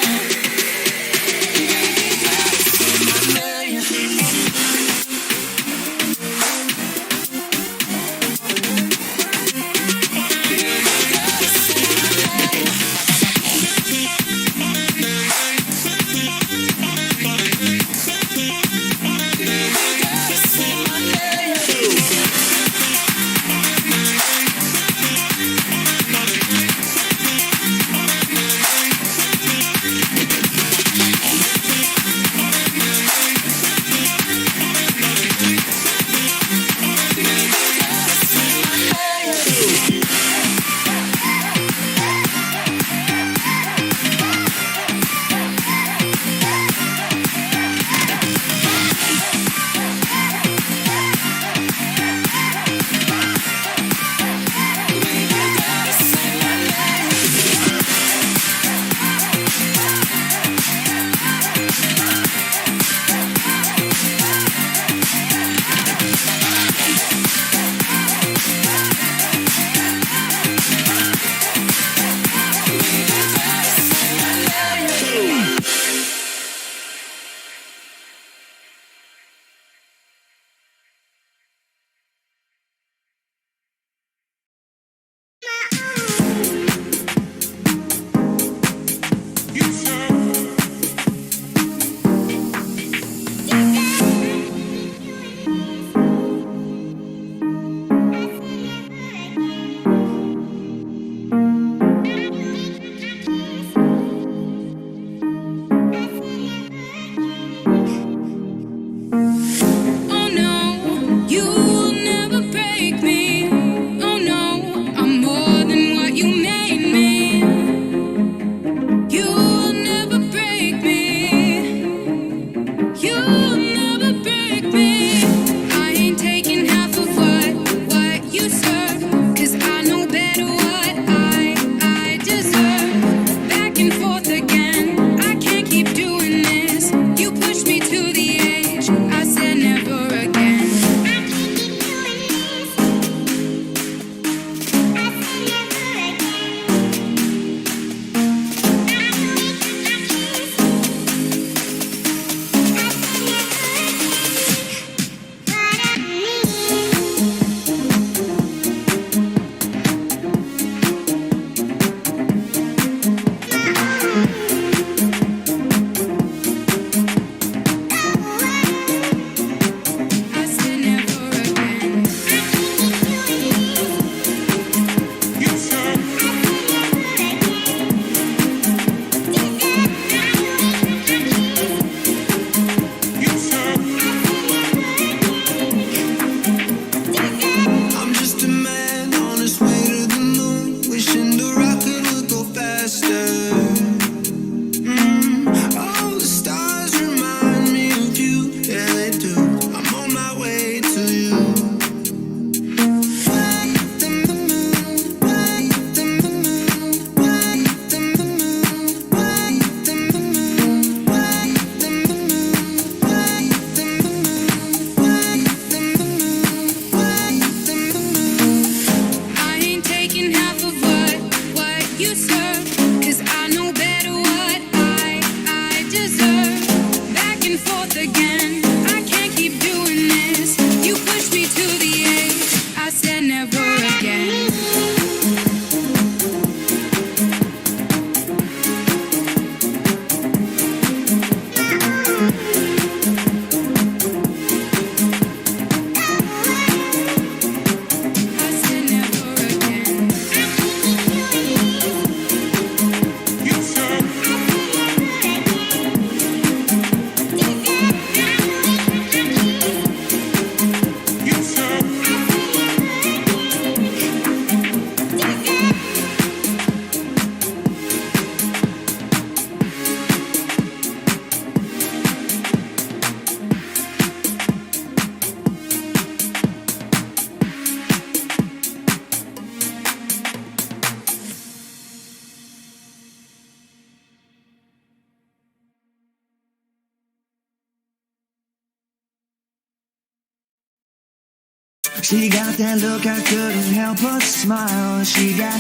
She got that look, I couldn't help but smile. She got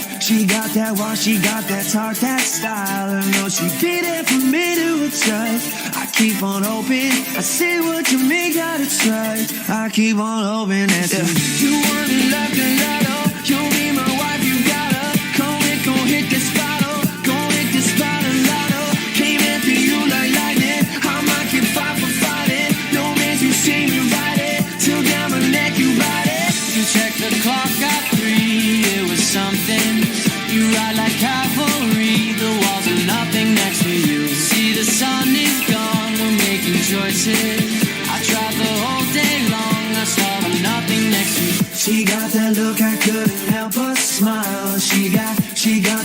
that walk, she got that talk, that style. I know she'd be there for me to adjust. I keep on hoping, I see what you mean, gotta trust. I keep on hoping that you want to love the lotto. You'll be my wife, you gotta come and go hit this bottle. Go hit this bottle, lotto. Came after you like lightning. I might get 5 for fighting. No man's you see me ride it. Till down my neck, you ride it. You check the clock, got 3, it was something. You ride like cavalry, the walls are nothing next to you. See the sun is gone, we're making choices. I tried the whole day long, I saw nothing next to you. She got that look, I couldn't help but smile. She got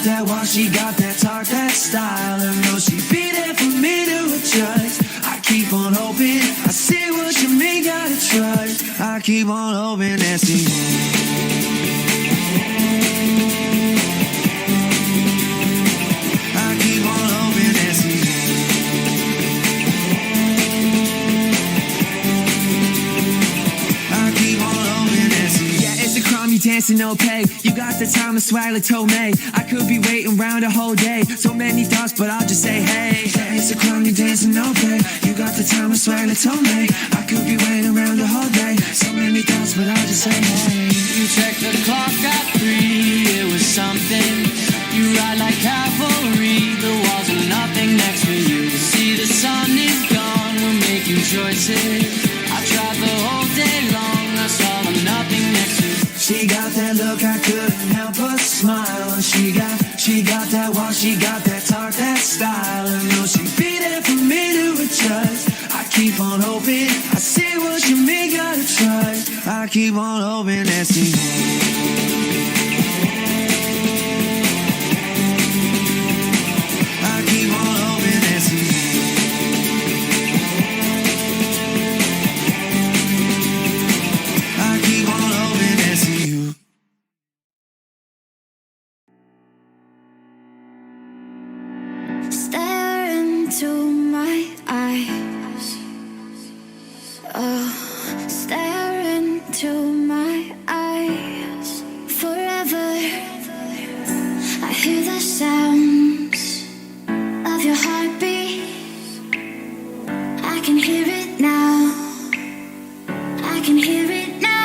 that walk, she got that talk, that style. I know she'd be there for me to adjust. I keep on hoping, I see what you mean, gotta trust. I keep on hoping that she I keep on hoping that she I keep on hoping that she yeah, it's a crime, you dancing no pay. You got the time and swag like Tomei. I could be waiting around a whole day. So many thoughts, but I'll just say hey. Yeah, it's a crime, you dancing no pay. You got the time and swag like Tomei. I could be waiting around a whole day. So many thoughts, but I'll just say hey. You check the clock, got 3, it was something. You ride like cavalry, the walls are nothing next to you. See the sun is gone, we're making choices. I tried the whole day long, I saw nothing next to you. She got that look, I couldn't help but smile. She got that walk, she got that talk, that style. I know she'd be there for me to adjust. I keep on hoping, I see what you mean, gotta trust. I keep on hoping that she I keep on hoping that she I keep on hoping that she Stare into my eyes. Oh, stare into my eyes. Forever, I hear the sounds of your heartbeat. I can hear it now. I can hear it now.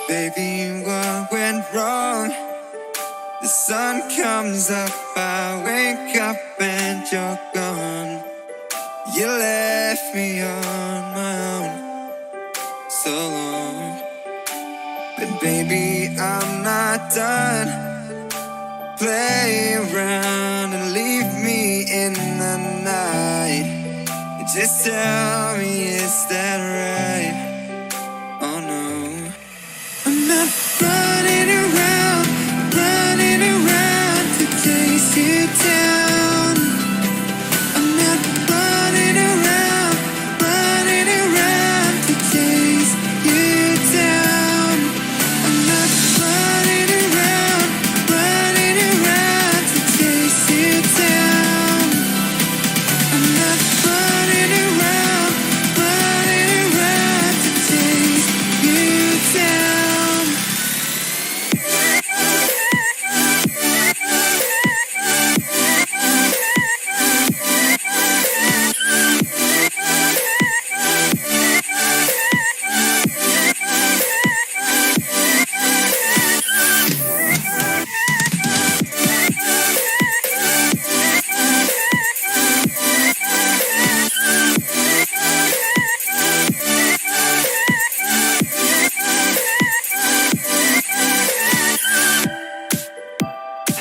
Baby, what went wrong? The sun comes up, I wake up and you're gone. You left me on my own so long. But baby, I'm not done. Play around and leave me in the night. Just tell me, is that right? Oh no, I'm not running around to chase you down. I'm not running around to chase you down. I'm not running around to chase you down. I'm not running around to chase you down.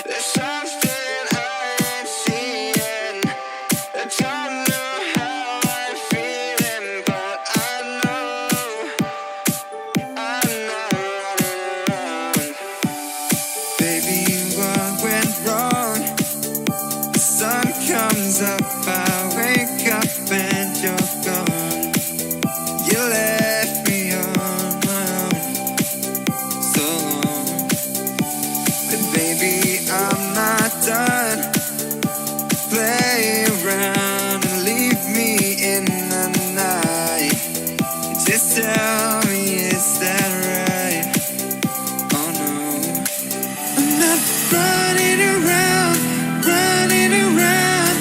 There's something I ain't seeing. I don't know how I'm feeling, but I know I'm not running around. Baby, what went wrong? The sun comes up, I wake up and you're gone. You left me on my own so long. But baby, I'm not done. Play around and leave me in the night. Just tell me, is that right? Oh no, I'm not running around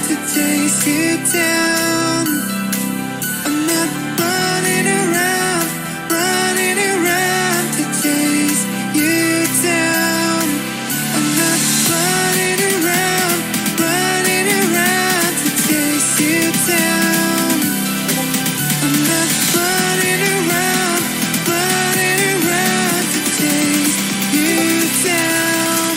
to chase you down. I'm not running around to chase you down. I'm not running around to chase you down. I'm not running around to chase you down.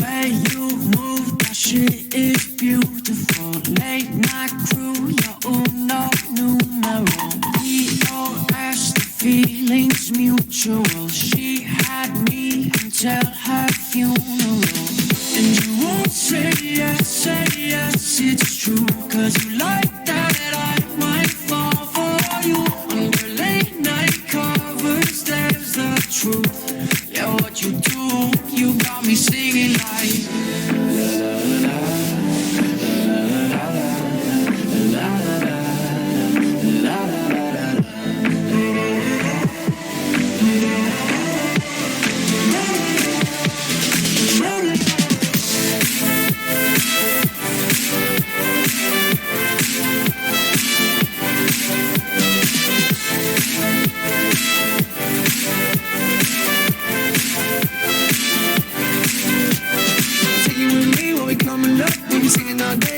Way you move, that shit is beautiful. Late night crew, you're uno numero. POS, the feeling's mutual. She had me until her funeral. And you won't say yes, it's true. Cause you like that I might fall for you. Under late night covers, there's the truth. Yeah, what you do, you got me singing like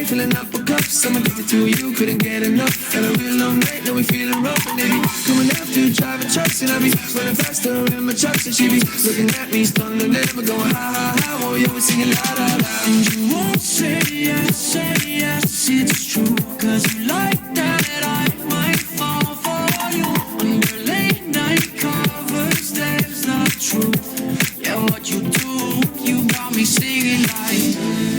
filling up a cup. So I'm addicted to you, couldn't get enough. Had a real long night, now we feeling rough. And they be coming after, driving trucks. And I be running faster in my trucks. And she be looking at me, stunned and never going ha ha ha. Oh, yeah, we singing la la la. And you won't say yes, it's true. Cause you like that I might fall for you. Under late night covers, there's not truth. Yeah, what you do, you got me singing like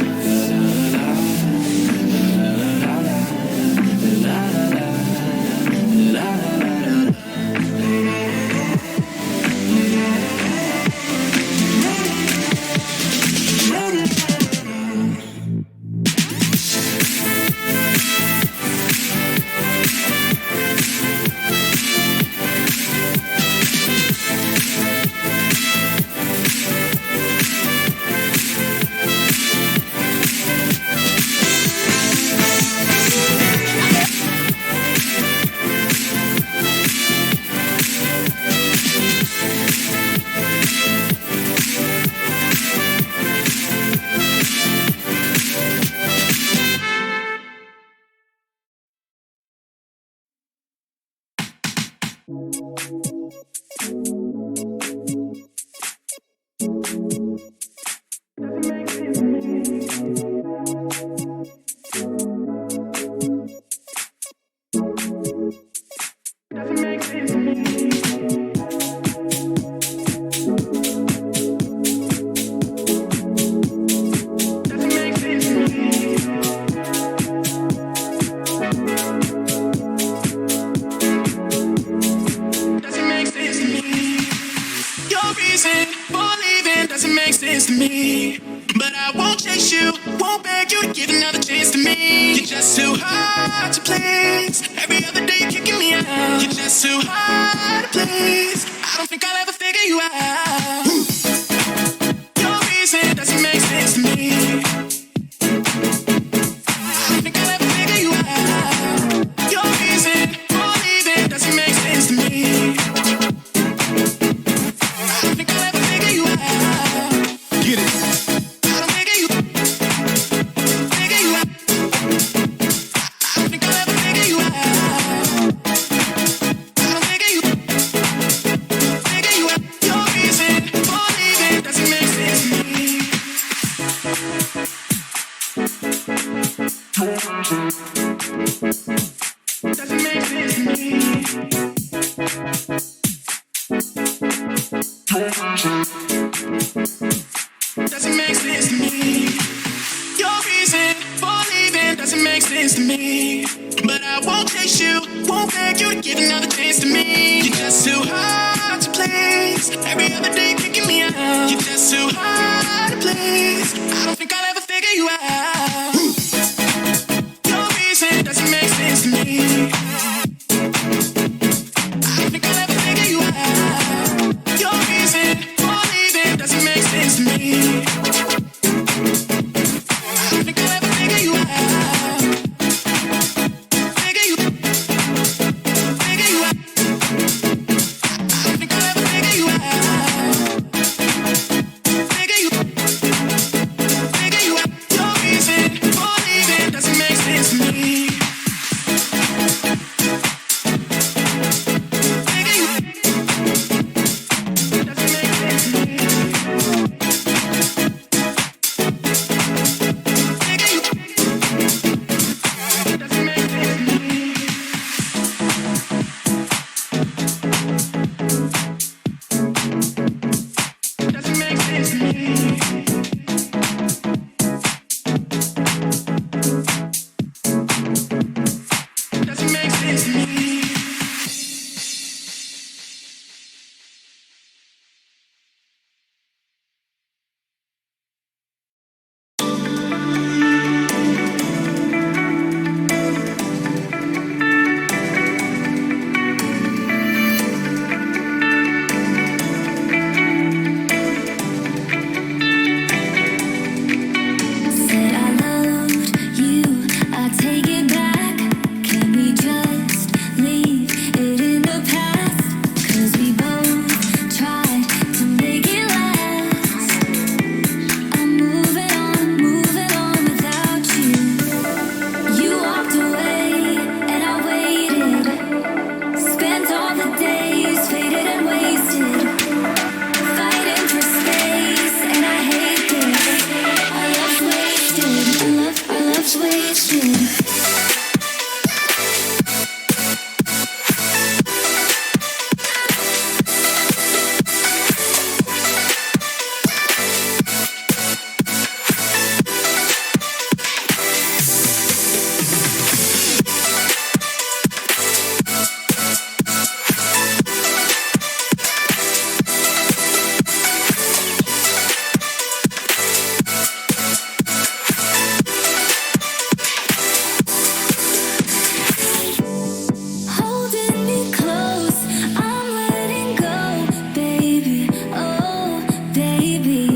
baby.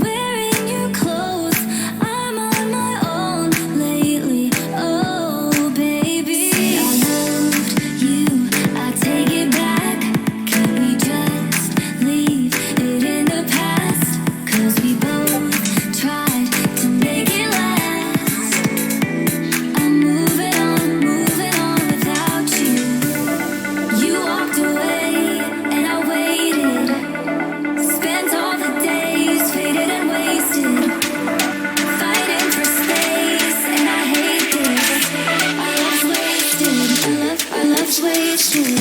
Wearing your clothes, I'm on my own lately. Oh, baby, I loved you. I take it back. Can we just leave it in the past? 'Cause we both tried to make it last. I'm moving on without you. You walked away and I waited. Spent all the days faded and wasted, fighting for space, and I hate this. Our love's wasted. Our love's wasted.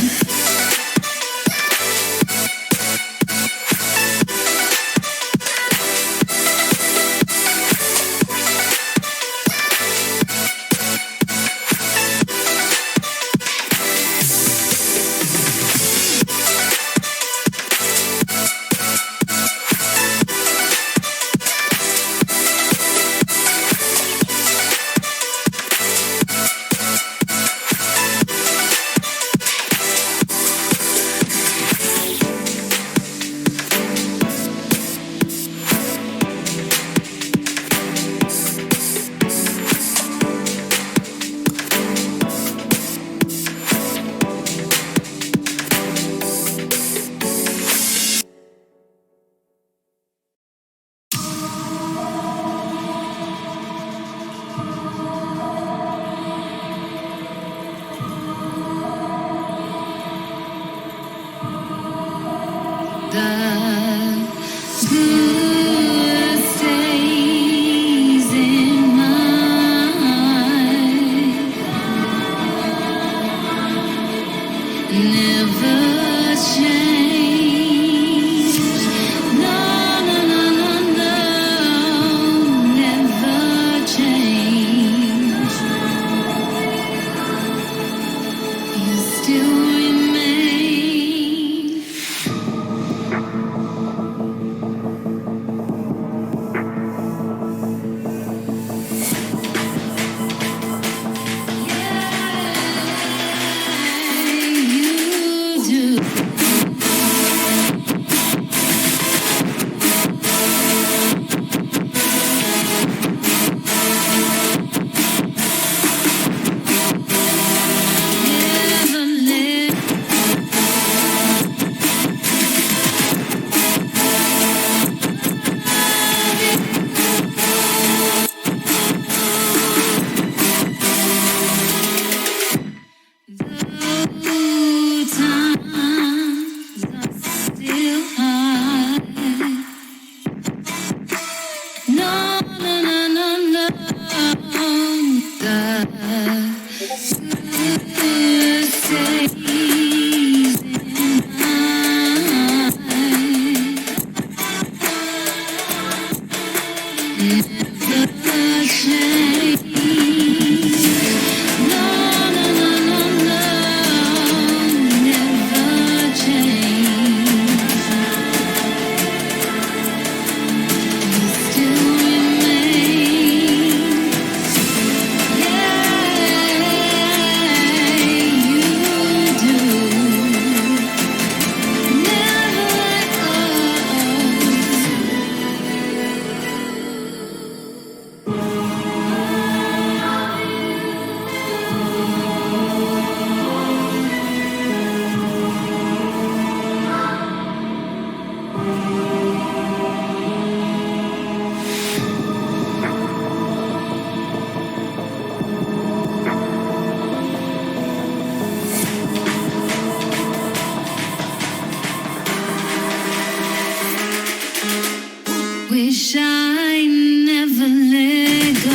Wish I never let go.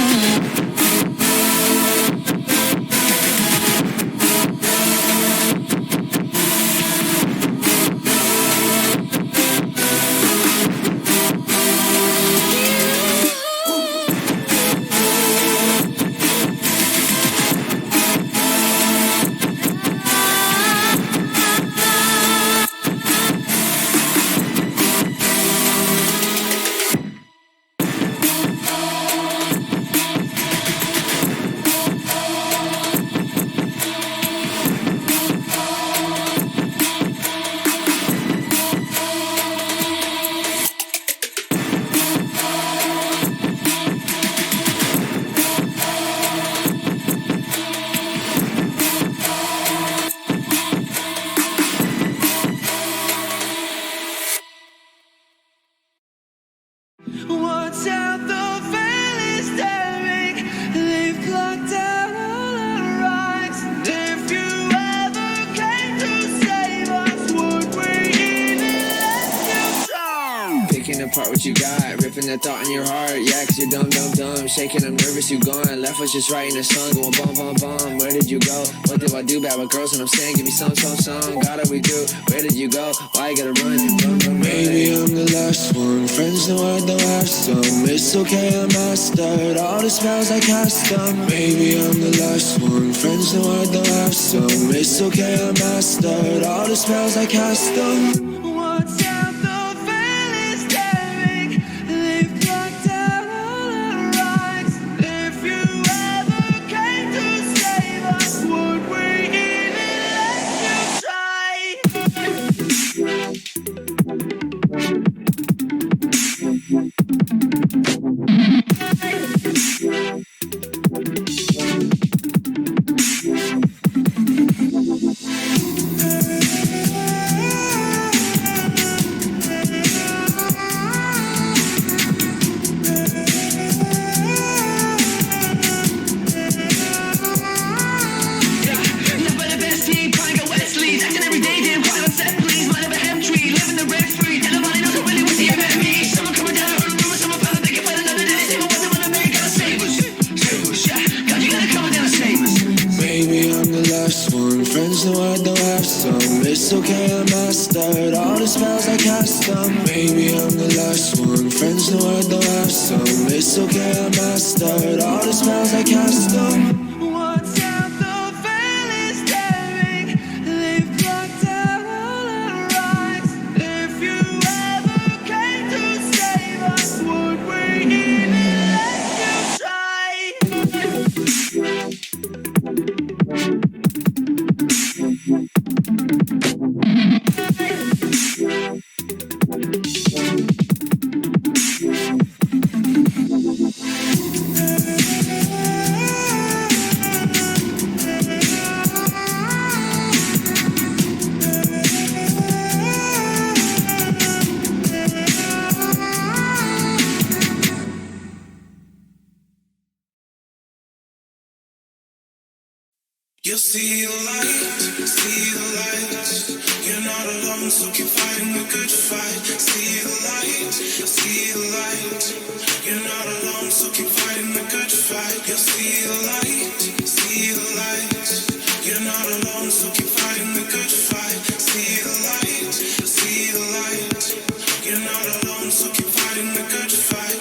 Picking apart what you got, ripping that thought in your heart. Yeah, cause you're dumb, dumb, dumb. Shaking, I'm nervous, you gone. Left was just writing a song, going bum, bum, bum. Where did you go? What do I do bad with girls? And I'm saying, give me some, gotta we do. Where did you go? Why you gotta run, run, run? Maybe I'm the last one. Friends know I don't have some. It's okay, I mastered all the spells I cast on. Maybe I'm the last one. Friends know I don't have some. It's okay, I mastered all the spells I cast on. What's out the veil is staring. They've blocked out all our rights. If you ever came to save us, would we even let It's okay, I mastered all the spells I cast on. Maybe I'm the last one. Friends know I don't have some. It's okay, I mastered all the spells I cast on. What's out the veil is staring. They've blocked out all our rights. If you ever came to save us, would we even let you try? You'll see the light, see the light. You're not alone, so keep fighting the good fight. See the light, see the light. You're not alone, so keep fighting the good fight. You'll see the light, see the light. You're not alone, so keep fighting the good fight. See the light, see the light. You're not alone, so keep fighting the good fight.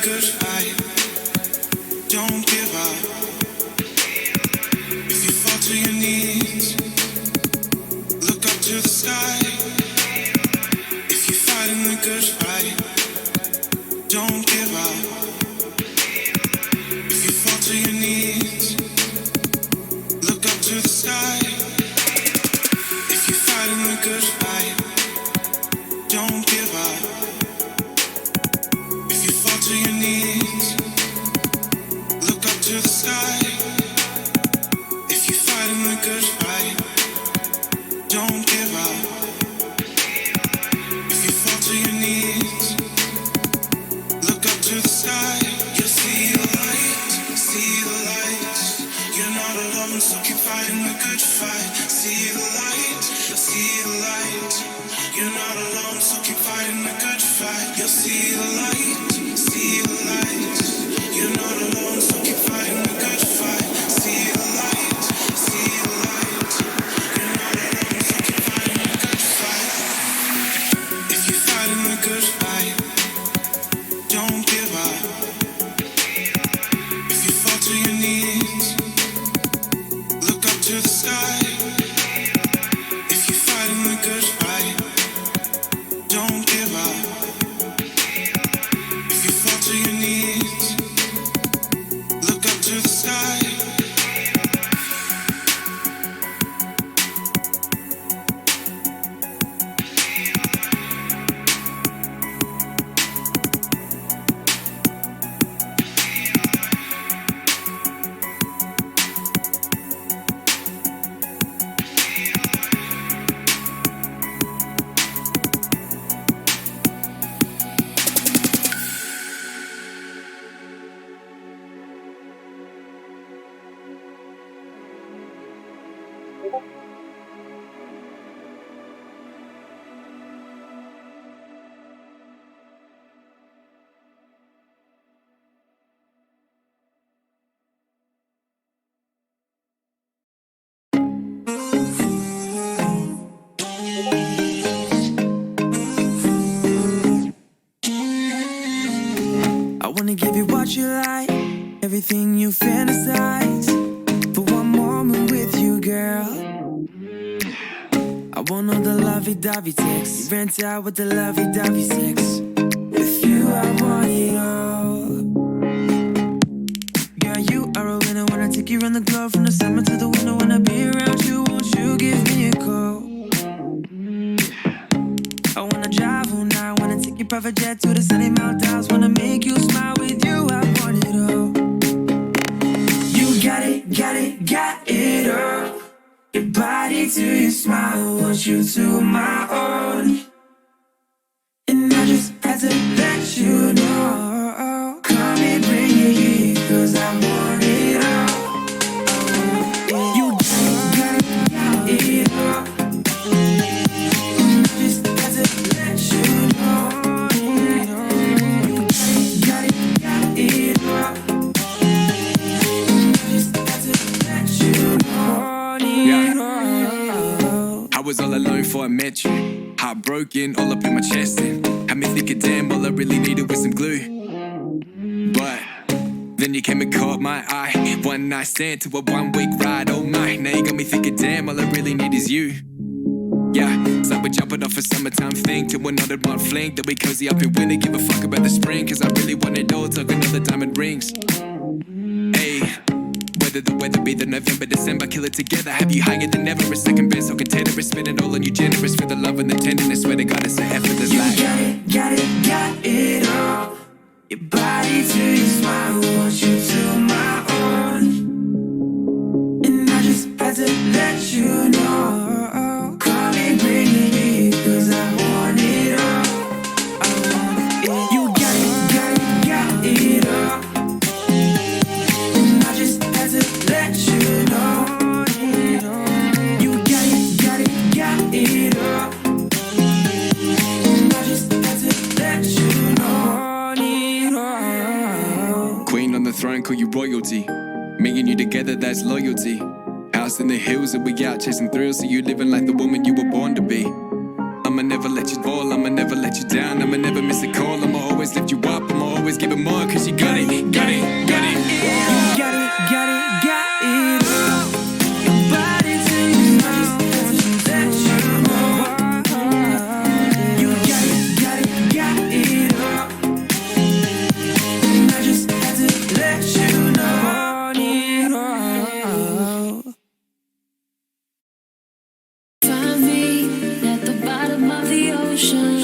Good fight, don't give up. If you fall to your knees, look up to the sky. If you're fighting the good fight, don't give up. If you fall to your knees, look up to the sky. If you're fighting the good fight, don't give up. To your knees, look up to the sky. If you're fighting the good fight, don't give up. If you fall to your knees, look up to the sky. You'll see the light, see the light. You're not alone, so keep fighting the good fight. See the light, see the light. You're not alone, so keep fighting the good fight. You'll see the light. See the light, you're not alone, so keep fighting the good fight. See the light, see the light, you're not alone, so keep fighting the good fight. If you're fighting the good fight, don't give up. If you fall to your knees, look up to the sky. If you're fighting the good fight, don't give up. To your knees, look up to the sky. give you what you like, everything you fantasize. For one moment with you, girl. I want all the lovey-dovey sex. You rent out with the lovey-dovey sex. With you, I want it all. Girl, you are a winner. When I take you around the globe, from the summer to the winter. When I be around you, won't you give me a call? I wanna drive all night. Wanna take your private jet to the sunny Maldives. Wanna make you smile. With you, I want it all. You got it, got it, got it all. Your body to your smile, want you to my own. And I just had to let you know. Come and bring it here, cause I want it all. You got it all. And I just had to let you know. You got it all. And I just had to let you know. I was all alone before I met you. Heartbroken, all up in my chest. And had me thinking, damn, all I really needed was some glue. But then you came and caught my eye. One night stand to a 1 week ride. Oh my, now you got me thinking, damn, all I really need is you. Yeah, it's like we're jumping off a summertime thing to another one fling. That we cozy up in winter, give a fuck about the spring. Cause I really want it all, talk another diamond rings. Hey, whether the weather be the November, December, kill it together. Have you higher than ever, a second best, so container. Spend it all on you, generous for the love and the tenderness. Swear to God, it's an effortless life. You got it all. Your body to your smile, want you to my own. And I just had to let you know. Come and bring it here, cause I want it all. I want it. You got it all. And I just had to let you know. You got it all. And I just had to let you know. Queen on the throne, call you royalty. Me and you together, that's loyalty. House in the hills, and we out chasing thrills. So you living like the woman you were born to be. I'ma never let you fall, I'ma never let you down. I'ma never miss a call, I'ma always lift you up. I'ma always give it more, cause you got it, got it, got it. Got it all. Your body to your smile, let you know. You got it all. And I just had to let you know. Find me at the bottom of the ocean.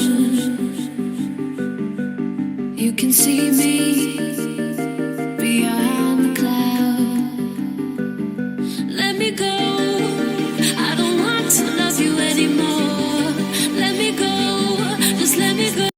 You can see me beyond the cloud. Let me go. I don't want to love you anymore. Let me go. Just let me go.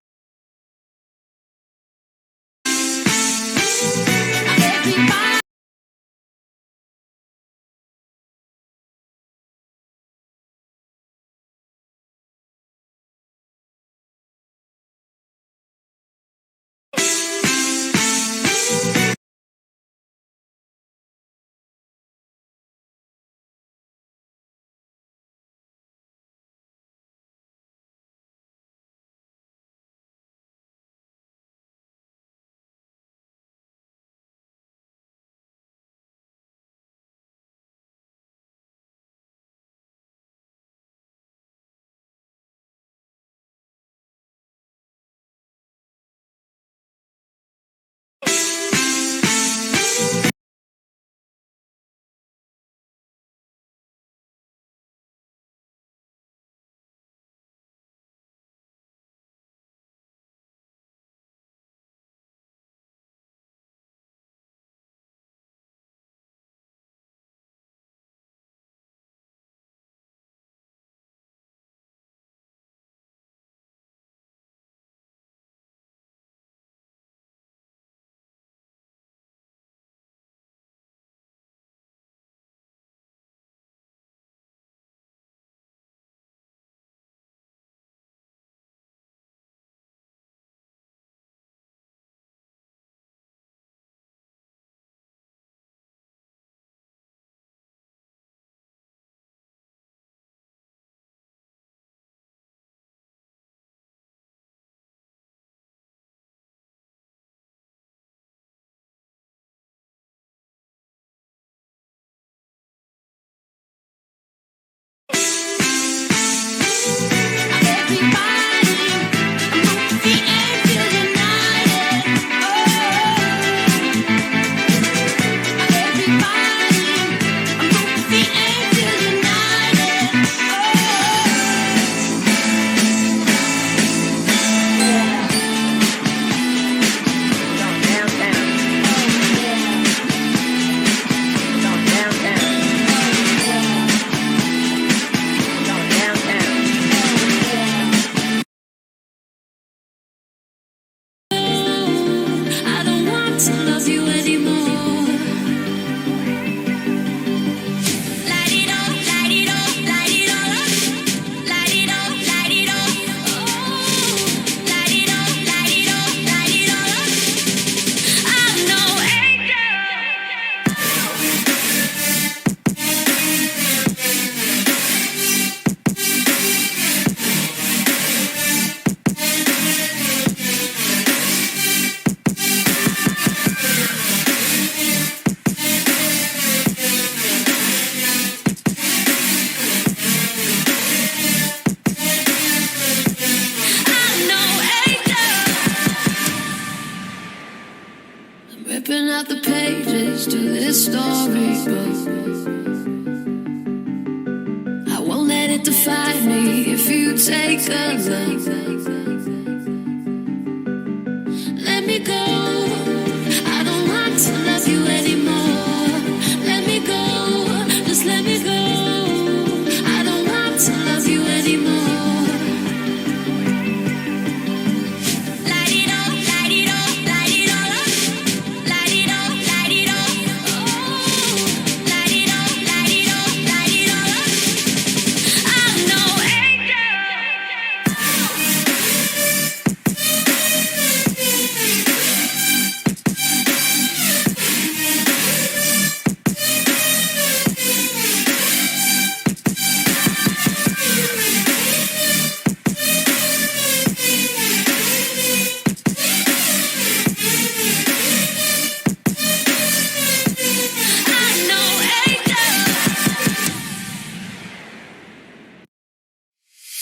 out the pages to this storybook. I won't let it define me if you take a look. Let me go. I don't want to love you anymore. Let me go. Just let me go. I don't want to love you anymore.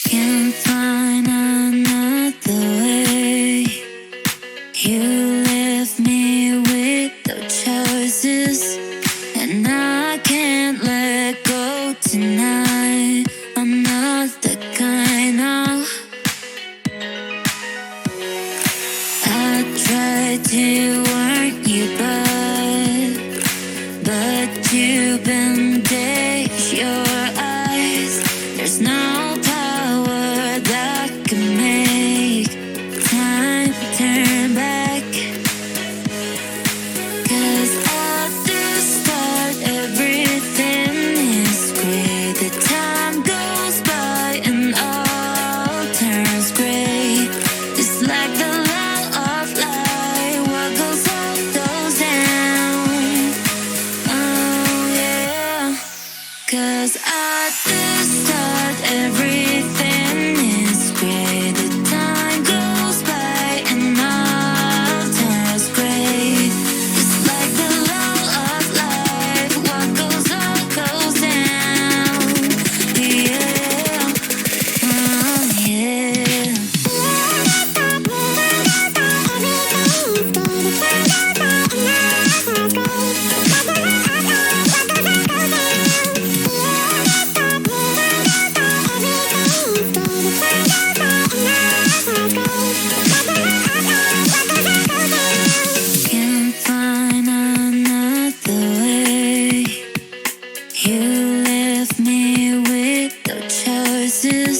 Can't find another way. You left me with no choices, and I can't let go tonight. I'm not the kind of. I tried to warn you, but you've been dead. Your eyes, there's no power that can make time turn back. 'Cause at the start everything is great. The time goes by and all turns gray. It's like the law of life. What goes up goes down. Oh yeah. 'Cause at the start everything is great. The time goes by and all turns gray. It's like the law of life. What goes up goes down. Yeah. Oh yeah. Can't find another way. You left me with no choices,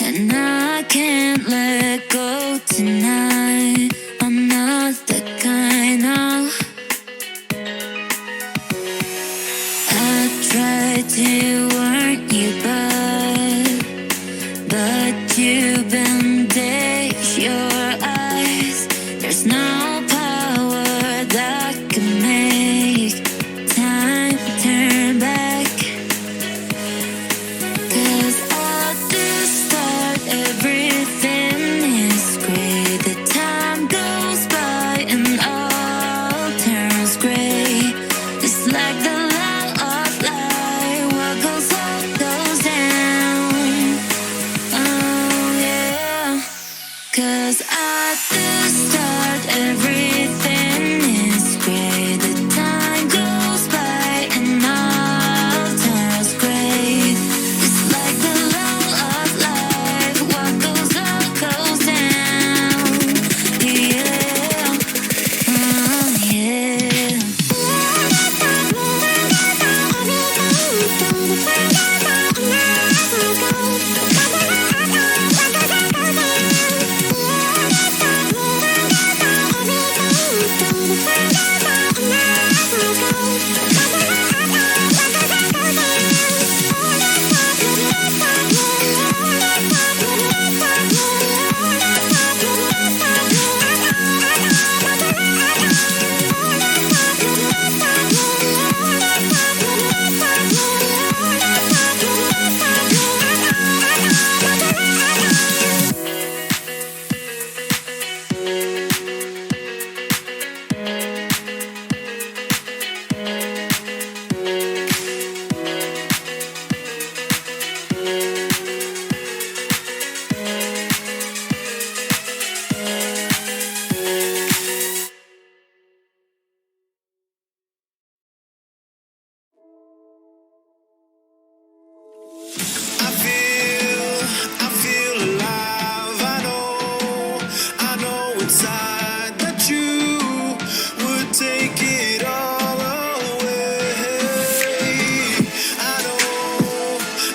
and I can't let go tonight. I'm not the kind of. I tried to warn you, but you've been dead. Your eyes, there's no power that can make time turn back. 'Cause at the start everything is great. The time goes by and all turns gray. It's like the law of life. What goes up goes down. Oh yeah. 'Cause at the start everything is great. The time goes by and all turns gray. It's like the law of life. What goes up goes down. Yeah. Oh yeah. inside that you would take it all away.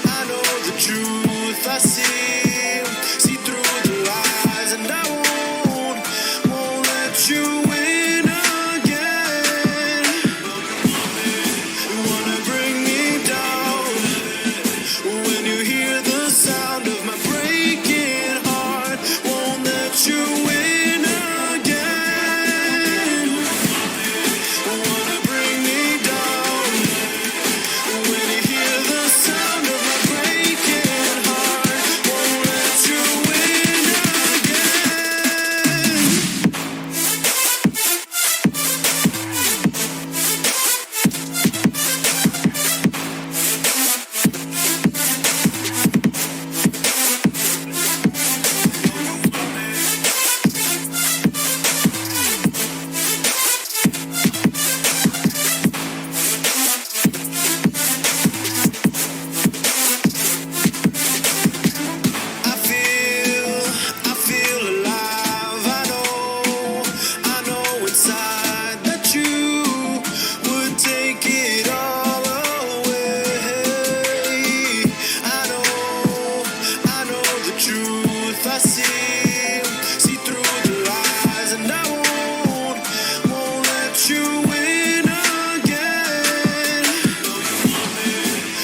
I know the truth. I see through the lies, and I won't let you win again. You wanna bring me down when you hear the sound of my breaking heart. Won't let you win again. Wanna bring me down when you hear the sound of my breaking heart. Won't let you win again. I feel alive. I know inside that you would take it all away. I know the truth. I see through the lies, and I won't let you win again.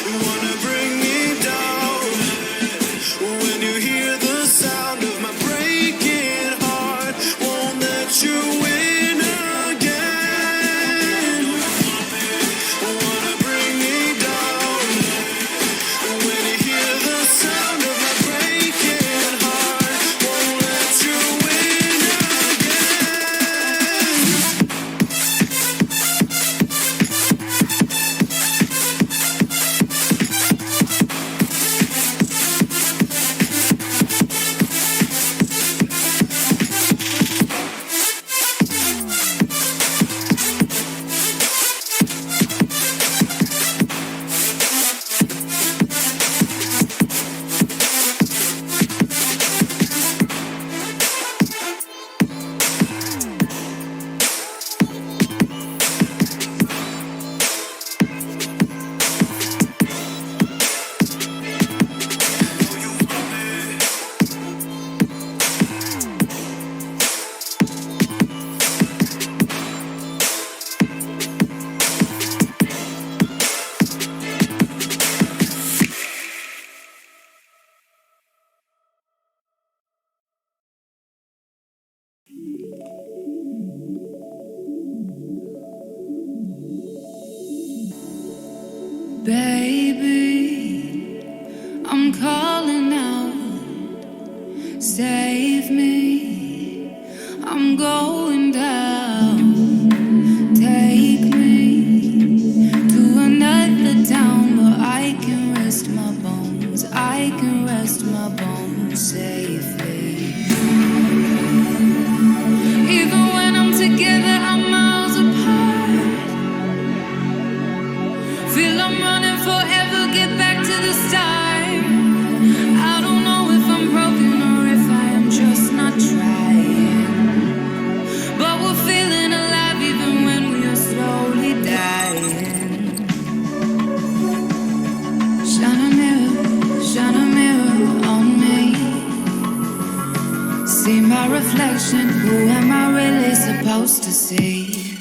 You wanna bring me down when you hear the sound of my breaking heart. Won't let you win again. Wanna bring me down when you hear the sound of my breaking heart. Won't let you win again. Baby, I'm calling out. Save me, I'm going down. Take me to another town where I can rest my bones. I can rest my bones safely. Even when I'm together, I'm miles apart. Feel I'm running forever, get back to the start. I don't know if I'm broken or if I am just not trying. But we're feeling alive even when we are slowly dying. Shine a mirror on me. See my reflection, who am I really supposed to see?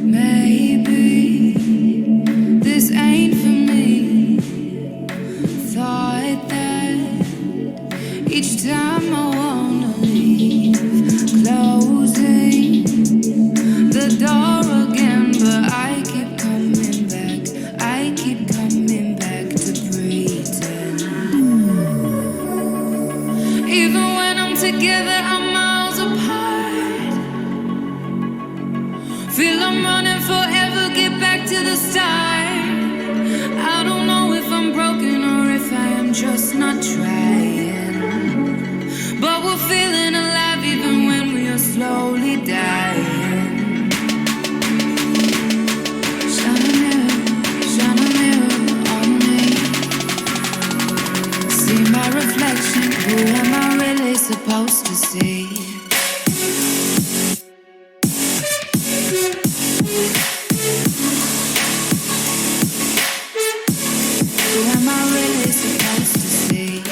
Maybe Feel I'm running forever, get back to the start. I don't know if I'm broken or if I am just not trying. But we're feeling alive even when we are slowly dying. Shine a mirror on me. See my reflection, who am I really supposed to see? Who am I really supposed to see?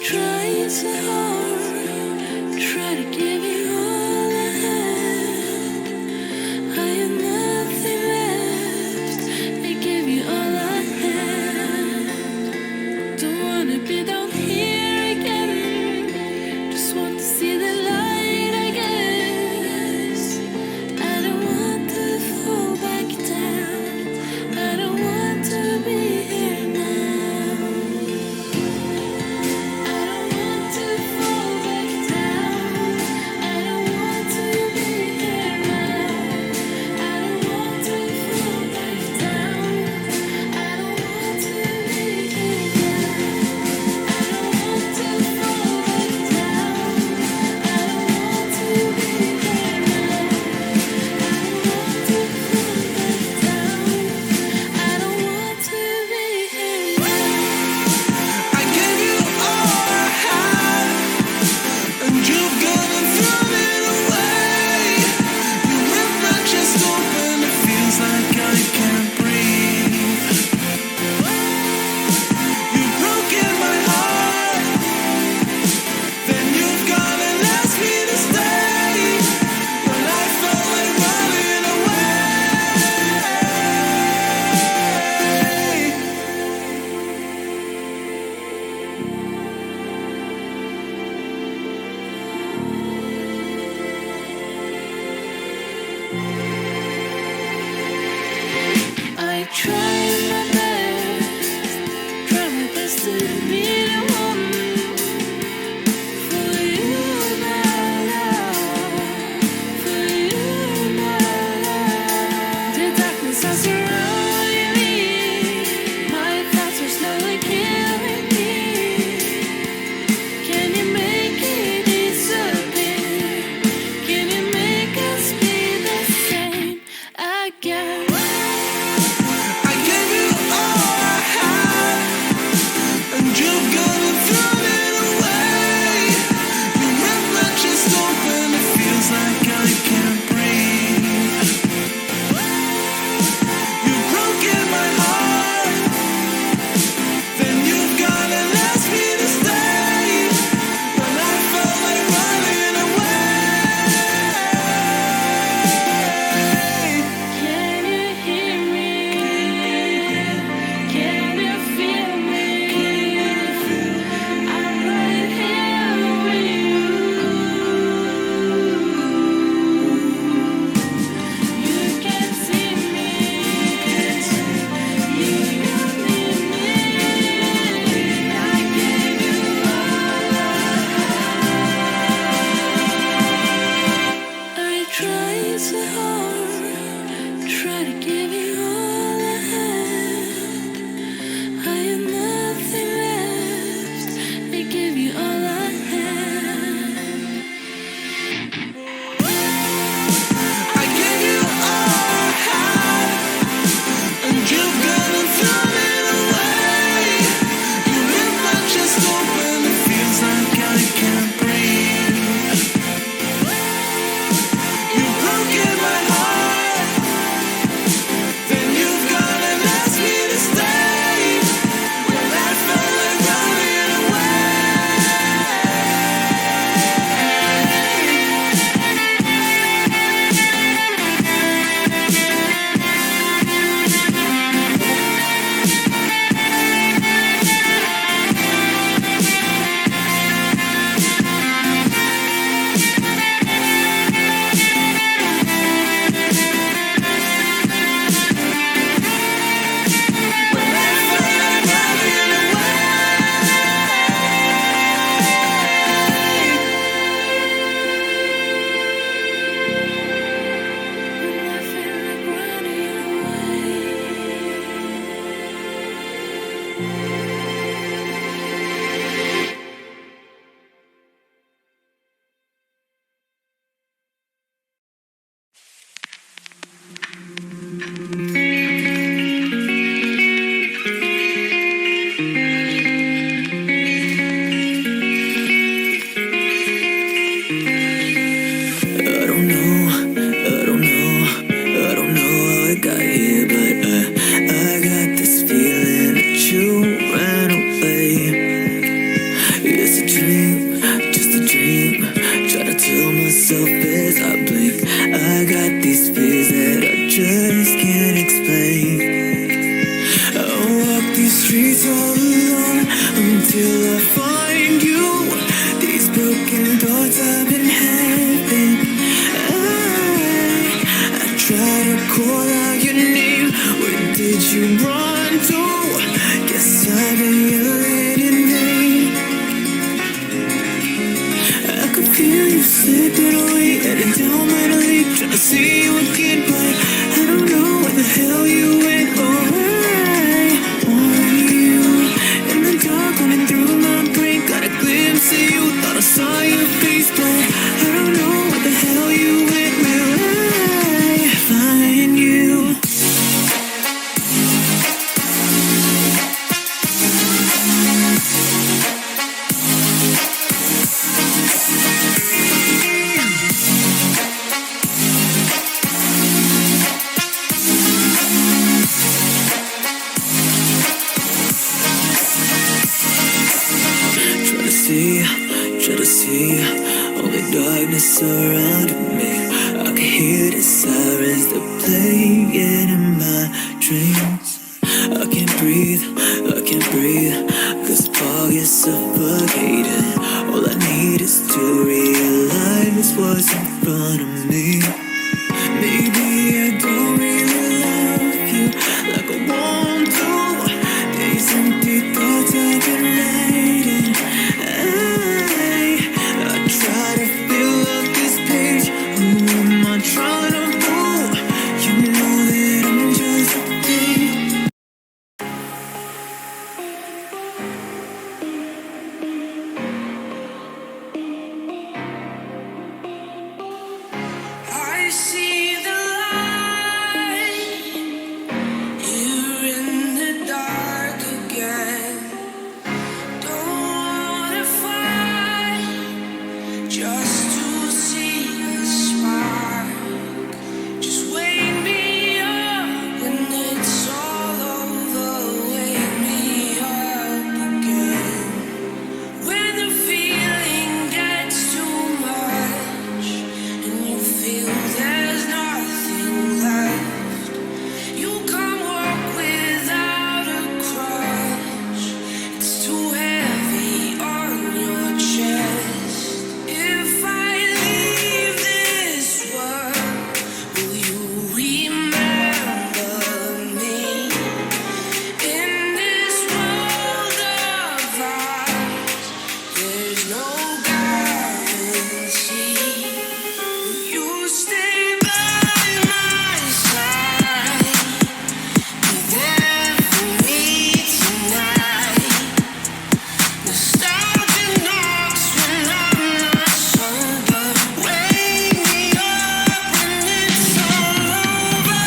Trying so hard, try to give you all I had. I have nothing left, I give you all I had. Don't wanna be down here again, just want to see the light, I guess. I don't want to fall back down, I don't want to be here now. You slipping away, heading down mentally, trying to see you again, but I don't know where the hell you went. Oh, I want you in the dark, running through my brain. Got a glimpse of you, thought I saw your face, but I don't know where the hell you went. Will I find you? Try to see only darkness around me. I can hear the sirens, they're playing in my dreams. I can't breathe, cause the fog is suffocating. All I need is to realize what's in front of me. Maybe I don't really love you like I want to. These empty thoughts I've been writing. I try to fill up this page. Who am I trying to fool? You know that I'm just a thing. I see the light. You're in the dark again. Don't wanna fight, just to see a spark. Just wake me up when it's all over. Wake me up again. When the feeling gets too much and you feel there's nothing left, you can't walk without a crutch. It's too heavy on your chest. If I leave this world, will you remember me? In this world of ours, there's no guarantee. You stay by my side, be there for me tonight. Nostalgia knocks when I'm not sober. Wake me up when it's all over.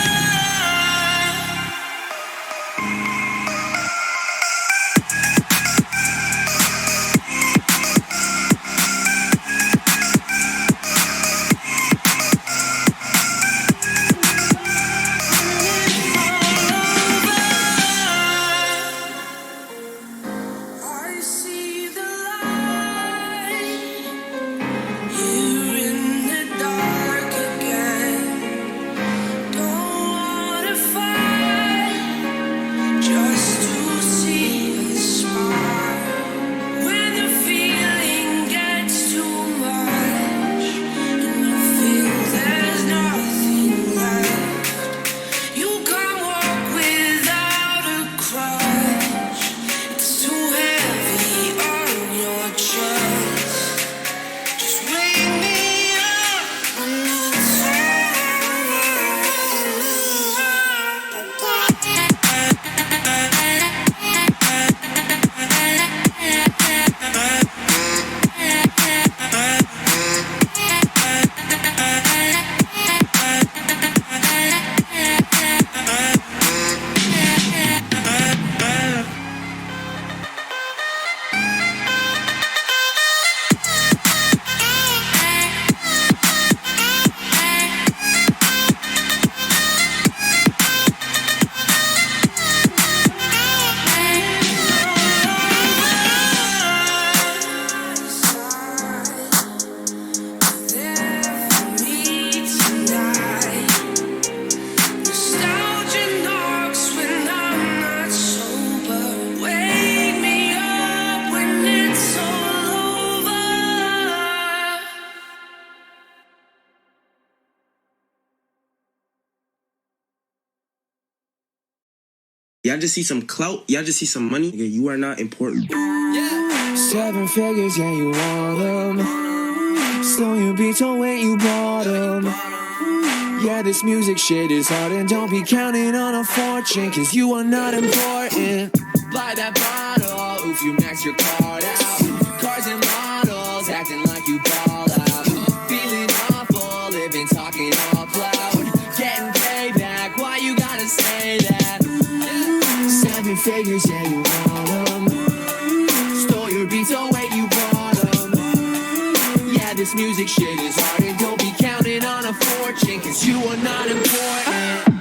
I see the light. You're in the dark again. Don't wanna fight, just to see a spark. When the feeling gets too much and you feel there's nothing left, you can't walk without a crutch. It's too heavy on your chest. Just wake me up when it's Y'all just see some clout. Y'all just see some money. Nigga, you are not important. 7 figures, yeah, you want them. Slow your beats, don't wait, you bottom. Yeah, this music shit is hard, and don't be counting on a fortune, cause you are not important. Buy that bottle if you max your card out. Cars and models acting like you ball out. Feeling awful, living talking all loud. Getting payback, why you gotta say that? 7 figures, yeah, you want them. Stole your beats, oh wait, you bought them. Yeah, this music shit is hard, and don't be counting on a fortune, cause you are not important.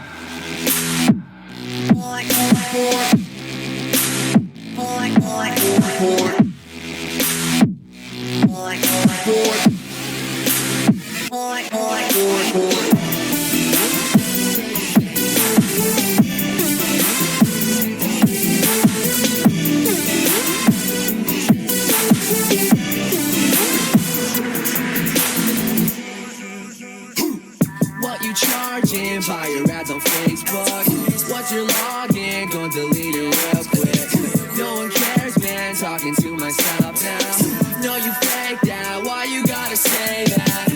What you charging? Buy your ads on Facebook. What's your login? Gonna delete it real quick. No one cares, man. Talking to myself now. No, you fake that. Why you gotta say that?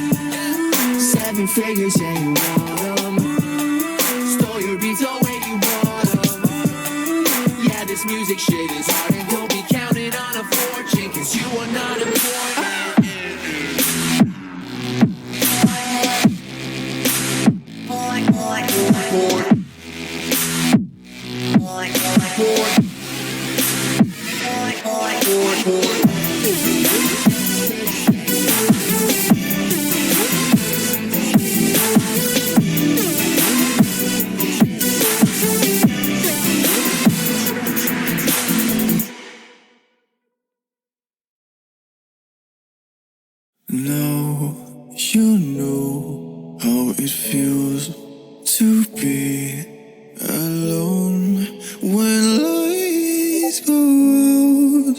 7 figures, yeah, you want them. Stole your beats, oh wait, you bought them. Yeah, this music shit is hard, and don't be counting on a fortune, cause you are not important. Now you know how it feels to be alone when lights go out.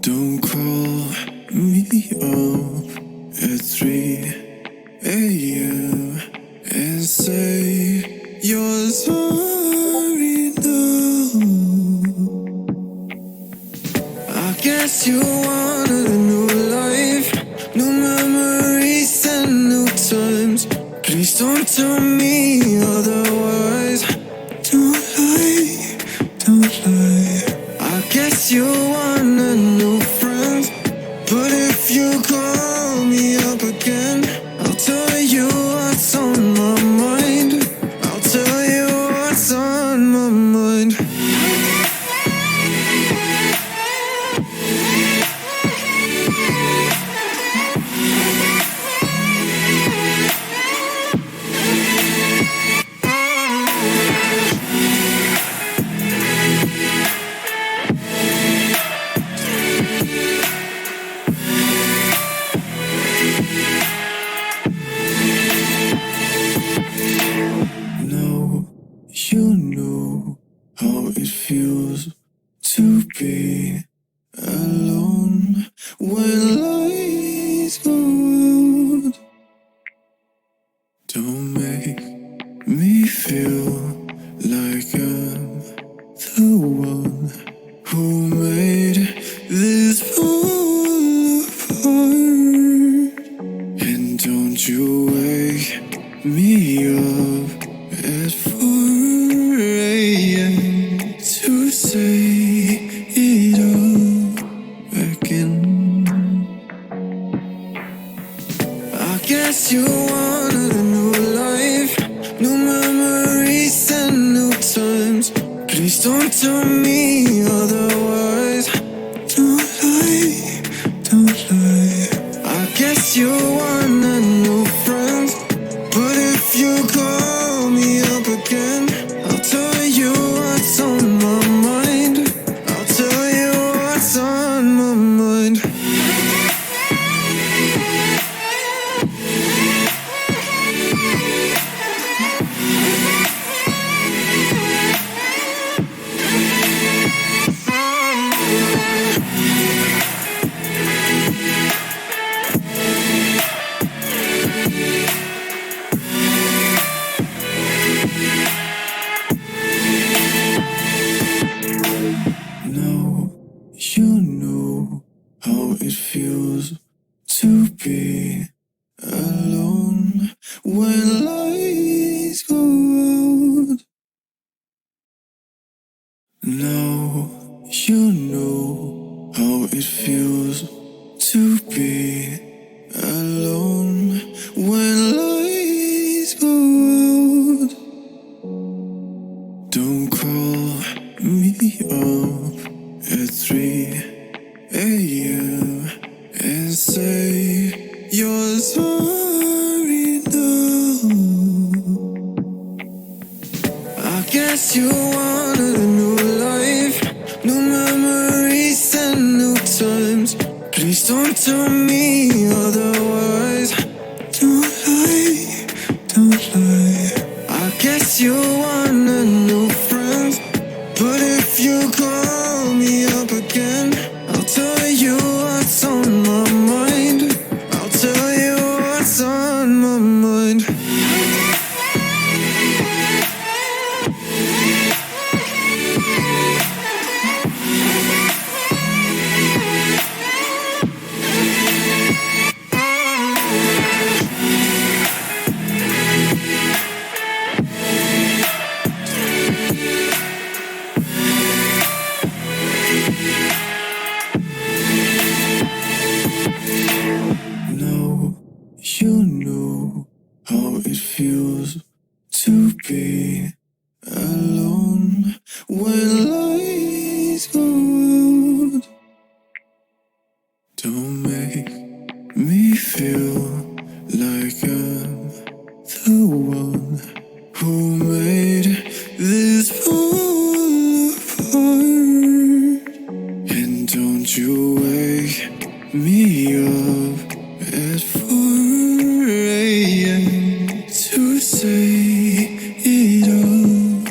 Don't call me up at 3 a.m. and say you're sorry now. I guess you wanted a new life, new memories and new times. Please don't tell me otherwise. Don't lie, don't lie. I guess you want a new friend, but if you call me up again, I'll tell you what's on my mind. I'll tell you what's on my mind. You know how it feels to be alone when lights go out. Don't make me feel like I'm the one who made this fall apart. And don't you wake me up at 4 a.m. to say it all again. I guess you wanted a new life, new memories and new times. Please don't tell me otherwise. Don't lie, don't lie. I guess you want a new friend, but if you call me up again, I'll tell you what's on my mind. I'll tell you what's on my mind. be alone when lights go out. Now you know how it feels to be alone when lights go out. Don't call me up at 3 a.m. and say you're sorry now. I guess you wanted a new life, new memories and new times. Please don't tell me otherwise. Don't lie, don't lie. I guess you wanted new friends, but if you call me up again, I'll tell you what's on my mind. I'll tell you what's on my mind. Now you know how it feels to be alone when lights go out. Don't make me feel like I'm the one who made this fall apart. And don't you wake me up at 4 a.m. to say it all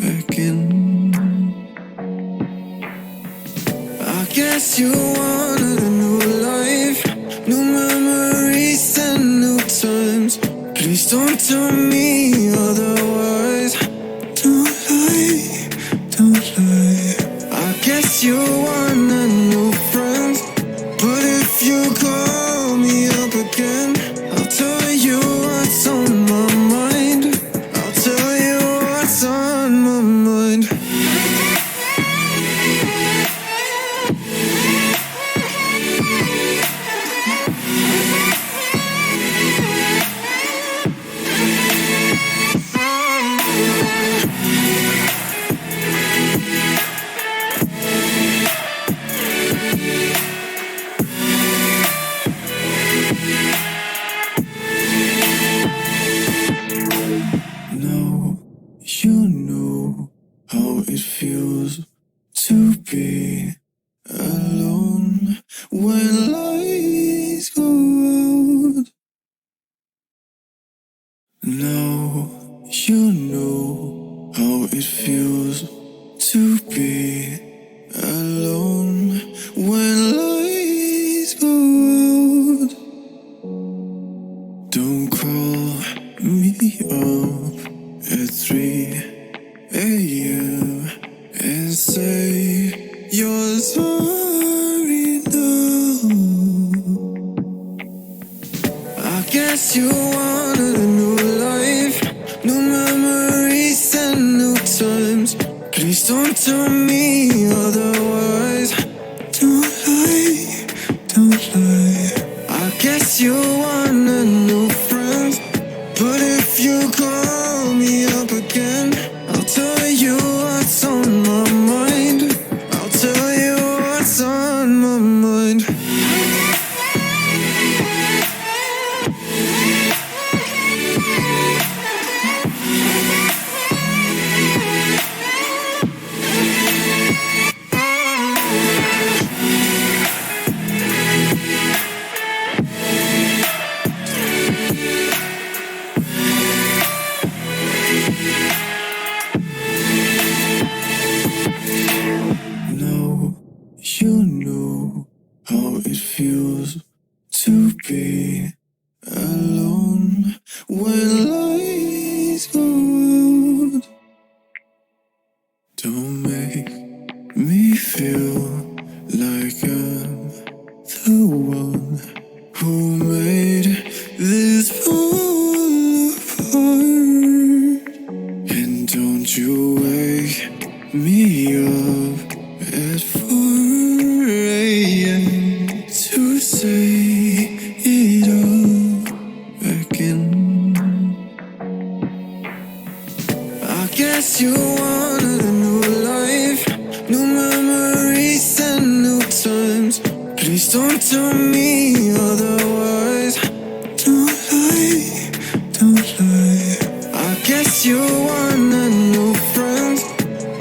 again. I guess you wanted a new life, new memories and new times. Please don't tell me otherwise. Don't lie, don't lie. I guess you wanted new friends, but if you call me up again, I'll tell you what's on my mind. I'll tell you what's on my mind. Now you know how it feels to be alone when lights go out. Now you know how it feels to be alone when lights go out. Don't call me up at 3 a.m. and say you're sorry now. I guess you wanted a new life, new memories and new times. Please don't tell me otherwise. Don't lie, don't lie. I guess you wanted new friends, but if you call me up again, I'll tell you what's on my mind. I'll tell you what's on my mind. Now you know how it feels to be alone when lights go out. Don't make me feel like I'm the one who made guess you wanted a new life, new memories and new times. Please don't tell me otherwise. Don't lie, don't lie. I guess you wanted new friends,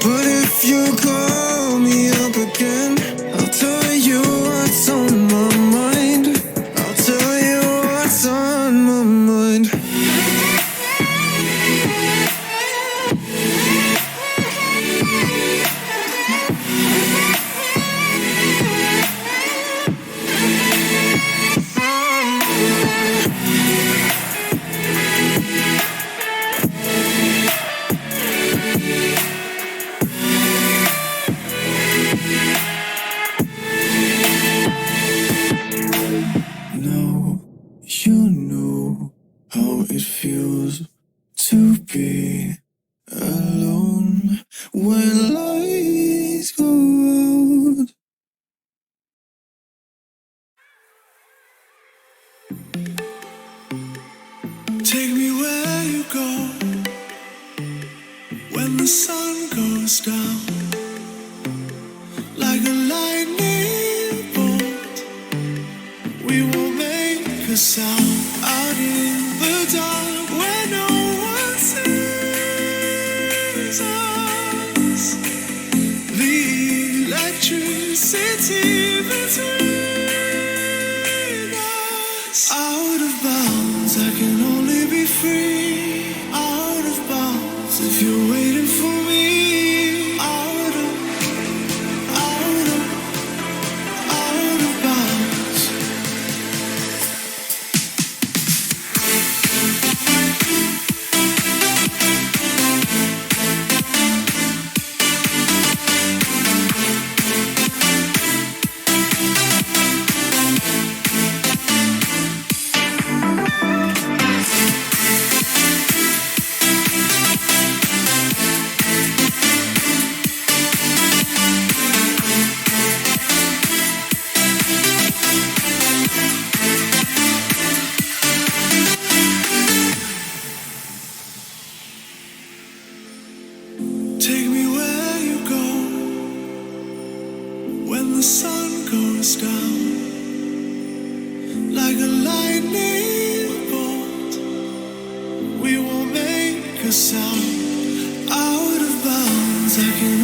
but if you call me up again, I'll tell you what's on my mind. I'll tell you what's on my mind. Now you know how it feels to be alone when lights go out. Take me where you go when the sun goes down, like a lightning bolt. We will make a sound out in the dark where no one sees us. The electricity between us. Out of bounds, I can only be free. Out of bounds, if you're waiting for me. Out of bounds. Take me where you go when the sun goes down, like a lightning bolt. We will make a sound. Out of bounds, I can